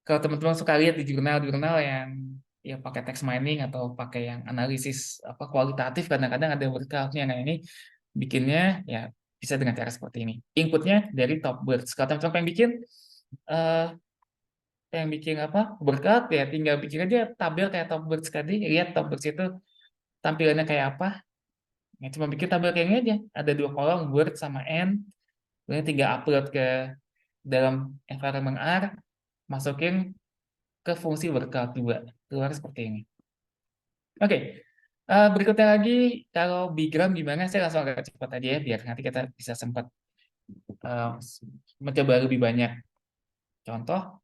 kalau teman-teman suka lihat di jurnal-jurnal yang ya pakai text mining atau pakai yang analisis apa kualitatif, kadang-kadang ada workout-nya. Nah, ini bikinnya ya bisa dengan cara seperti ini. Inputnya dari TalkBurst. Kalau teman-teman eh yang bikin apa workout ya tinggal bikin aja tabel kayak TalkBurst tadi. Lihat TalkBurst itu tampilannya kayak apa. Ya, cuma bikin tabel kayak gini aja. Ada 2 kolom Word sama N. Kemudian tinggal upload ke dalam environment R, masukin ke fungsi workout 2. Keluar seperti ini. Oke, berikutnya lagi, kalau bigram gimana? Saya langsung agak cepat aja ya, biar nanti kita bisa sempat eh, mencoba lebih banyak contoh.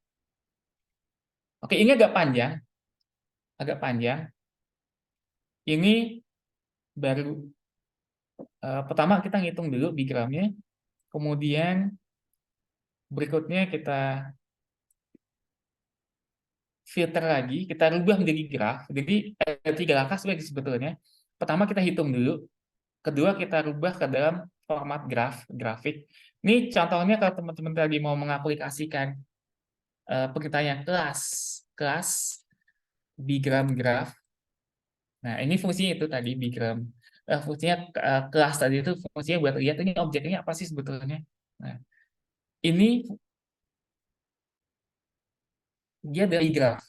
Oke, ini agak panjang. Agak panjang. Ini baru, pertama kita ngitung dulu bigramnya. Kemudian berikutnya kita filter lagi, kita rubah menjadi graf. Jadi ada 3 langkah sebenarnya sebetulnya. Pertama kita hitung dulu. Kedua kita rubah ke dalam format grafik. Ini contohnya kalau teman-teman tadi mau mengaplikasikan perintahnya kelas bigram graph. Nah, ini fungsinya itu tadi bigram. Fungsinya kelas tadi itu fungsinya buat lihat ini objeknya apa sih sebetulnya. Nah, ini dia dari graph.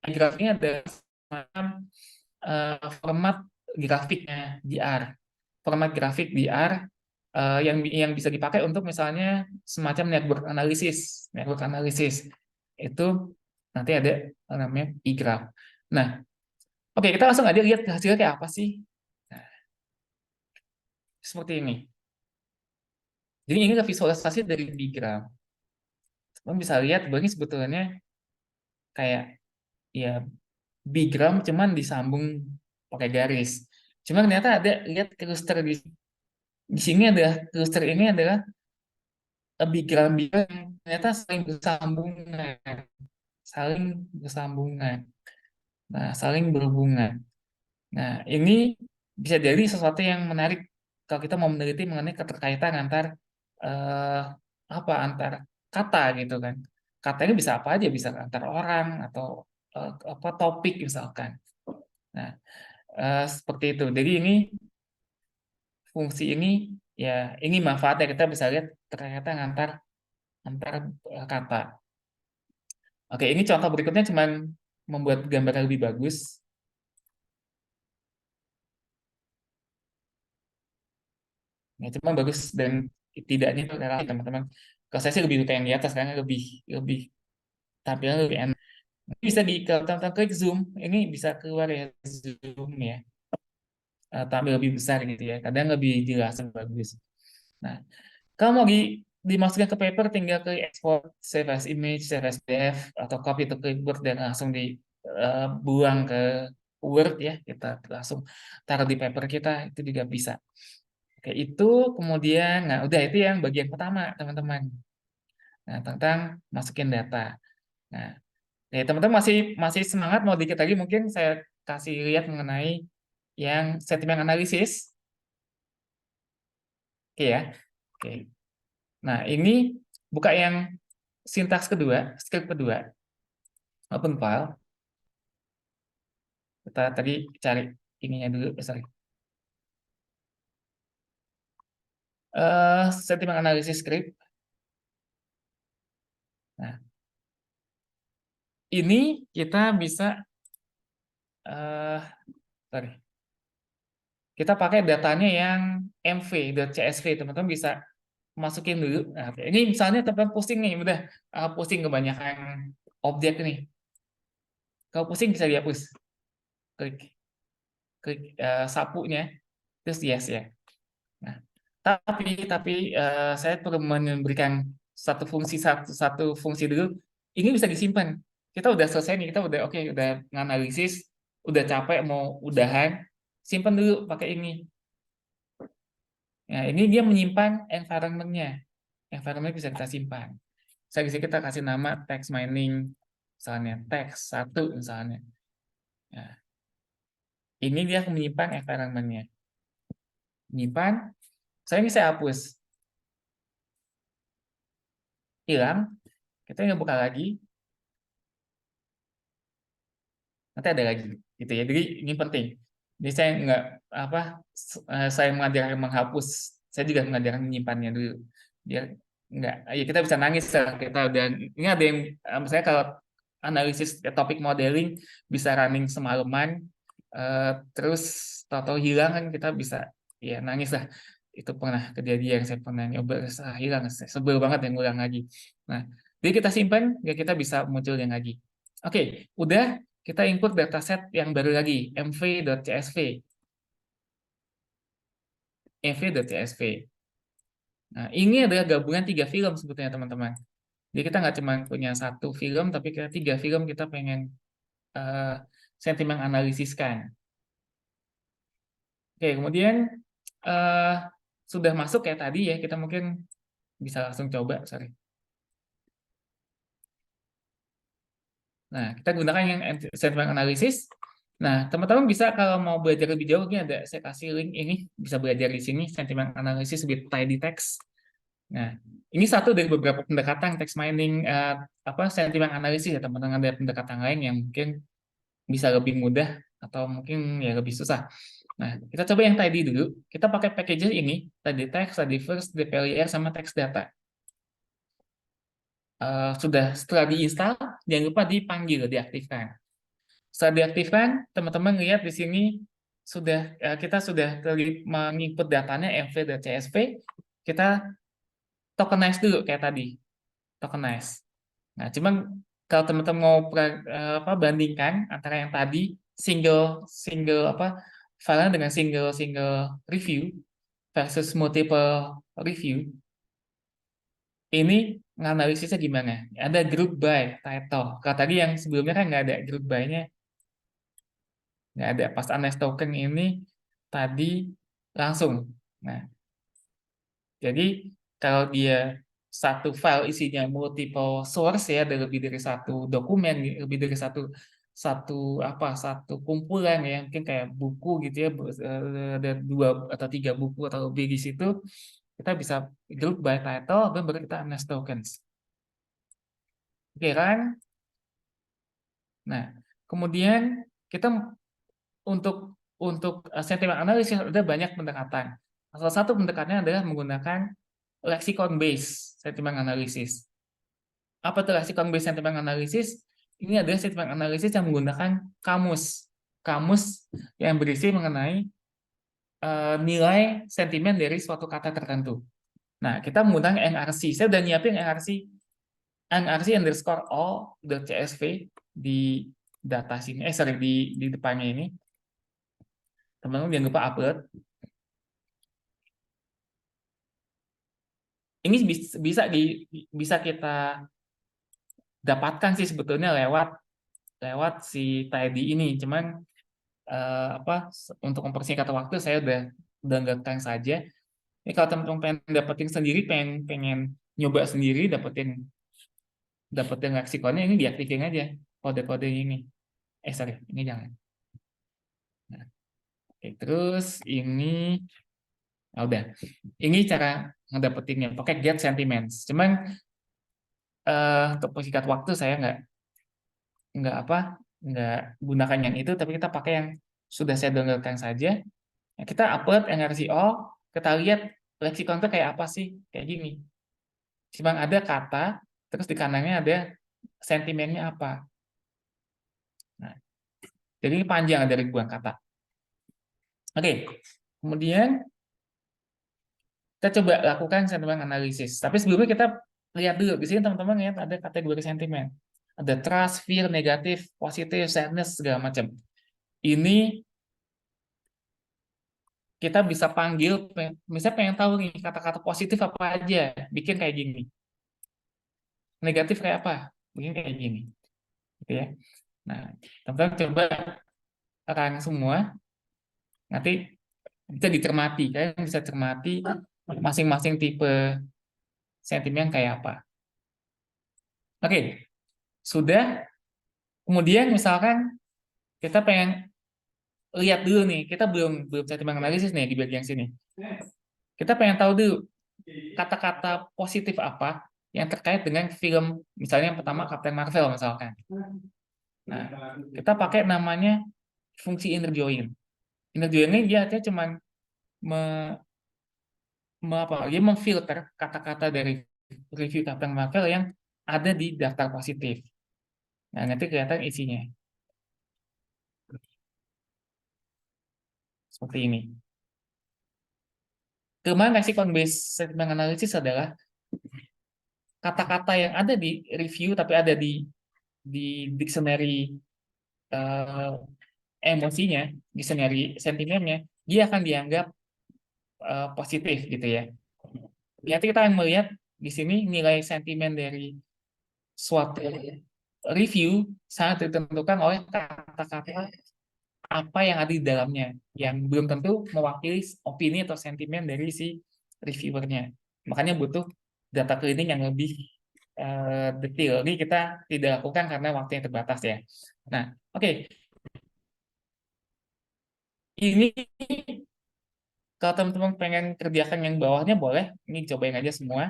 Graph ini ada semacam format grafiknya di R. Format grafik di R yang bisa dipakai untuk misalnya semacam network analysis. Network analysis itu nanti ada namanya igraph. Nah, oke, kita langsung aja lihat hasilnya kayak apa sih. Nah, seperti ini. Jadi ini visualisasi dari diagram. Kamu bisa lihat bahwa ini sebetulnya kayak ya bigram cuman disambung pakai garis. Cuma ternyata ada lihat cluster di sini ada cluster ini adalah bigram bigram yang ternyata saling bersambungan. Nah, saling berhubungan. Nah, ini bisa jadi sesuatu yang menarik kalau kita mau meneliti mengenai keterkaitan antar eh, antar kata gitu kan. Kata ini bisa apa aja, bisa antar orang atau apa topik misalkan. Nah, seperti itu. Jadi ini fungsi ini ya ini manfaatnya kita bisa lihat ternyata antar kata. Oke, ini contoh berikutnya cuman membuat gambar lebih bagus. Ya, cuma bagus dan tidaknya itu relatif teman-teman. Kalau saya sih lebih suka yang di atas karena lebih lebih tampilan lebih enak. Bisa di kalau teman-teman klik zoom, ini bisa keluar ya zoom ya, tampil lebih besar gitu ya. Kadang lebih jelas dan bagus. Nah, kalau mau dimasukkan ke paper, tinggal ke export, save as image, save as PDF, atau copy to clipboard dan langsung dibuang ke Word ya. Kita langsung taruh di paper kita, itu juga bisa. Oke, itu kemudian, nah udah itu yang bagian pertama teman-teman. Nah, tentang masukin data. Nah, ya teman-teman masih masih semangat mau dikit lagi mungkin saya kasih lihat mengenai yang sentimen analisis. Oke ya. Oke. Nah, ini buka yang sintaks kedua, script kedua, open file. Kita tadi cari ininya dulu, sorry. Sentimen analisis script. Nah, ini kita bisa, sorry, kita pakai datanya yang mv.csv, teman-teman bisa masukin dulu. Nah, ini misalnya teman-teman pusing nih, udah pusing kebanyakan objek nih. Kalau pusing bisa dihapus, klik klik sapunya, terus yes ya. Nah, tapi saya perlu memberikan satu fungsi dulu. Ini bisa disimpan. Kita udah selesai nih, kita udah oke, udah nganalisis, udah capek mau udahan, simpan dulu pakai ini. Nah, ini dia menyimpan environment-nya. Environment bisa kita simpan. Saya bisa kita kasih nama text mining, misalnya text 1 misalnya. Nah, ini dia menyimpan environment-nya. Menyimpan, saya hapus. Hilang, kita ngebuka lagi, nanti ada lagi gitu ya. Jadi ini penting. Jadi saya nggak apa saya mengajarkan menghapus, saya juga mengajarkan menyimpannya dulu. Biar nggak ya kita bisa nangis lah, kita udah ini ada yang misalnya kalau analisis topik modeling bisa running semalaman, terus tahu-tahu hilang kan kita bisa ya nangis lah. Itu pernah kejadian, saya pernah nyoba hilang, sebel banget yang ngulang lagi. Nah, jadi kita simpan ya kita bisa munculin lagi. Oke, udah kita input dataset yang baru lagi, mv.csv. mv.csv. Nah, ini adalah gabungan 3 film sebetulnya teman-teman. Jadi kita nggak cuma punya 1 film, tapi kita 3 film kita pengen sentimen analisiskan. Oke, kemudian sudah masuk kayak tadi ya, kita mungkin bisa langsung coba, sorry. Nah, kita gunakan yang sentimen analisis. Nah, teman-teman bisa kalau mau belajar lebih jauh, ini ada saya kasih link ini, bisa belajar di sini, sentimen analisis with tidy text. Nah, ini satu dari beberapa pendekatan text mining, sentimen analisis ya teman-teman. Ada pendekatan lain yang mungkin bisa lebih mudah atau mungkin ya lebih susah. Nah, kita coba yang tidy dulu. Kita pakai packages ini, tidy text, tidyverse, dplyr, sama text data. Sudah setelah diinstal, jangan lupa dipanggil, diaktifkan. Setelah diaktifkan, teman-teman lihat di sini kita sudah menginput datanya mv.csv, kita tokenize dulu kayak tadi, tokenize. Nah, cuman kalau teman-teman mau bandingkan antara yang tadi single filenya dengan single review versus multiple review, ini nganalisisnya gimana? Ada group by title. Kalau tadi yang sebelumnya kan nggak ada group by-nya, nggak ada. Pas Unless token ini tadi langsung. Nah, jadi kalau dia satu file isinya multiple source ya, ada lebih dari satu dokumen, lebih dari satu kumpulan ya, mungkin kayak buku gitu ya, ada 2 atau 3 buku atau lebih di situ, kita bisa group by title dan baru kita Unless tokens. Oke kan? Nah, kemudian kita untuk sentimen analisis ada banyak pendekatan. Salah satu pendekatannya adalah menggunakan lexicon based sentiment analysis. Apa itu lexicon based sentiment analysis? Ini adalah sentiment analysis yang menggunakan kamus yang berisi mengenai nilai sentimen dari suatu kata tertentu. Nah, kita menggunakan NRC. Saya udah nyiapin nrc_all.csv di data sini. Di depannya ini. Teman-teman jangan lupa upload. Ini bisa kita dapatkan sih sebetulnya lewat si tidy ini. Cuman untuk mempersingkat waktu saya udah nggak saja. Ini kalau teman-teman pengen dapetin sendiri, pengen nyoba sendiri dapetin leksikonnya, ini diaktifin aja kode-kode ini. Ini jangan. Nah, oke, terus ini udah. Ini cara ngedapetinnya pakai get sentiments. Cuman untuk persingkat waktu saya nggak gunakan yang itu, tapi kita pakai yang sudah saya downloadkan saja. Nah, kita upload NRCO, kita lihat leksikon itu kayak apa sih, kayak gini. Cuma ada kata, terus di kanannya ada sentimennya apa. Nah, jadi ini panjang, ada ribuan kata. Oke, kemudian kita coba lakukan sentimen analisis. Tapi sebelumnya kita lihat dulu, di sini teman-teman lihat ada kategori sentimen. Ada trust, fear, negatif, positif, sadness, segala macam. Ini kita bisa panggil, misalnya pengen tahu nih kata-kata positif apa aja, bikin kayak gini. Negatif kayak apa? Bikin kayak gini. Gitu ya. Nah, teman-teman coba rang semua, nanti bisa dicermati, kalian bisa cermati masing-masing tipe sentimen kayak apa. Oke, sudah. Kemudian misalkan kita pengen lihat dulu nih, kita belum sentimen analisis nih di bagian sini. Kita pengen tahu dulu kata-kata positif apa yang terkait dengan film, misalnya yang pertama Captain Marvel misalkan. Nah, kita pakai namanya fungsi inner join. Inner join ini dia cuma dia memfilter kata-kata dari review Captain Marvel yang ada di daftar positif. Nah, nanti kelihatan isinya. Seperti ini. Kemarin lexicon based sentiment analysis adalah kata-kata yang ada di review tapi ada di dictionary emosinya, dictionary sentimennya, dia akan dianggap positif gitu ya. Nanti kita akan melihat di sini nilai sentimen dari suatu review sangat ditentukan oleh kata-kata apa yang ada di dalamnya, yang belum tentu mewakili opini atau sentimen dari si reviewernya. Makanya butuh data cleaning yang lebih detail. Ini kita tidak lakukan karena waktunya terbatas ya. Nah, oke. Ini kalau teman-teman pengen kerjakan yang bawahnya boleh. Ini cobain aja semua.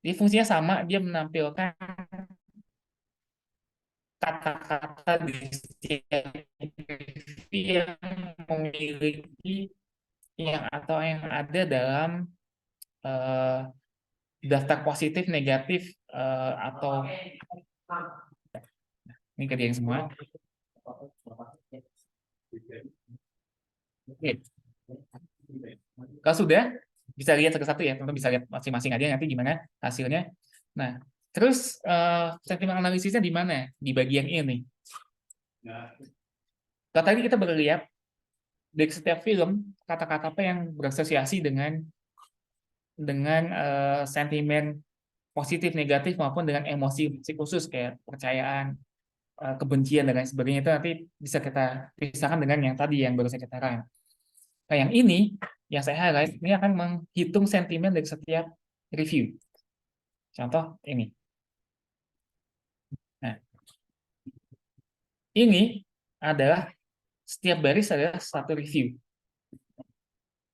Jadi fungsinya sama, dia menampilkan kata-kata di setiap yang memiliki yang ada dalam daftar positif, negatif, atau ini kerjain semua. Oke. Kalau sudah, bisa lihat satu-satu ya, teman-teman bisa lihat masing-masing aja nanti gimana hasilnya. Nah, terus sentimen analisisnya di mana? Di bagian ini. Kalau tadi kita baru lihat dari setiap film kata-kata apa yang berasosiasi dengan sentimen positif, negatif maupun dengan emosi khusus kayak percayaan, kebencian dan lain sebagainya, itu nanti bisa kita pisahkan dengan yang tadi yang baru saya katakan. Nah, yang ini yang saya highlight ini akan menghitung sentimen dari setiap review. Contoh ini. Nah, ini adalah setiap baris adalah satu review.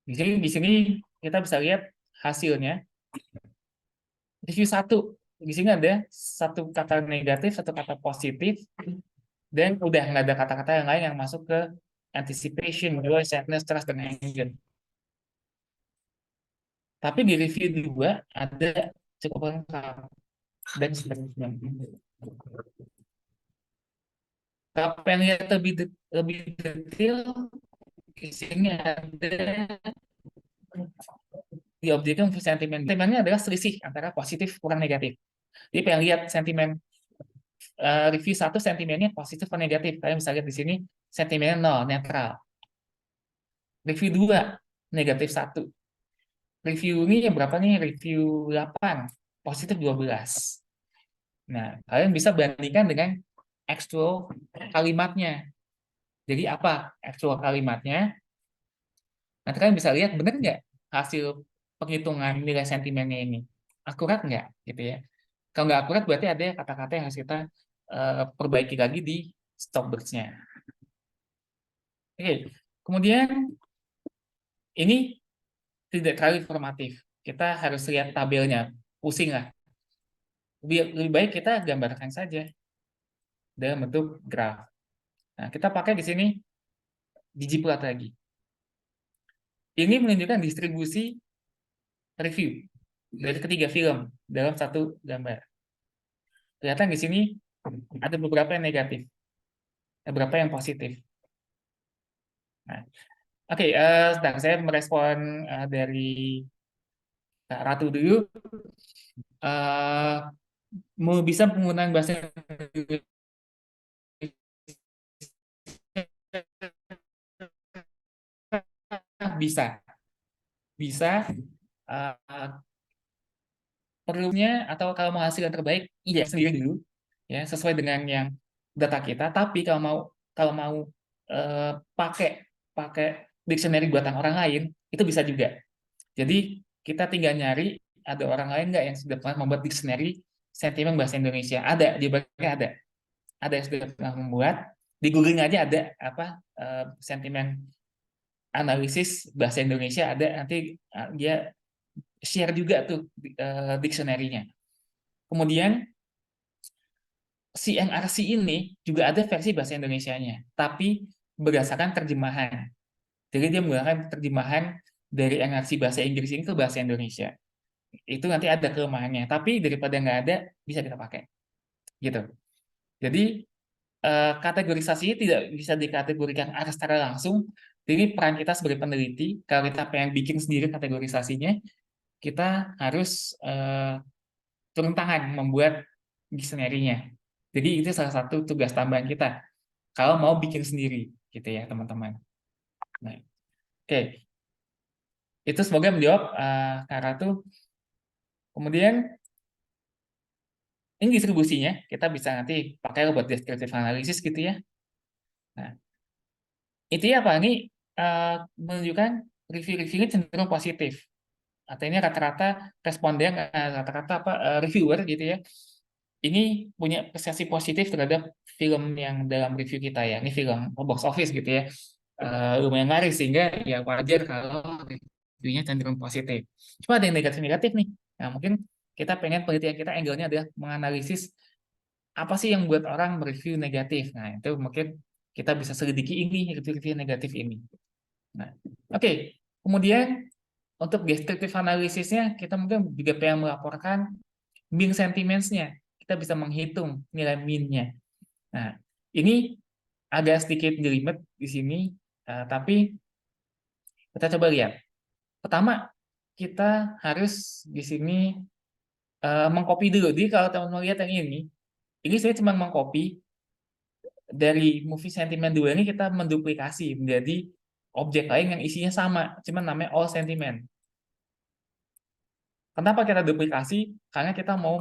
Di sini kita bisa lihat hasilnya. Review 1. Di sini ada satu kata negatif, satu kata positif, dan udah nggak ada kata-kata yang lain yang masuk ke anticipation, joy, sadness, trust, dan anger. Tapi di review 2 ada cukup lengkap dan seterusnya. Kalau pengen lihat lebih detail, di sini ada diobjekkan sentimen. Sentimennya adalah selisih antara positif kurang negatif. Jadi pengen lihat sentimen review 1 sentimennya positif atau negatif. Kalian bisa lihat di sini sentimennya 0, netral. Review 2 negatif 1. Review ini yang berapa nih? Review 8, positif 12. Nah, kalian bisa bandingkan dengan actual kalimatnya. Jadi apa actual kalimatnya? Nanti kalian bisa lihat benar nggak hasil penghitungan nilai sentimennya ini. Akurat nggak gitu ya. Kalau nggak akurat berarti ada kata-kata yang harus kita perbaiki lagi di Stockbirds-nya. Oke, kemudian ini tidak terlalu informatif. Kita harus lihat tabelnya, pusing lah. Lebih baik kita gambarkan saja dalam bentuk graf. Nah, kita pakai di sini ggplot lagi. Ini menunjukkan distribusi review dari ketiga film dalam satu gambar. Kelihatan di sini ada beberapa yang negatif, beberapa yang positif. Nah, oke, sebentar saya merespon dari Kak Ratu dulu. Mau bisa penggunaan bahasa Indonesia bisa, perlunya atau kalau mau hasil yang terbaik, iya sendiri dulu, ya sesuai dengan yang data kita. Tapi kalau mau pakai dictionary buatan orang lain, itu bisa juga. Jadi kita tinggal nyari ada orang lain nggak yang sudah pernah membuat dictionary sentimen bahasa Indonesia. Ada di belakangnya ada yang sudah pernah membuat. Di Google aja ada apa sentimen analisis bahasa Indonesia ada, nanti dia share juga tuh dictionary-nya. Kemudian CMRC ini juga ada versi bahasa Indonesianya, tapi berdasarkan terjemahan. Jadi dia menggunakan terjemahan dari NRC bahasa Inggris ini ke bahasa Indonesia. Itu nanti ada kelemahannya, tapi daripada nggak ada, bisa kita pakai. Gitu. Jadi kategorisasi tidak bisa dikategorikan secara langsung. Jadi peran kita sebagai peneliti, kalau kita pengen bikin sendiri kategorisasinya, kita harus turun tangan membuat dictionary-nya. Jadi itu salah satu tugas tambahan kita kalau mau bikin sendiri, gitu ya teman-teman. Nah, oke, itu semoga menjawab Kak Ratu. Kemudian ini distribusinya, kita bisa nanti pakai buat descriptive analysis gitu ya. Nah, itu ya Pak, ini menunjukkan review-reviewnya cenderung positif. Artinya rata-rata responden, rata-rata reviewer gitu ya, ini punya persepsi positif terhadap film yang dalam review kita ya. Ini film box office gitu ya. Lumayan laris sehingga ya wajar kalau reviewnya cenderung positif. Cuma ada yang negatif-negatif nih. Nah, mungkin kita pengen penelitian kita angle-nya adalah menganalisis apa sih yang buat orang mereview negatif. Nah, itu mungkin kita bisa selidiki ini, review-review negatif ini. Nah, oke. Kemudian untuk descriptive analisisnya, kita mungkin juga pengen melaporkan mean sentiments-nya. Kita bisa menghitung nilai mean-nya. Nah, ini agak sedikit jelimet di sini, tapi kita coba lihat. Pertama, kita harus di sini mengcopy dulu. Jadi kalau teman-teman lihat yang ini saya cuma mengcopy dari movie sentiment 2 ini, kita menduplikasi menjadi objek lain yang isinya sama, cuma namanya all sentiment. Kenapa kita duplikasi? Karena kita mau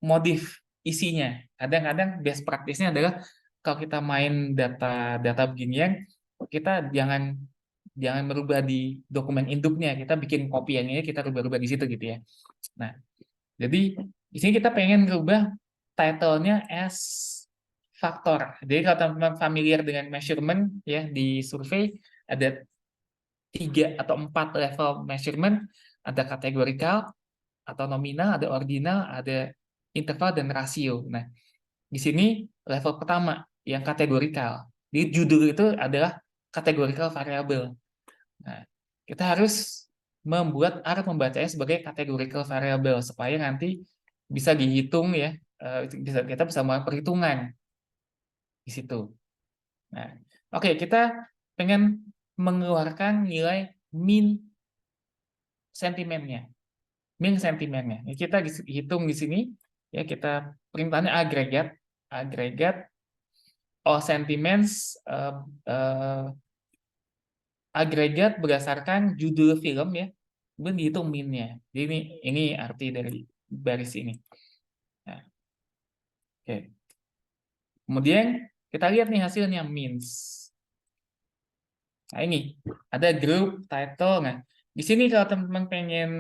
modif isinya. Kadang-kadang best practice-nya adalah kalau kita main data beginian, kita jangan merubah di dokumen induknya, kita bikin copy yang ini, kita rubah-rubah di situ gitu ya. Nah, jadi di sini kita pengen rubah title-nya as faktor. Jadi kalau teman-teman familiar dengan measurement ya di survei, ada 3 atau 4 level measurement, ada kategorikal atau nominal, ada ordinal, ada interval dan rasio. Nah, di sini level pertama yang kategorikal. Di judul itu adalah kategorikal variable. Nah, kita harus harus membacanya sebagai categorical variable supaya nanti bisa dihitung ya, kita bisa melakukan perhitungan di situ. Nah, oke, kita pengen mengeluarkan nilai min sentimennya. Min sentimennya. Ini kita hitung di sini ya, kita perintahnya agregat all sentiments agregat berdasarkan judul film ya, kemudian dihitung minnya. Jadi ini arti dari baris ini. Nah, oke. Kemudian kita lihat nih hasilnya means. Nah ini ada group title. Nah di sini kalau teman-teman pengen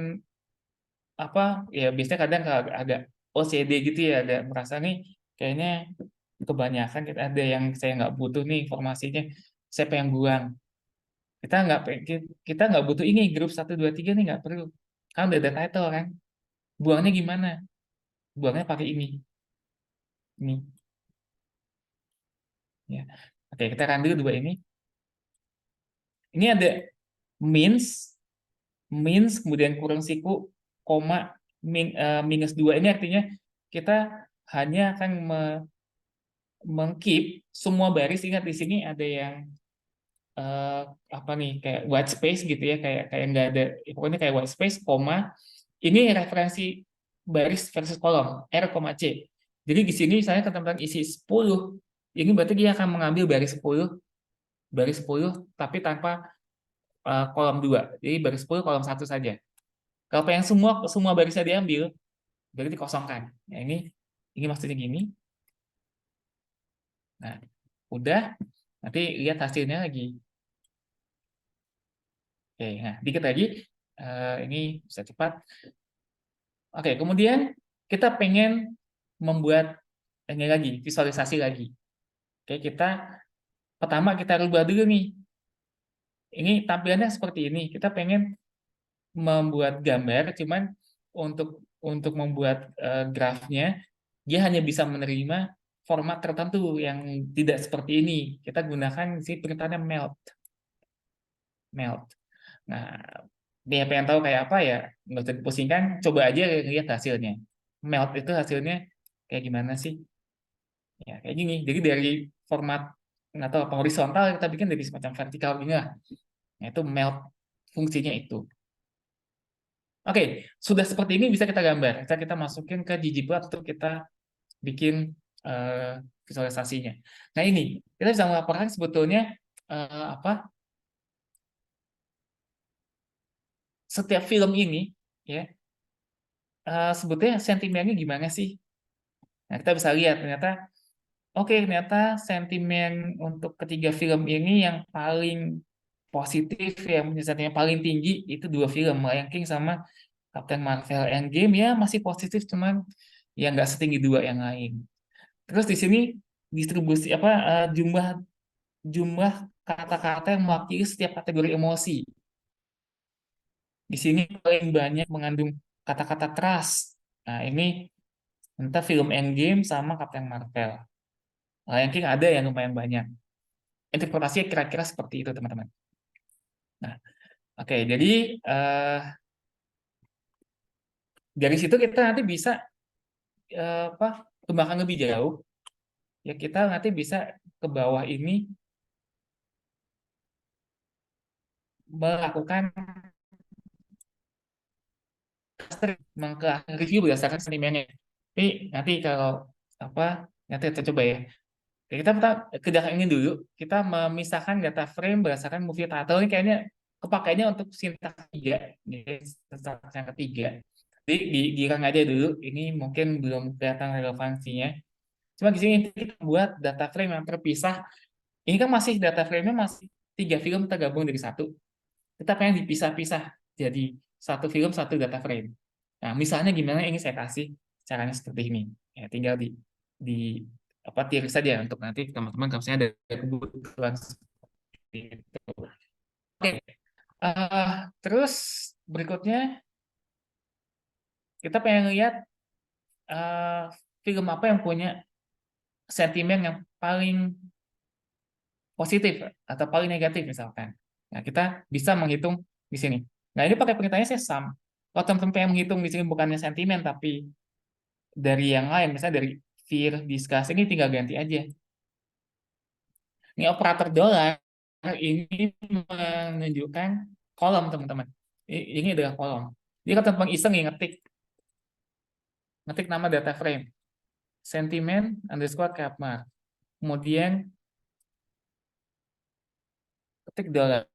apa ya, biasanya kadang kalau agak OCD gitu ya, ada merasa nih kayaknya kebanyakan, ada yang saya nggak butuh nih informasinya, saya pengen buang. Kita nggak butuh ini grup 1, 2, 3 nih, nggak perlu, kan udah ada title kan. Buangnya gimana? Buangnya pakai ini ya. Oke, kita run dulu dua ini ada means kemudian kurang siku koma minus 2. Ini artinya kita hanya akan mengkeep semua baris. Ingat di sini ada yang apa nih, kayak white space gitu ya, kayak nggak ada, pokoknya kayak white space koma, ini referensi baris versus kolom R, C. Jadi di sini saya teman-teman isi 10, ini berarti dia akan mengambil baris 10 tapi tanpa kolom 2. Jadi baris 10 kolom 1 saja. Kalau pengen semua barisnya diambil, berarti dikosongkan. Nah, ini maksudnya gini. Nah, udah, nanti lihat hasilnya lagi. Oke, nah dikit lagi. Ini bisa cepat. Oke, kemudian kita pengen membuat ini lagi, visualisasi lagi. Oke, pertama kita rubah dulu nih. Ini tampilannya seperti ini. Kita pengen membuat gambar, cuman untuk membuat grafnya, dia hanya bisa menerima format tertentu yang tidak seperti ini. Kita gunakan si perintahnya melt. Nah, dia pengen tahu kayak apa ya, nggak usah dipusingkan, coba aja lihat hasilnya. Melt itu hasilnya kayak gimana sih? Ya, kayak gini. Jadi dari format atau horizontal kita bikin dari semacam vertikal gini lah. Nah, itu melt fungsinya itu. Oke, sudah seperti ini bisa kita gambar. Kita masukin ke ggplot untuk kita bikin visualisasinya. Nah ini kita bisa melaporkan sebetulnya setiap film ini ya, sebetulnya sentimennya gimana sih? Nah kita bisa lihat ternyata, ternyata sentimen untuk ketiga film ini yang paling positif, yang sentimen paling tinggi itu 2 film, Lion King sama Captain Marvel. Endgame ya masih positif, cuman ya nggak setinggi 2 yang lain. Terus di sini distribusi jumlah kata-kata yang mewakili setiap kategori emosi. Di sini paling banyak mengandung kata-kata trust. Nah, ini entah film Endgame sama Captain Marvel. Lion King ada yang lumayan banyak. Interpretasinya kira-kira seperti itu, teman-teman. Nah, oke, jadi dari situ kita nanti bisa kembangkan lebih jauh. Ya, kita nanti bisa ke bawah ini melakukan review berdasarkan sentimennya. Tapi nanti kalau nanti kita coba ya. Kita kerjakan ini dulu. Kita memisahkan data frame berdasarkan movie title. Ini kayaknya kepakainya untuk sintaks 3, sintaks yang ketiga. Jadi dirang aja dulu. Ini mungkin belum kelihatan relevansinya. Cuma di sini kita buat data frame yang terpisah. Ini kan masih data frame-nya masih 3 film tergabung dari satu. Kita pengen dipisah-pisah jadi satu film, satu data frame. Nah, misalnya gimana, ini saya kasih caranya seperti ini. Ya, tinggal tiris saja untuk nanti teman-teman kalau misalnya ada kebutuhan seperti itu. Oke. Terus berikutnya kita pengen lihat film apa yang punya sentimen yang paling positif atau paling negatif misalkan. Nah, kita bisa menghitung di sini. Nah, ini pakai perintahnya saya sum. Kalau teman-teman pengen menghitung di sini bukannya sentimen, tapi dari yang lain, misalnya dari fear, discuss, ini tinggal ganti aja. Ini operator dollar ini menunjukkan kolom, teman-teman. Ini adalah kolom. Jadi kalau teman-teman iseng nih, ngetik nama data frame, sentiment underscore capmar. Kemudian ketik dollar.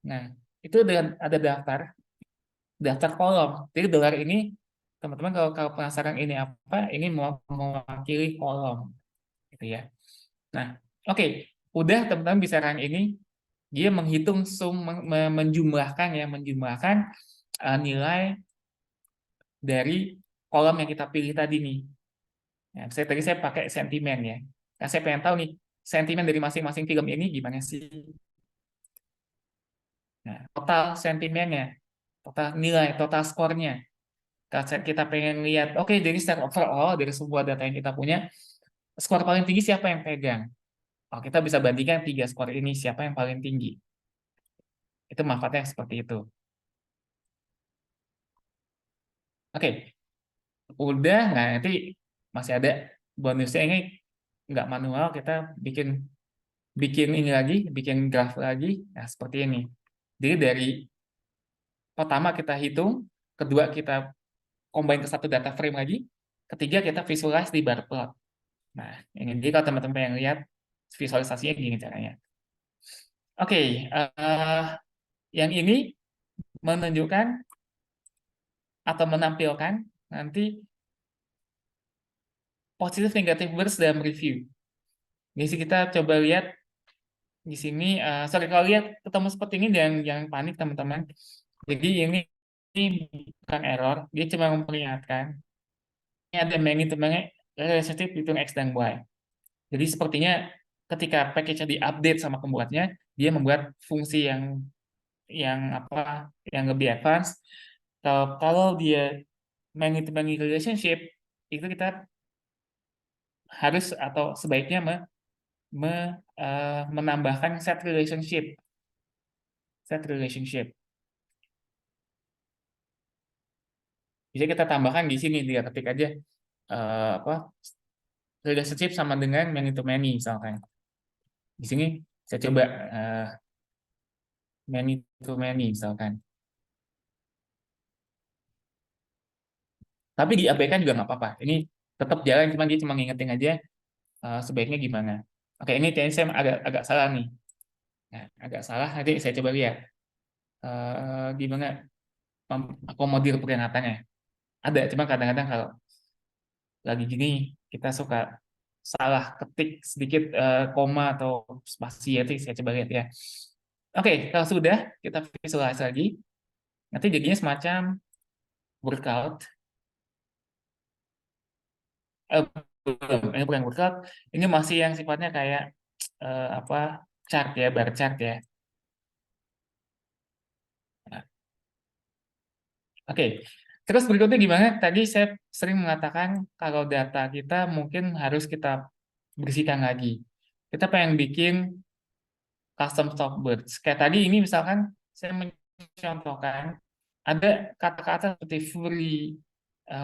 Nah, itu ada daftar kolom. Jadi dolar ini, teman-teman kalau penasaran ini apa, ini mewakili kolom, gitu ya. Nah, oke, udah teman-teman bisa run ini, dia menghitung menjumlahkan nilai dari kolom yang kita pilih tadi nih. Ya, tadi saya pakai sentimen ya. Nah, saya pengen tahu nih, sentimen dari masing-masing film ini gimana sih? Nah, total sentimennya, total nilai, total skornya. Kalau kita pengen lihat, oke, jadi secara overall dari sebuah data yang kita punya, skor paling tinggi siapa yang pegang? Oh, kita bisa bandingkan 3 skor ini, siapa yang paling tinggi. Itu manfaatnya seperti itu. Oke, udah, nah nanti masih ada bonusnya ini nggak manual, kita bikin bikin ini lagi, bikin graf lagi, nah seperti ini. Jadi dari pertama kita hitung, kedua kita combine ke satu data frame lagi, ketiga kita visualize di bar plot. Nah, ini jadi kalau teman-teman yang lihat visualisasinya gini caranya. Oke, yang ini menunjukkan atau menampilkan nanti positif negatif burst dalam review. Jadi kita coba lihat di sini, sorry kalau lihat ketemu seperti ini jangan panik teman-teman. Jadi ini bukan error, dia cuma memperingatkan. Ini ada manajemennya relationship between X dan Y. Jadi sepertinya ketika package-nya diupdate sama pembuatnya, dia membuat fungsi yang apa yang lebih advance. Kalau dia manajemen relationship itu kita harus atau sebaiknya menambahkan set relationship. Bisa kita tambahkan di sini, dia ketik aja apa relationship sama dengan many to many misalkan. Di sini saya coba many to many misalkan. Tapi diabaikan juga nggak apa-apa. Ini tetap jalan, cuma dia cuma ngingetin aja sebaiknya gimana. Oke, ini kayaknya saya agak salah nih. Nah, agak salah, nanti saya coba lihat gimana akomodir peringatannya. Ada, cuma kadang-kadang kalau lagi gini kita suka salah ketik sedikit koma atau spasi ya, saya coba lihat ya. Oke, kalau sudah kita visualize lagi, nanti jadinya semacam workout. Ini bukan workout, ini masih yang sifatnya kayak apa chart ya, bar chart ya. Nah, oke, terus berikutnya gimana? Tadi saya sering mengatakan kalau data kita mungkin harus kita bersihkan lagi. Kita pengen bikin custom stock birds. Kayak tadi ini misalkan saya mencontohkan ada kata-kata seperti Fury,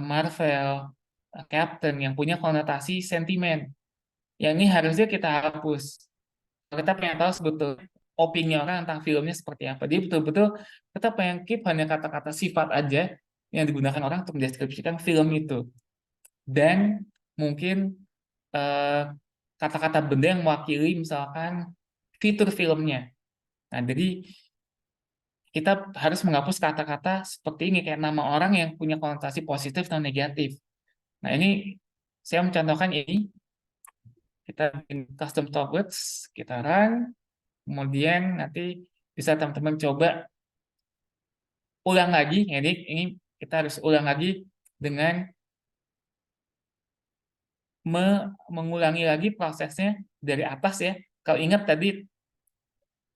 Marvel, Captain yang punya konotasi sentimen. Yang ini harusnya kita hapus. Kita pengen tahu sebetulnya opini orang tentang filmnya seperti apa. Jadi betul-betul kita pengen keep hanya kata-kata sifat aja yang digunakan orang untuk mendeskripsikan film itu. Dan mungkin kata-kata benda yang mewakili misalkan fitur filmnya. Nah, jadi kita harus menghapus kata-kata seperti ini, kayak nama orang yang punya konotasi positif atau negatif. Nah, ini saya mencontohkan ini. Kita bikin custom stock words, kita run, kemudian nanti bisa teman-teman coba ulang lagi. Jadi ini kita harus ulang lagi dengan mengulangi lagi prosesnya dari atas ya. Kalau ingat tadi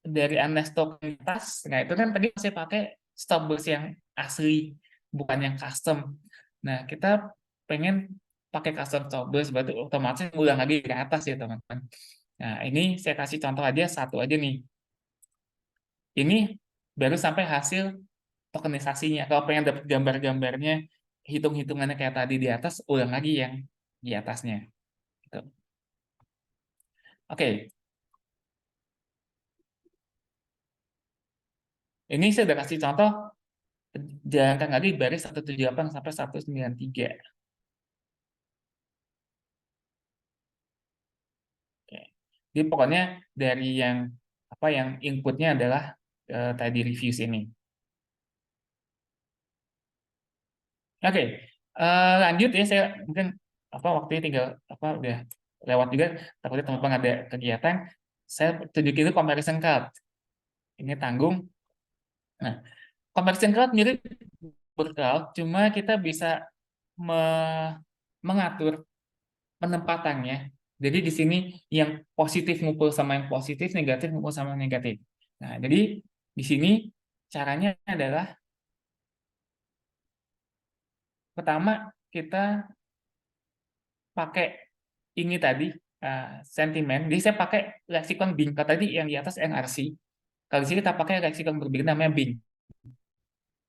dari Ernesto ke atas, nah itu kan tadi saya pakai stopbox yang asli, bukan yang custom. Nah, kita pengen pakai custom stopbox, berarti otomatis ulang lagi dari atas ya teman-teman. Nah, ini saya kasih contoh aja satu aja nih. Ini baru sampai hasil tokenisasinya. Kalau pengen dapat gambar-gambarnya, hitung-hitungannya kayak tadi di atas, ulang lagi yang di atasnya. Gitu. Oke. Ini saya udah kasih contoh, jalankan lagi baris 178 sampai 193. Oke. Jadi pokoknya dari yang yang inputnya adalah tadi reviews ini. Oke, lanjut ya, saya mungkin waktunya tinggal udah lewat juga, takutnya teman-teman ada kegiatan. Saya tunjukin itu comparison chart. Ini tanggung. Nah, comparison chart mirip bercloud, cuma kita bisa mengatur penempatannya. Jadi di sini yang positif ngumpul sama yang positif, negatif ngumpul sama yang negatif. Nah, jadi di sini caranya adalah pertama kita pakai ini tadi sentimen. Jadi saya pakai leksikon Bing. Kalau tadi yang di atas NRC. Kalau di sini kita pakai leksikon berbeda namanya Bing.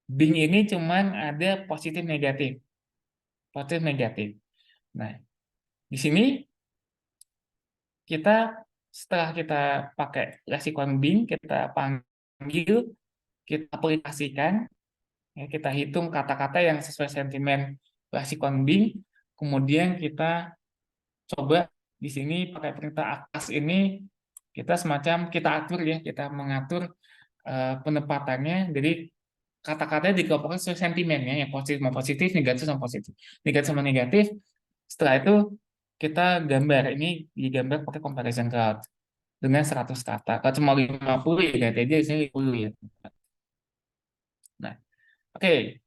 Bing ini cuman ada positif negatif. Positif negatif. Nah, di sini kita setelah kita pakai leksikon Bing, kita panggil, kita aplikasikan, ya, kita hitung kata-kata yang sesuai sentimen leksikon Bing, kemudian kita coba di sini pakai perintah akas ini, kita semacam kita atur ya, kita mengatur penempatannya. Jadi kata-katanya dikelompokkan sesuai sentimennya, yang positif sama positif, negatif sama positif, negatif sama negatif. Setelah itu kita gambar, ini digambar pakai comparison chart dengan 100 kata. Kalau cuma 50 ya ganti aja di sini 50 ya. Nah, oke.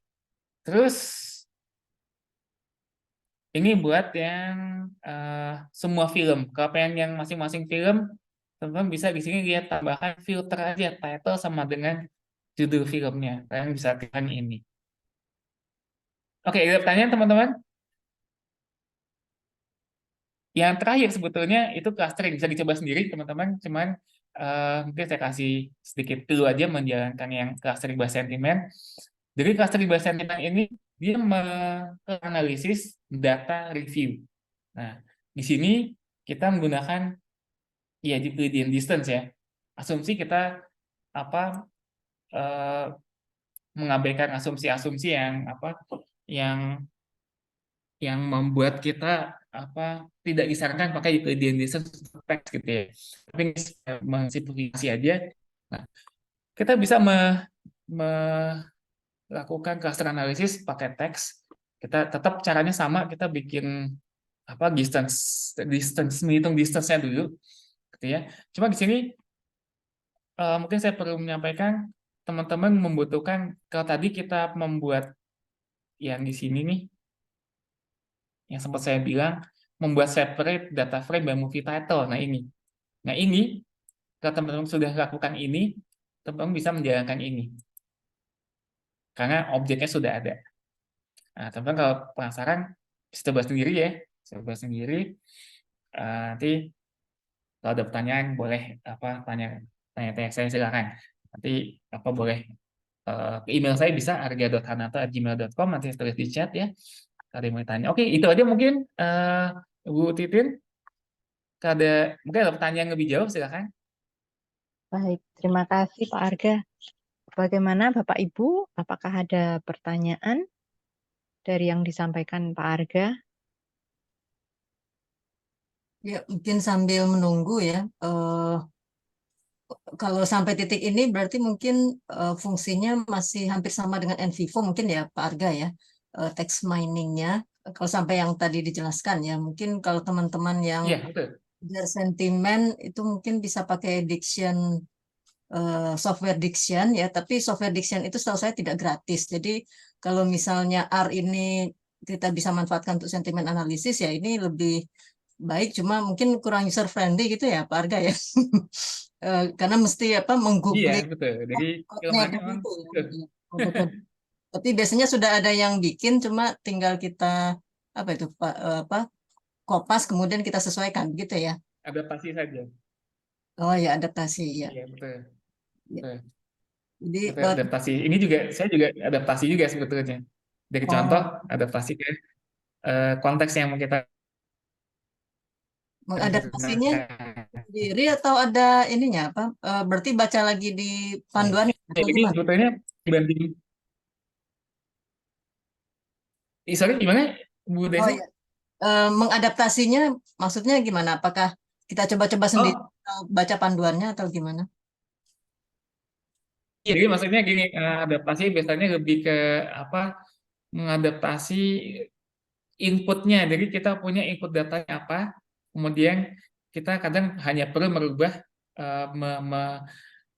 Terus ini buat yang semua film. Kalau pengen yang masing-masing film, teman-teman bisa di sini lihat tambahkan filter aja title sama dengan judul filmnya. Kalian bisa aktifkan ini. Oke, ada pertanyaan teman-teman? Yang terakhir sebetulnya itu clustering, bisa dicoba sendiri teman-teman. Cuman mungkin saya kasih sedikit clue aja menjalankan yang clustering by sentiment. Jadi clustering by sentiment ini dia menganalisis data review. Nah, di sini kita menggunakan ya Euclidean distance ya. Asumsi kita eh, mengabaikan asumsi-asumsi yang yang membuat kita tidak disarankan pakai Euclidean distance teks gitu ya. Tapi ini mensimplifikasi aja. Nah, kita bisa melakukan cluster analysis pakai teks. Kita tetap caranya sama, kita bikin distance menghitung distance-nya dulu gitu ya. Cuma di sini mungkin saya perlu menyampaikan teman-teman membutuhkan, kalau tadi kita membuat yang di sini nih, yang sempat saya bilang, membuat separate data frame by movie title. Nah ini, kalau teman-teman sudah lakukan ini, teman-teman bisa menjalankan ini. Karena objeknya sudah ada. Nah, teman-teman kalau penasaran, bisa coba sendiri ya. Coba sendiri. Nanti kalau ada pertanyaan, boleh tanya-tanya saya silakan. Nanti boleh ke email saya bisa arga.hanata@gmail.com, nanti saya tulis di chat ya. Ada yang mau tanya. Oke, itu aja mungkin Bu Titin. Mungkin ada pertanyaan lebih jauh, silakan. Baik, terima kasih Pak Arga. Bagaimana Bapak Ibu? Apakah ada pertanyaan dari yang disampaikan Pak Arga? Ya, mungkin sambil menunggu ya. Kalau sampai titik ini berarti mungkin fungsinya masih hampir sama dengan NVivo mungkin ya Pak Arga ya. Text miningnya. Kalau sampai yang tadi dijelaskan ya, mungkin kalau teman-teman yang Iya, betul. belajar sentimen itu mungkin bisa pakai software diction ya, tapi software diction itu setahu saya tidak gratis. Jadi kalau misalnya R ini kita bisa manfaatkan untuk sentimen analisis ya, ini lebih baik, cuma mungkin kurang user friendly gitu ya Pak Arga ya. Karena mesti Iya, menggoogling betul. Jadi kodnya kelemahannya memang begitu ya. betul. Iya, betul. Tapi biasanya sudah ada yang bikin, cuma tinggal kita kopas kemudian kita sesuaikan gitu ya. Adaptasi saja. Oh ya, adaptasi ya. Iya, betul. Ya, Betul. Jadi Betul, adaptasi. Ini juga saya juga adaptasi juga sebetulnya. Dari contoh oh, adaptasi ke konteks yang mau kita mengadaptasinya gunakan. sendiri atau ada ininya apa? Berarti baca lagi di Ya. panduan atau Ini gimana? sebetulnya dibanding, sorry gimana Bu Oh Desi? ya, mengadaptasinya maksudnya gimana? Apakah kita coba-coba sendiri Oh, atau baca panduannya atau gimana? iya, jadi maksudnya gini, adaptasi biasanya lebih ke apa? Mengadaptasi inputnya. Jadi kita punya input datanya apa, kemudian kita kadang hanya perlu merubah,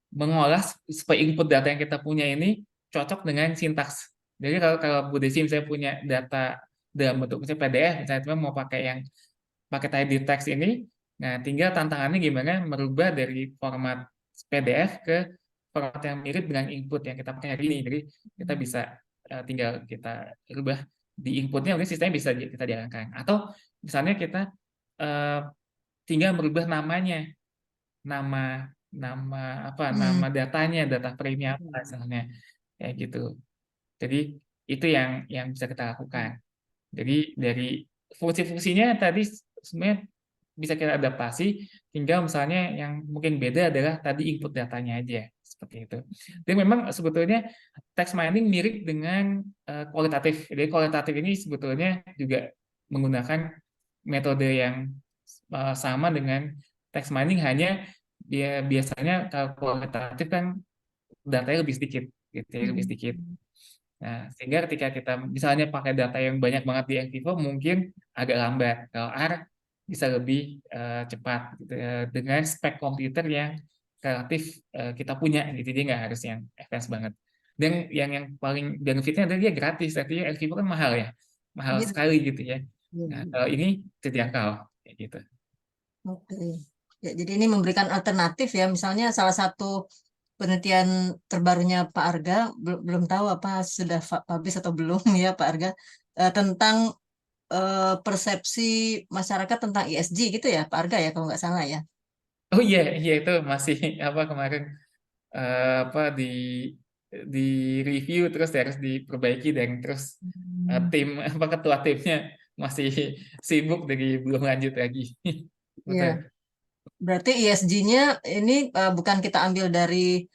mengolah supaya input data yang kita punya ini cocok dengan sintaks. Jadi kalau kalau Bu Desi misalnya punya data dalam bentuk misalnya PDF, misalnya cuma mau pakai yang pakai tadi teks ini, nah tinggal tantangannya gimana merubah dari format PDF ke format yang mirip dengan input yang kita pakai hari ini. Jadi kita bisa tinggal kita rubah di inputnya, mungkin sistemnya bisa kita jalankan. Atau misalnya kita eh, tinggal merubah namanya, nama nama apa Hmm. nama datanya, data frame-nya apa misalnya, kayak gitu. Jadi itu yang bisa kita lakukan. Jadi dari fungsi-fungsinya tadi sebenarnya bisa kita adaptasi, tinggal misalnya yang mungkin beda adalah tadi input datanya aja seperti itu. Dan memang sebetulnya text mining mirip dengan kualitatif. Jadi kualitatif ini sebetulnya juga menggunakan metode yang sama dengan text mining, hanya dia biasanya kalau kualitatif kan datanya lebih sedikit, gitu ya, lebih sedikit. Nah, sehingga ketika kita misalnya pakai data yang banyak banget di Envivo mungkin agak lambat. Kalau R bisa lebih cepat gitu, dengan spek komputer yang relatif kita punya gitu. Jadi nggak harus yang advance banget. Dan yang paling benefitnya adalah dia gratis. Artinya Envivo kan mahal ya. Mahal Iya, sekali gitu ya. iya, Nah, iya. kalau ini terjangkau kayak gitu. Oke. Ya, jadi ini memberikan alternatif ya. Misalnya salah satu penelitian terbarunya Pak Arga, belum tahu apa sudah publish atau belum ya Pak Arga, tentang persepsi masyarakat tentang ESG gitu ya Pak Arga ya kalau nggak salah ya. Oh iya, iya itu masih apa kemarin apa di review terus harus diperbaiki, dan terus Hmm. tim apa ketua timnya masih sibuk jadi belum lanjut lagi. Ya, Betul. berarti ESG-nya ini bukan kita ambil dari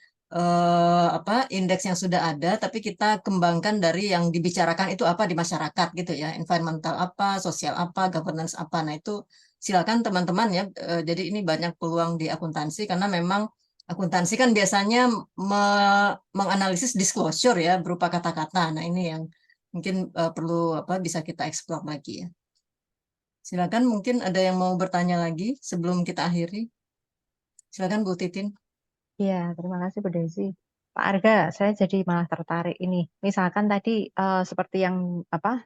apa indeks yang sudah ada, tapi kita kembangkan dari yang dibicarakan itu apa di masyarakat gitu ya, environmental apa, sosial apa, governance apa. Nah itu silakan teman-teman ya. Jadi ini banyak peluang di akuntansi karena memang akuntansi kan biasanya menganalisis disclosure ya berupa kata-kata. Nah ini yang mungkin perlu apa bisa kita explore lagi ya. Silakan mungkin ada yang mau bertanya lagi sebelum kita akhiri. Silakan Bu Titin. Iya, terima kasih Bu Desi. Pak Arga, saya jadi malah tertarik ini. Misalkan tadi seperti yang apa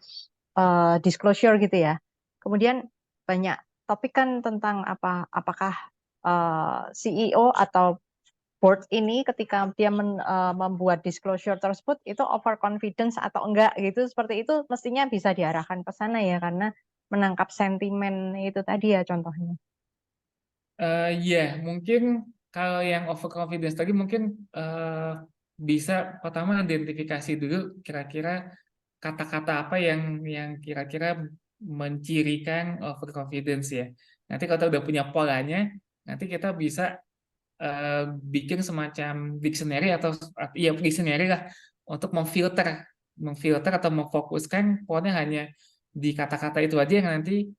disclosure gitu ya. Kemudian banyak topik kan tentang apakah CEO atau board ini ketika dia membuat disclosure tersebut itu overconfidence atau enggak gitu. Seperti itu mestinya bisa diarahkan ke sana ya karena menangkap sentimen itu tadi ya contohnya. Ya, mungkin kalau yang overconfidence tadi mungkin bisa pertama identifikasi dulu kira-kira kata-kata apa yang kira-kira mencirikan overconfidence ya. Nanti kalau kita udah punya polanya, nanti kita bisa bikin semacam dictionary atau ya dictionary lah untuk memfilter atau memfokuskan pokoknya hanya di kata-kata itu aja yang nanti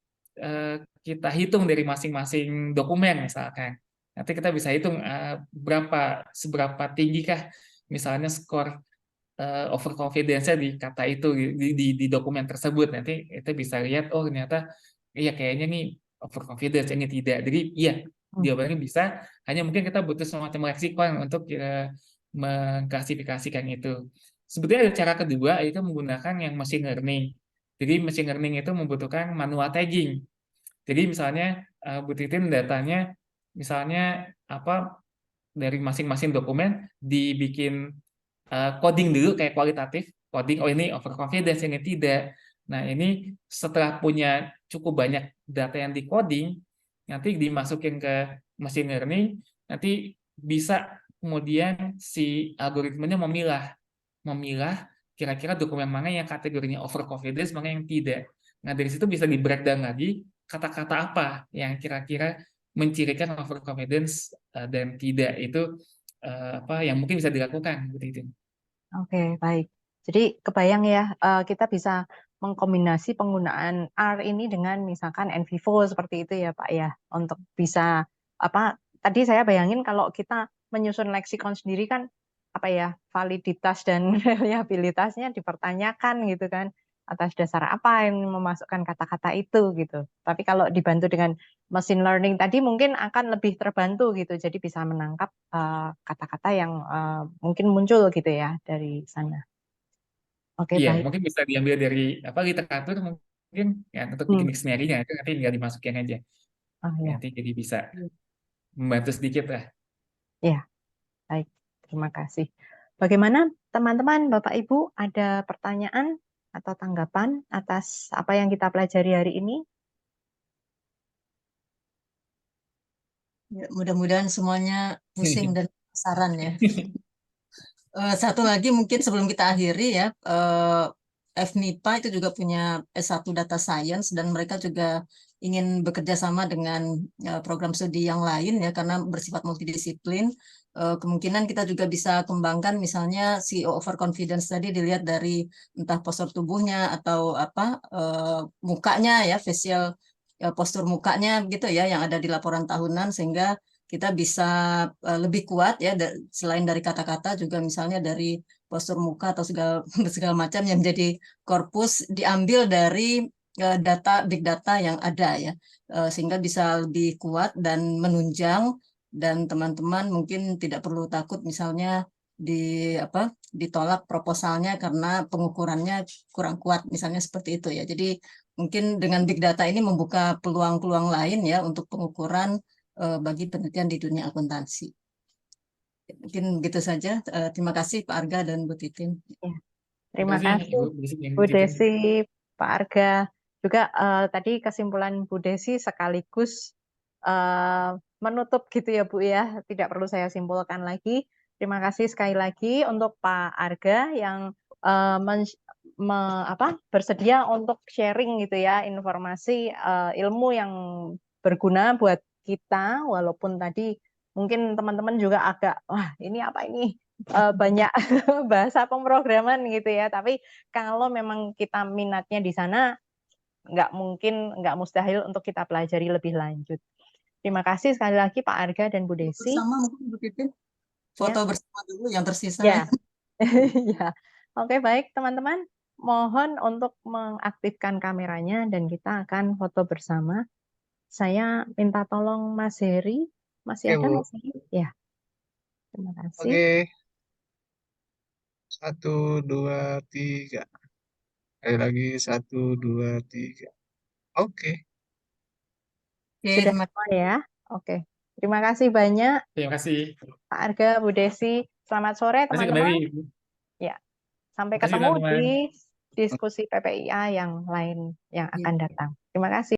kita hitung dari masing-masing dokumen misalkan. Nanti kita bisa hitung seberapa tinggikah misalnya skor overconfidence-nya di kata itu di dokumen tersebut. Nanti kita bisa lihat oh ternyata iya kayaknya nih overconfidence, ini tidak. Jadi iya Hmm. jawabannya bisa, hanya mungkin kita butuh semacam leksikon untuk mengklasifikasikan itu. Sebetulnya ada cara kedua, itu menggunakan yang machine learning. Jadi machine learning itu membutuhkan manual tagging. Jadi misalnya Bu Titin datanya misalnya apa dari masing-masing dokumen dibikin coding dulu kayak kualitatif, coding oh ini overconfidence, ini tidak. Nah, ini setelah punya cukup banyak data yang di coding, nanti dimasukin ke machine learning, nanti bisa kemudian si algoritmanya memilah kira-kira dokumen mana yang kategorinya overconfidence, mana yang tidak. Nah, dari situ bisa di breakdown lagi kata-kata apa yang kira-kira mencirikan overconfidence dan tidak. Itu apa yang mungkin bisa dilakukan seperti itu. Oke, baik. Jadi kebayang ya, kita bisa mengkombinasi penggunaan R ini dengan misalkan NVivo seperti itu ya Pak ya, untuk bisa apa? Tadi saya bayangin kalau kita menyusun leksikon sendiri kan apa ya, validitas dan reliabilitasnya dipertanyakan gitu kan, atas dasar apa yang memasukkan kata-kata itu gitu. Tapi kalau dibantu dengan machine learning tadi mungkin akan lebih terbantu gitu, jadi bisa menangkap kata-kata yang mungkin muncul gitu ya dari sana. Oke, Iya, baik. mungkin bisa diambil dari apa literatur mungkin ya untuk bikin Hmm. dictionary-nya itu nanti tinggal dimasukin aja. Oh ya, Nanti jadi bisa membantu sedikit lah. ya, baik. Terima kasih. Bagaimana teman-teman, Bapak Ibu, ada pertanyaan atau tanggapan atas apa yang kita pelajari hari ini? Ya, mudah-mudahan semuanya pusing dan penasaran ya. Satu lagi mungkin sebelum kita akhiri ya, FMIPA itu juga punya S1 Data Science dan mereka juga ingin bekerja sama dengan program studi yang lain ya karena bersifat multidisiplin. Kemungkinan kita juga bisa kembangkan misalnya CEO overconfidence tadi dilihat dari entah postur tubuhnya atau apa mukanya ya facial postur mukanya gitu ya yang ada di laporan tahunan sehingga kita bisa lebih kuat ya selain dari kata-kata juga misalnya dari postur muka atau segala segala macam yang menjadi korpus diambil dari data big data yang ada ya. Sehingga bisa lebih kuat dan menunjang dan teman-teman mungkin tidak perlu takut misalnya di apa ditolak proposalnya karena pengukurannya kurang kuat misalnya seperti itu ya. Jadi mungkin dengan big data ini membuka peluang-peluang lain ya untuk pengukuran bagi penelitian di dunia akuntansi. Mungkin begitu saja. Terima kasih Pak Arga dan Bu Titin. Ya, Terima terima kasih kasih Ibu Desi dan Bu Bu Titin. Desi, Pak Arga. Juga tadi kesimpulan Bu Desi sekaligus menutup gitu ya Bu ya, tidak perlu saya simpulkan lagi. Terima kasih sekali lagi untuk Pak Arga yang bersedia untuk sharing gitu ya informasi ilmu yang berguna buat kita, walaupun tadi mungkin teman-teman juga agak wah ini apa ini banyak bahasa pemrograman gitu ya. Tapi kalau memang kita minatnya di sana, nggak mustahil untuk kita pelajari lebih lanjut. Terima kasih sekali lagi Pak Arga dan Bu Desi. Bersama mungkin Bu Titin. Foto Ya, bersama dulu yang tersisa ya, ya. ya. Oke, baik teman-teman. Mohon untuk mengaktifkan kameranya dan kita akan foto bersama. Saya minta tolong Mas Heri. Masih Oke, ada Bu. Mas Heri? Ya, terima kasih. Oke, 1, 2, 3. Sekali lagi 1, 2, 3. Oke. Oke, Sudah terima semua ya? Oke. Terima kasih banyak Terima kasih. Pak Arga, Bu Desi. Selamat sore Terima kasih kembali. teman-teman. Ya, sampai Terima kasih ketemu di teman-teman. diskusi PPIA yang lain yang akan datang. Terima kasih.